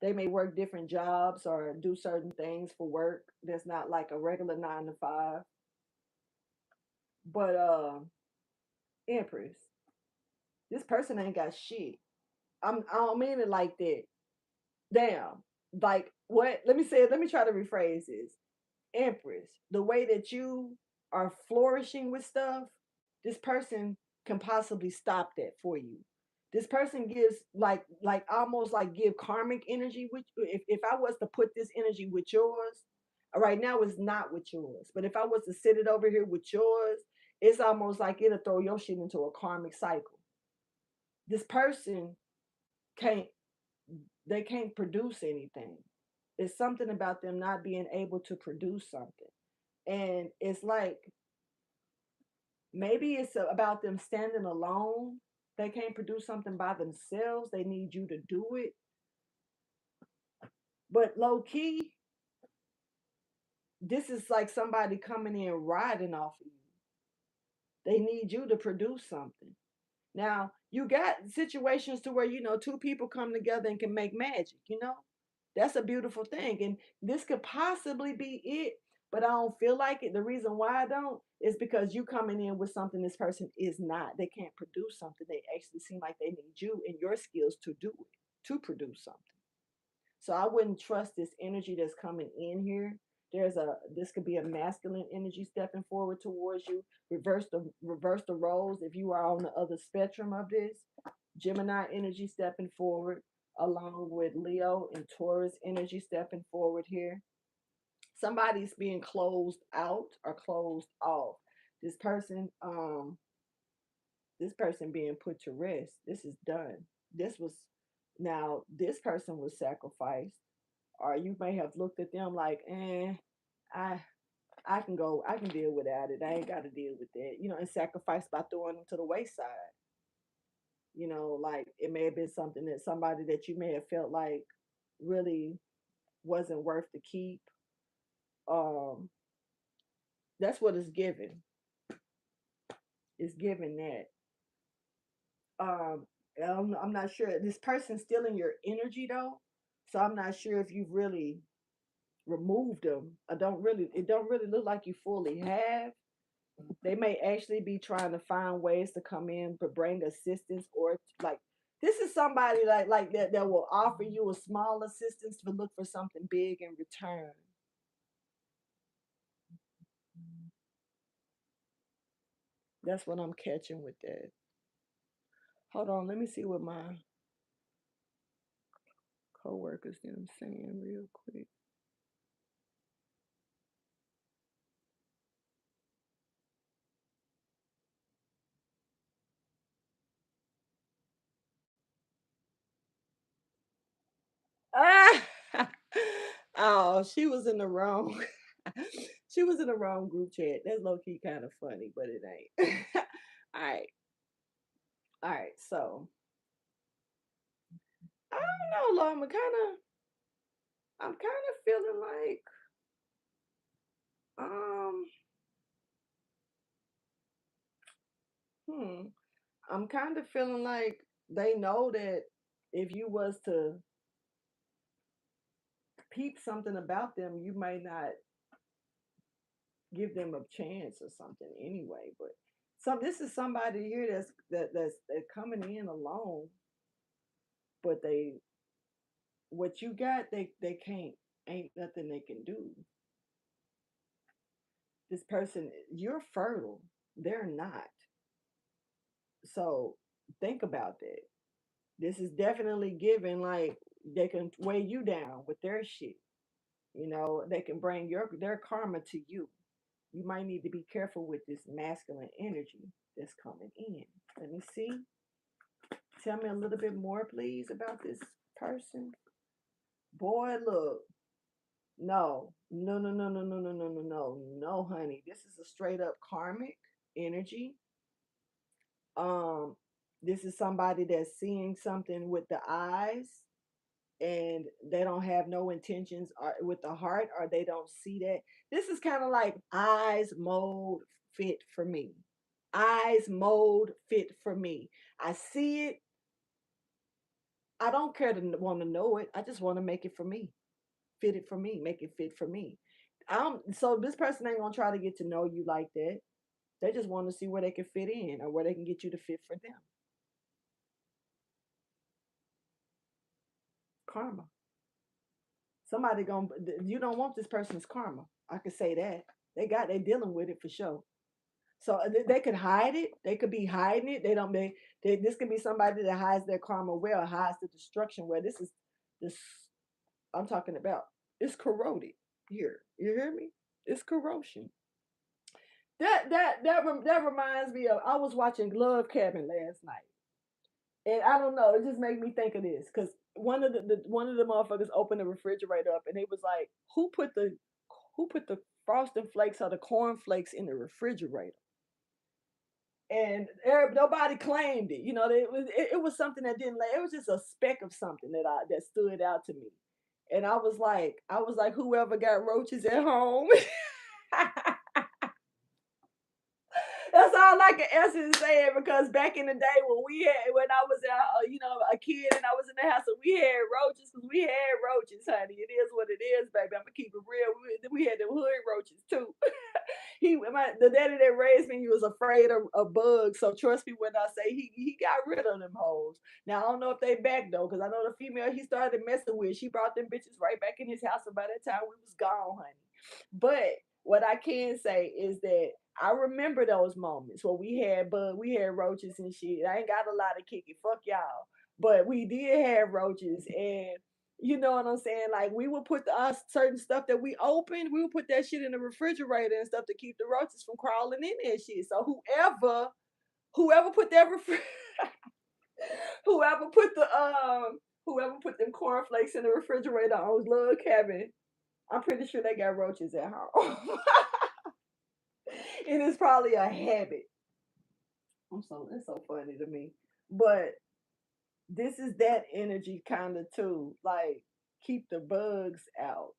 They may work different jobs or do certain things for work that's not like a regular 9 to 5. But Empress, this person ain't got shit. I don't mean it like that. Damn. Like what? Let me say it. Let me try to rephrase this. Empress, the way that you are flourishing with stuff, this person can possibly stop that for you. This person gives like almost like give karmic energy with if I was to put this energy with yours, right now it's not with yours. But if I was to sit it over here with yours, it's almost like it'll throw your shit into a karmic cycle. This person can't they can't produce anything. It's something about them not being able to produce something. And it's like maybe it's about them standing alone. They can't produce something by themselves. They need you to do it. But low key, this is like somebody coming in riding off of you. They need you to produce something. Now, you got situations to where, two people come together and can make magic. That's a beautiful thing. And this could possibly be it, but I don't feel like it. The reason why I don't is because you coming in with something this person is not. They can't produce something. They actually seem like they need you and your skills to do it, to produce something. So I wouldn't trust this energy that's coming in here. This could be a masculine energy stepping forward towards you. Reverse the roles if you are on the other spectrum of this. Gemini energy stepping forward along with Leo and Taurus energy stepping forward here. Somebody's being closed out or closed off. This person being put to rest. This is done. This was Now this person was sacrificed, or you may have looked at them like, I I can deal without it. I ain't got to deal with that, and sacrifice by throwing them to the wayside. Like it may have been something that somebody that you may have felt like really wasn't worth to keep. Um, that's what it's given. It's given that. Um, I'm not sure. This person's still in your energy though, so I'm not sure if you've really removed them. It don't really look like you fully have. They may actually be trying to find ways to come in but bring assistance, or like This is somebody like that that will offer you a small assistance to look for something big in return. That's what I'm catching with that. Hold on, let me see what my coworkers them saying real quick. Ah! Oh, she was in the wrong. She was in the wrong group chat. That's low key kind of funny, but it ain't. All right, all right. So I don't know, Lo. I'm kind of feeling like, um, hmm. I'm kind of feeling like they know that if you was to peep something about them, you may not give them a chance or something anyway. But this is somebody here that's coming in alone, but what you got they can't, ain't nothing they can do. This person, you're fertile, they're not. So think about that. This is definitely giving like they can weigh you down with their shit. You know, they can bring their karma to you. You might need to be careful with this masculine energy that's coming in. Let me see. Tell me a little bit more, please, about this person. Boy, look. No, no, no, no, no, no, no, no, no, no, no, honey. This is a straight up karmic energy. Um, this is somebody that's seeing something with the eyes and they don't have no intentions or with the heart, or they don't see that. This is kind of like eyes mode fit for me. Eyes mode fit for me. I see it. I don't care to want to know it. I just want to make it for me. Fit it for me. Make it fit for me. So this person ain't gonna try to get to know you like that. They just want to see where they can fit in or where they can get you to fit for them. Karma. Somebody gonna, you don't want this person's karma. I could say that. They dealing with it for sure. So they could hide it. They could be hiding it. They don't. This could be somebody that hides their karma well, hides the destruction well. This I'm talking about. It's corroded here. You hear me? It's corrosion. That reminds me of, I was watching Glove Cabin last night, and I don't know. It just made me think of this because one of the motherfuckers opened the refrigerator up, and it was like, who put the frosting flakes or the corn flakes in the refrigerator? And nobody claimed it. You know, it was something that didn't. It was just a speck of something that stood out to me, and I was like, whoever got roaches at home. That's all I can answer to say it, because back in the day when I was a kid and I was in the house and we had roaches, because we had roaches, honey. It is what it is, baby. I'm gonna keep it real. We had the hood roaches too. The daddy that raised me, he was afraid of bugs. So trust me when I say he got rid of them hoes. Now I don't know if they back though, because I know the female he started messing with, she brought them bitches right back in his house, and by that time we was gone, honey. But what I can say is that I remember those moments where we had roaches and shit. I ain't got a lot of kicking, fuck y'all. But we did have roaches, and you know what I'm saying? Like we would put certain stuff that we opened, we would put that shit in the refrigerator and stuff to keep the roaches from crawling in that shit. So whoever put that whoever put the whoever put them cornflakes in the refrigerator on Love Cabin, I'm pretty sure they got roaches at home. It is probably a habit. It's so funny to me. But this is that energy kind of too. Like keep the bugs out.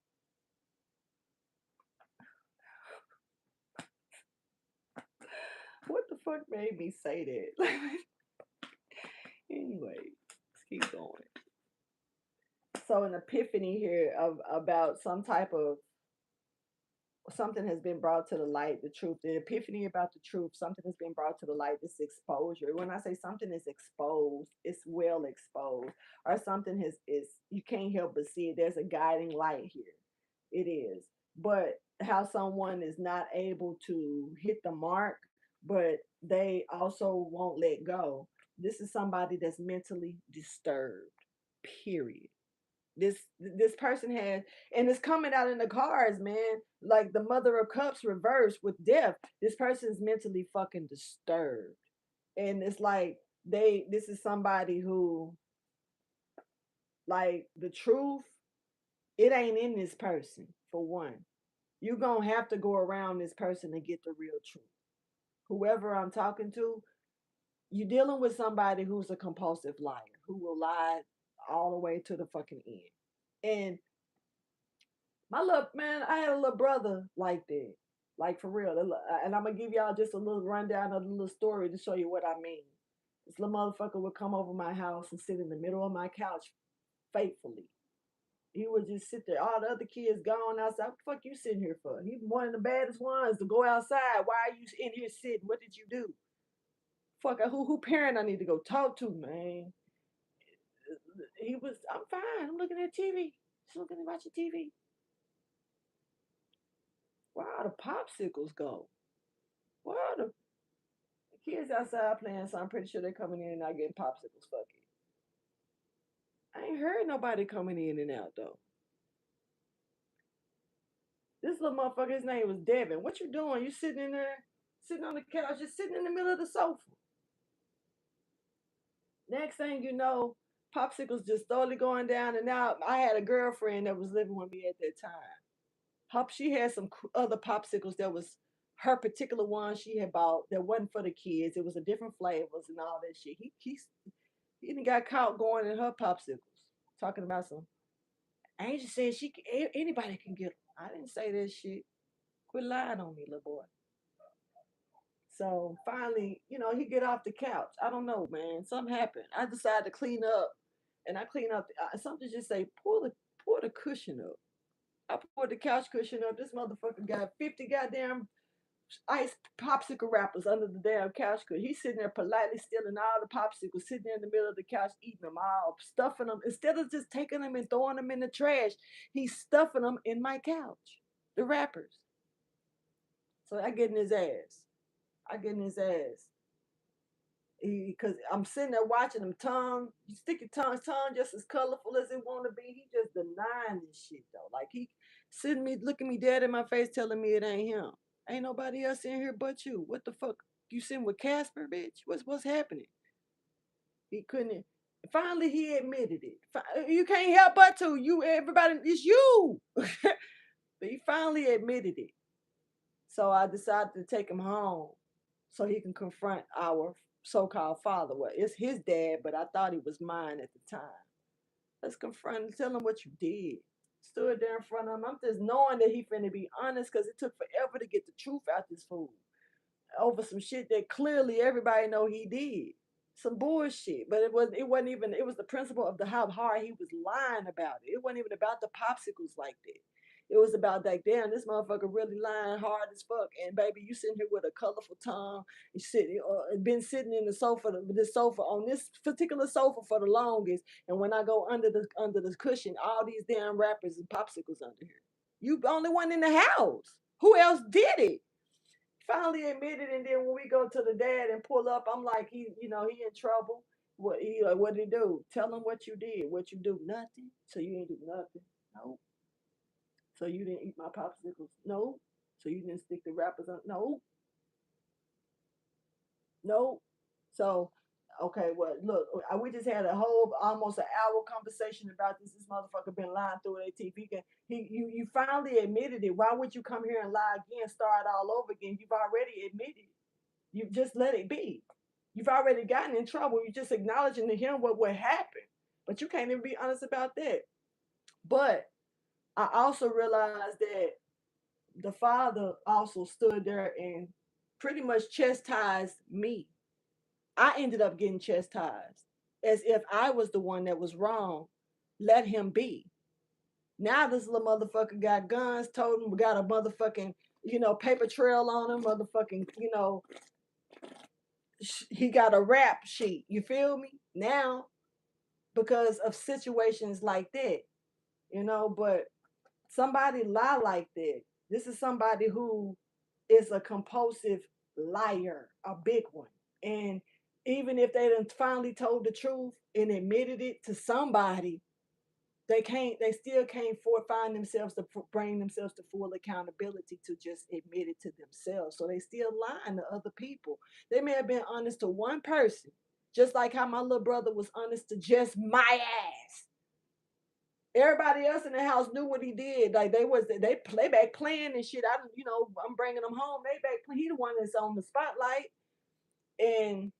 What the fuck made me say that? Anyway, let's keep going. So an epiphany here of about some type of something has been brought to the light, the truth, the epiphany about the truth, something has been brought to the light, this exposure. When I say something is exposed, it's well exposed, or something is you can't help but see it. There's a guiding light here. It is. But how someone is not able to hit the mark, but they also won't let go. This is somebody that's mentally disturbed. Period. This person has, and it's coming out in the cards, man, like the Mother of Cups reversed with death. This person is mentally fucking disturbed, and it's like this is somebody who, like, the truth, it ain't in this person. For one, you're gonna have to go around this person to get the real truth. Whoever I'm talking to, you're dealing with somebody who's a compulsive liar, who will lie all the way to the fucking end. And my little man, I had a little brother like that, like for real. And I'm gonna give y'all just a little rundown of the little story to show you what I mean. This little motherfucker would come over my house and sit in the middle of my couch faithfully. He would just sit there. All the other kids gone outside. What the fuck you sitting here for? He one of the baddest ones to go outside. Why are you in here sitting? What did you do? Fuck, who parent I need to go talk to, man? He was, I'm fine. I'm looking at TV. Just looking at watching TV. Where all the popsicles go? Where all the kids outside playing, so I'm pretty sure they're coming in and not getting popsicles. Fuck it. I ain't heard nobody coming in and out though. This little motherfucker, his name was Devin. What you doing? You sitting in there, sitting on the couch, just sitting in the middle of the sofa. Next thing you know, popsicles just slowly going down and out. I had a girlfriend that was living with me at that time. She had some other popsicles that was her particular one she had bought that wasn't for the kids. It was a different flavors and all that shit. He even got caught going in her popsicles, talking about some. Angel said anybody can get them. I didn't say that shit. Quit lying on me, little boy. So finally, he get off the couch. I don't know, man. Something happened. I decided to clean up, and I clean up. Something just say pull the cushion up. I poured the couch cushion up. This motherfucker got 50 goddamn ice popsicle wrappers under the damn couch cushion. He's sitting there politely stealing all the popsicles, sitting there in the middle of the couch, eating them all, stuffing them. Instead of just taking them and throwing them in the trash, he's stuffing them in my couch, the wrappers. So I get in his ass. I get in his ass. Because I'm sitting there watching him tongue. You stick your tongue just as colorful as it want to be. He just denying this shit though. Like he sitting me, looking me dead in my face, telling me it ain't him. Ain't nobody else in here but you. What the fuck? You sitting with Casper, bitch? What's happening? He couldn't. Finally, he admitted it. You can't help but to. Everybody, it's you. But he finally admitted it. So I decided to take him home so he can confront our so-called father. Well, it's his dad, but I thought he was mine at the time. Let's confront him, tell him what you did. Stood there in front of him. I'm just knowing that he finna be honest because it took forever to get the truth out this fool over some shit that clearly everybody know he did. Some bullshit. But it wasn't even, it was the principle of how hard he was lying about it. It wasn't even about the popsicles like that. It was about like, damn, this motherfucker really lying hard as fuck. And baby, you sitting here with a colorful tongue. You been sitting in the sofa, this sofa on this particular sofa for the longest. And when I go under the cushion, all these damn wrappers and popsicles under here. You the only one in the house. Who else did it? Finally admitted, and then when we go to the dad and pull up, I'm like, he in trouble. What did he do? Tell him what you did. What you do? Nothing. So you didn't do nothing. No. So you didn't eat my popsicles? No. So you didn't stick the wrappers on? No. No. So, okay, well, look, we just had a whole almost an hour conversation about this. This motherfucker been lying through their teeth. You finally admitted it. Why would you come here and lie again, start all over again? You've already admitted it. You just let it be. You've already gotten in trouble. You're just acknowledging to him what happened. But you can't even be honest about that. But I also realized that the father also stood there and pretty much chastised me. I ended up getting chastised as if I was the one that was wrong. Let him be. Now this little motherfucker got guns, told him we got a motherfucking, paper trail on him, motherfucking, he got a rap sheet. You feel me? Now, because of situations like that, but somebody lie like that. This is somebody who is a compulsive liar, a big one. And even if they done finally told the truth and admitted it to somebody, they still can't find themselves to bring themselves to full accountability to just admit it to themselves. So they still lying to other people. They may have been honest to one person, just like how my little brother was honest to just my ass. Everybody else in the house knew what he did. Like they play back playing and shit. I'm bringing them home. They back playing. He the one that's on the spotlight. And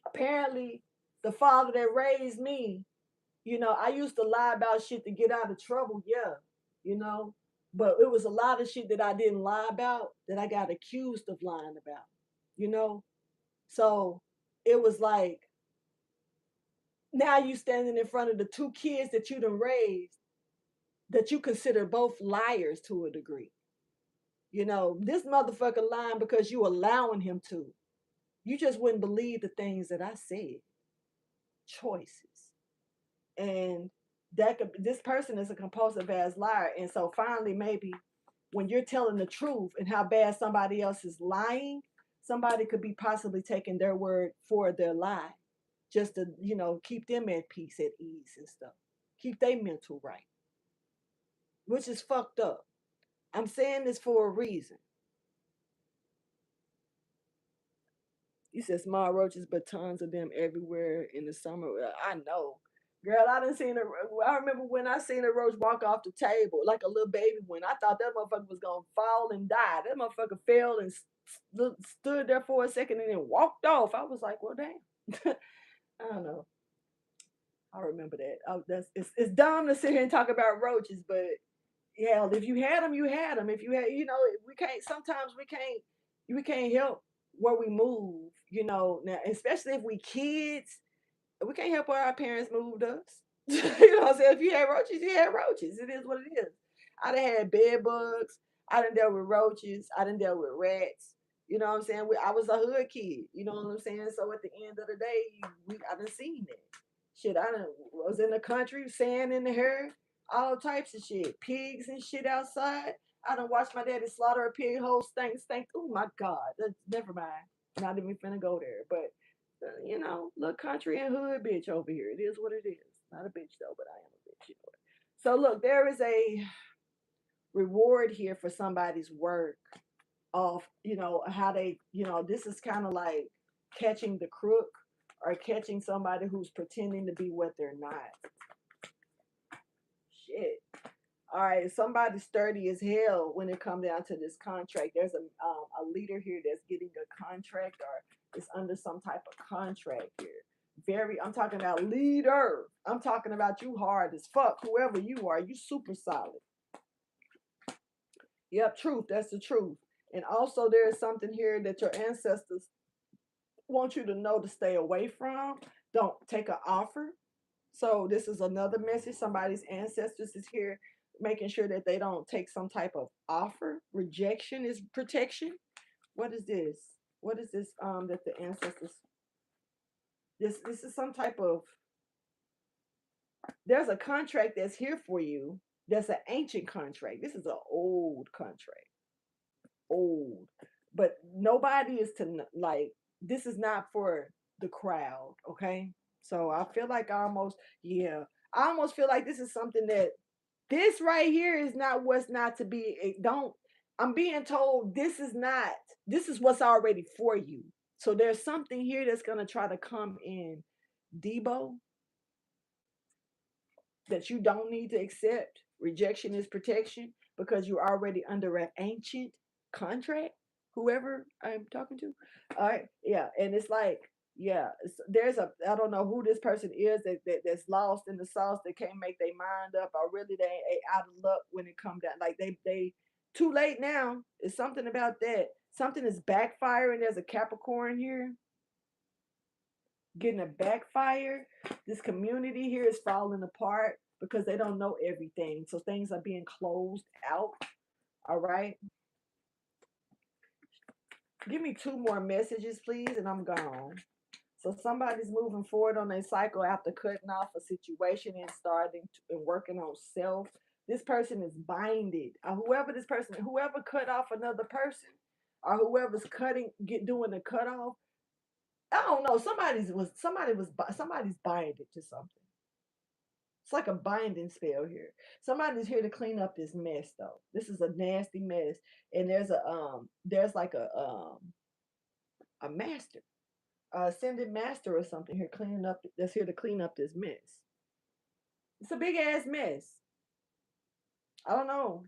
apparently, the father that raised me, I used to lie about shit to get out of trouble. Yeah, you know, but it was a lot of shit that I didn't lie about that I got accused of lying about. You know, so it was like now you standing in front of the two kids that you done raised that you consider both liars to a degree. This motherfucker lying because you allowing him to. You just wouldn't believe the things that I said. Choices. And this person is a compulsive ass liar. And so finally, maybe when you're telling the truth and how bad somebody else is lying, somebody could be possibly taking their word for their lie just to, keep them at peace, at ease and stuff. Keep their mental right, which is fucked up. I'm saying this for a reason. You said small roaches, but tons of them everywhere in the summer. I know. Girl, I done seen I remember when I seen a roach walk off the table like a little baby one. I thought that motherfucker was gonna fall and die. That motherfucker fell and stood there for a second and then walked off. I was like, well, damn. I don't know. I remember that. It's dumb to sit here and talk about roaches, but hell, if you had them, you had them. If you had, we can't. Sometimes we can't help where we move. Now especially if we kids, we can't help where our parents moved us. What I'm saying? If you had roaches, you had roaches. It is what it is. I done had bed bugs. I done dealt with roaches. I done dealt with rats. You know what I'm saying? I was a hood kid. You know what I'm saying? So at the end of the day, I done seen that. Shit, I done was in the country, sand in the hair, all types of shit. Pigs and shit outside. I done watched my daddy slaughter a pig, whole stank. Oh my God. Never mind. Not even finna go there. But little country and hood bitch over here. It is what it is. Not a bitch though, but I am a bitch. So look, there is a reward here for somebody's work of, how they, this is kind of like catching the crook or catching somebody who's pretending to be what they're not. Shit. All right, somebody's sturdy as hell when it comes down to this contract. There's a leader here that's getting a contract or is under some type of contract here. I'm talking about leader. I'm talking about you hard as fuck. Whoever you are, you super solid. Yep, truth. That's the truth. And also, there is something here that your ancestors want you to know to stay away from. Don't take an offer. So this is another message. Somebody's ancestors is here making sure that they don't take some type of offer. Rejection is protection. What is this? What is this that the ancestors this is some type of there's a contract that's here for you. That's an ancient contract. This is an old contract. Old. But nobody is to like this is not for the crowd, okay? So I feel like I almost feel like this is something that this right here is not what's not to be. I'm being told this is what's already for you. So there's something here that's going to try to come in, Debo, that you don't need to accept. Rejection is protection because you're already under an ancient contract, whoever I'm talking to. All right. Yeah. And it's like, yeah, I don't know who this person is that's lost in the sauce that can't make their mind up, or really they out of luck when it comes down. Like they too late now. It's something about that. Something is backfiring. There's a Capricorn here getting a backfire. This community here is falling apart. because they don't know everything. So things are being closed out. All right. Give me 2 more messages, please, and I'm gone. So somebody's moving forward on their cycle after cutting off a situation and starting to, and working on self. This person is binded. Whoever this person, whoever cut off another person, or whoever's doing the cutoff. I don't know. Somebody's binded to something. It's like a binding spell here. Somebody's here to clean up this mess, though. This is a nasty mess, and there's like a master, ascended master or something here cleaning up. That's here to clean up this mess. It's a big ass mess. I don't know,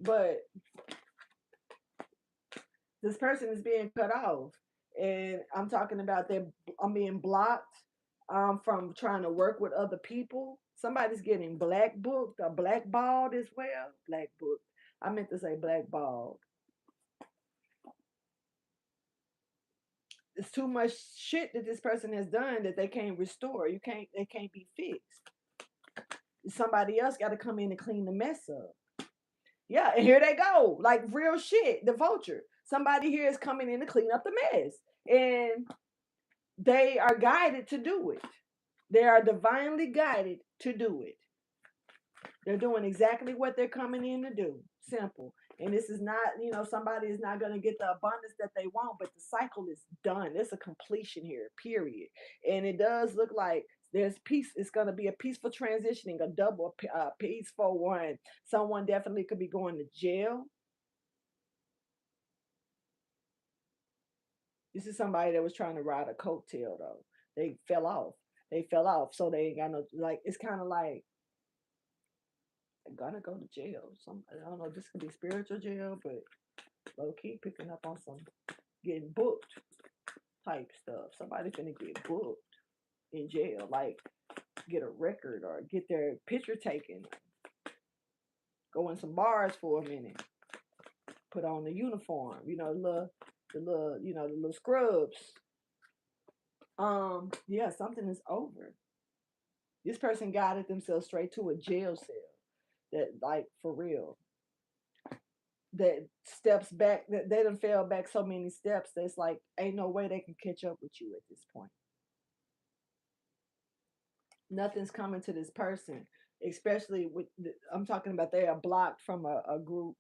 but this person is being cut off, and I'm talking about that. I'm being blocked from trying to work with other people. Somebody's getting black booked or blackballed as well. Black booked. I meant to say blackballed. It's too much shit that this person has done that they can't restore. They can't be fixed. Somebody else got to come in and clean the mess up. Yeah, and here they go. Like real shit. The vulture. Somebody here is coming in to clean up the mess. And they are guided to do it. They are divinely guided to do it. They're doing exactly what they're coming in to do. Simple. And this is not, somebody is not going to get the abundance that they want, but the cycle is done. There's a completion here, period. And it does look like there's peace. It's going to be a peaceful transitioning, a double peaceful one. Someone definitely could be going to jail. This is somebody that was trying to ride a coattail, though. They fell off. So they ain't got no, like, it's kind of like, they're gonna go to jail. I don't know, this could be spiritual jail, but low key picking up on some getting booked type stuff. Somebody finna get booked in jail, like get a record or get their picture taken, go in some bars for a minute, put on the uniform, the little scrubs. Yeah, something is over. This person guided themselves straight to a jail cell. That, like, for real. That steps back, that they done fell back so many steps that's like ain't no way they can catch up with you at this point. Nothing's coming to this person, especially I'm talking about they are blocked from a group.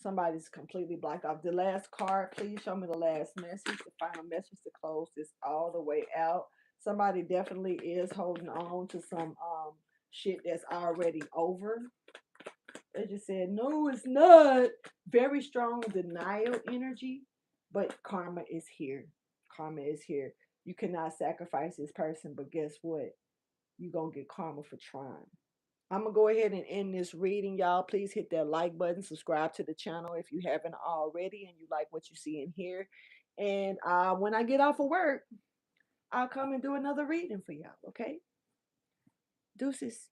Somebody's completely blocked off. The last card, please show me the last message, the final message to close this all the way out. Somebody definitely is holding on to some shit that's already over. They just said, no, it's not. Very strong denial energy, but karma is here. Karma is here. You cannot sacrifice this person, but guess what? You're going to get karma for trying. I'm going to go ahead and end this reading, y'all. Please hit that like button. Subscribe to the channel if you haven't already and you like what you see in here. And when I get off of work, I'll come and do another reading for y'all, okay? Deuces.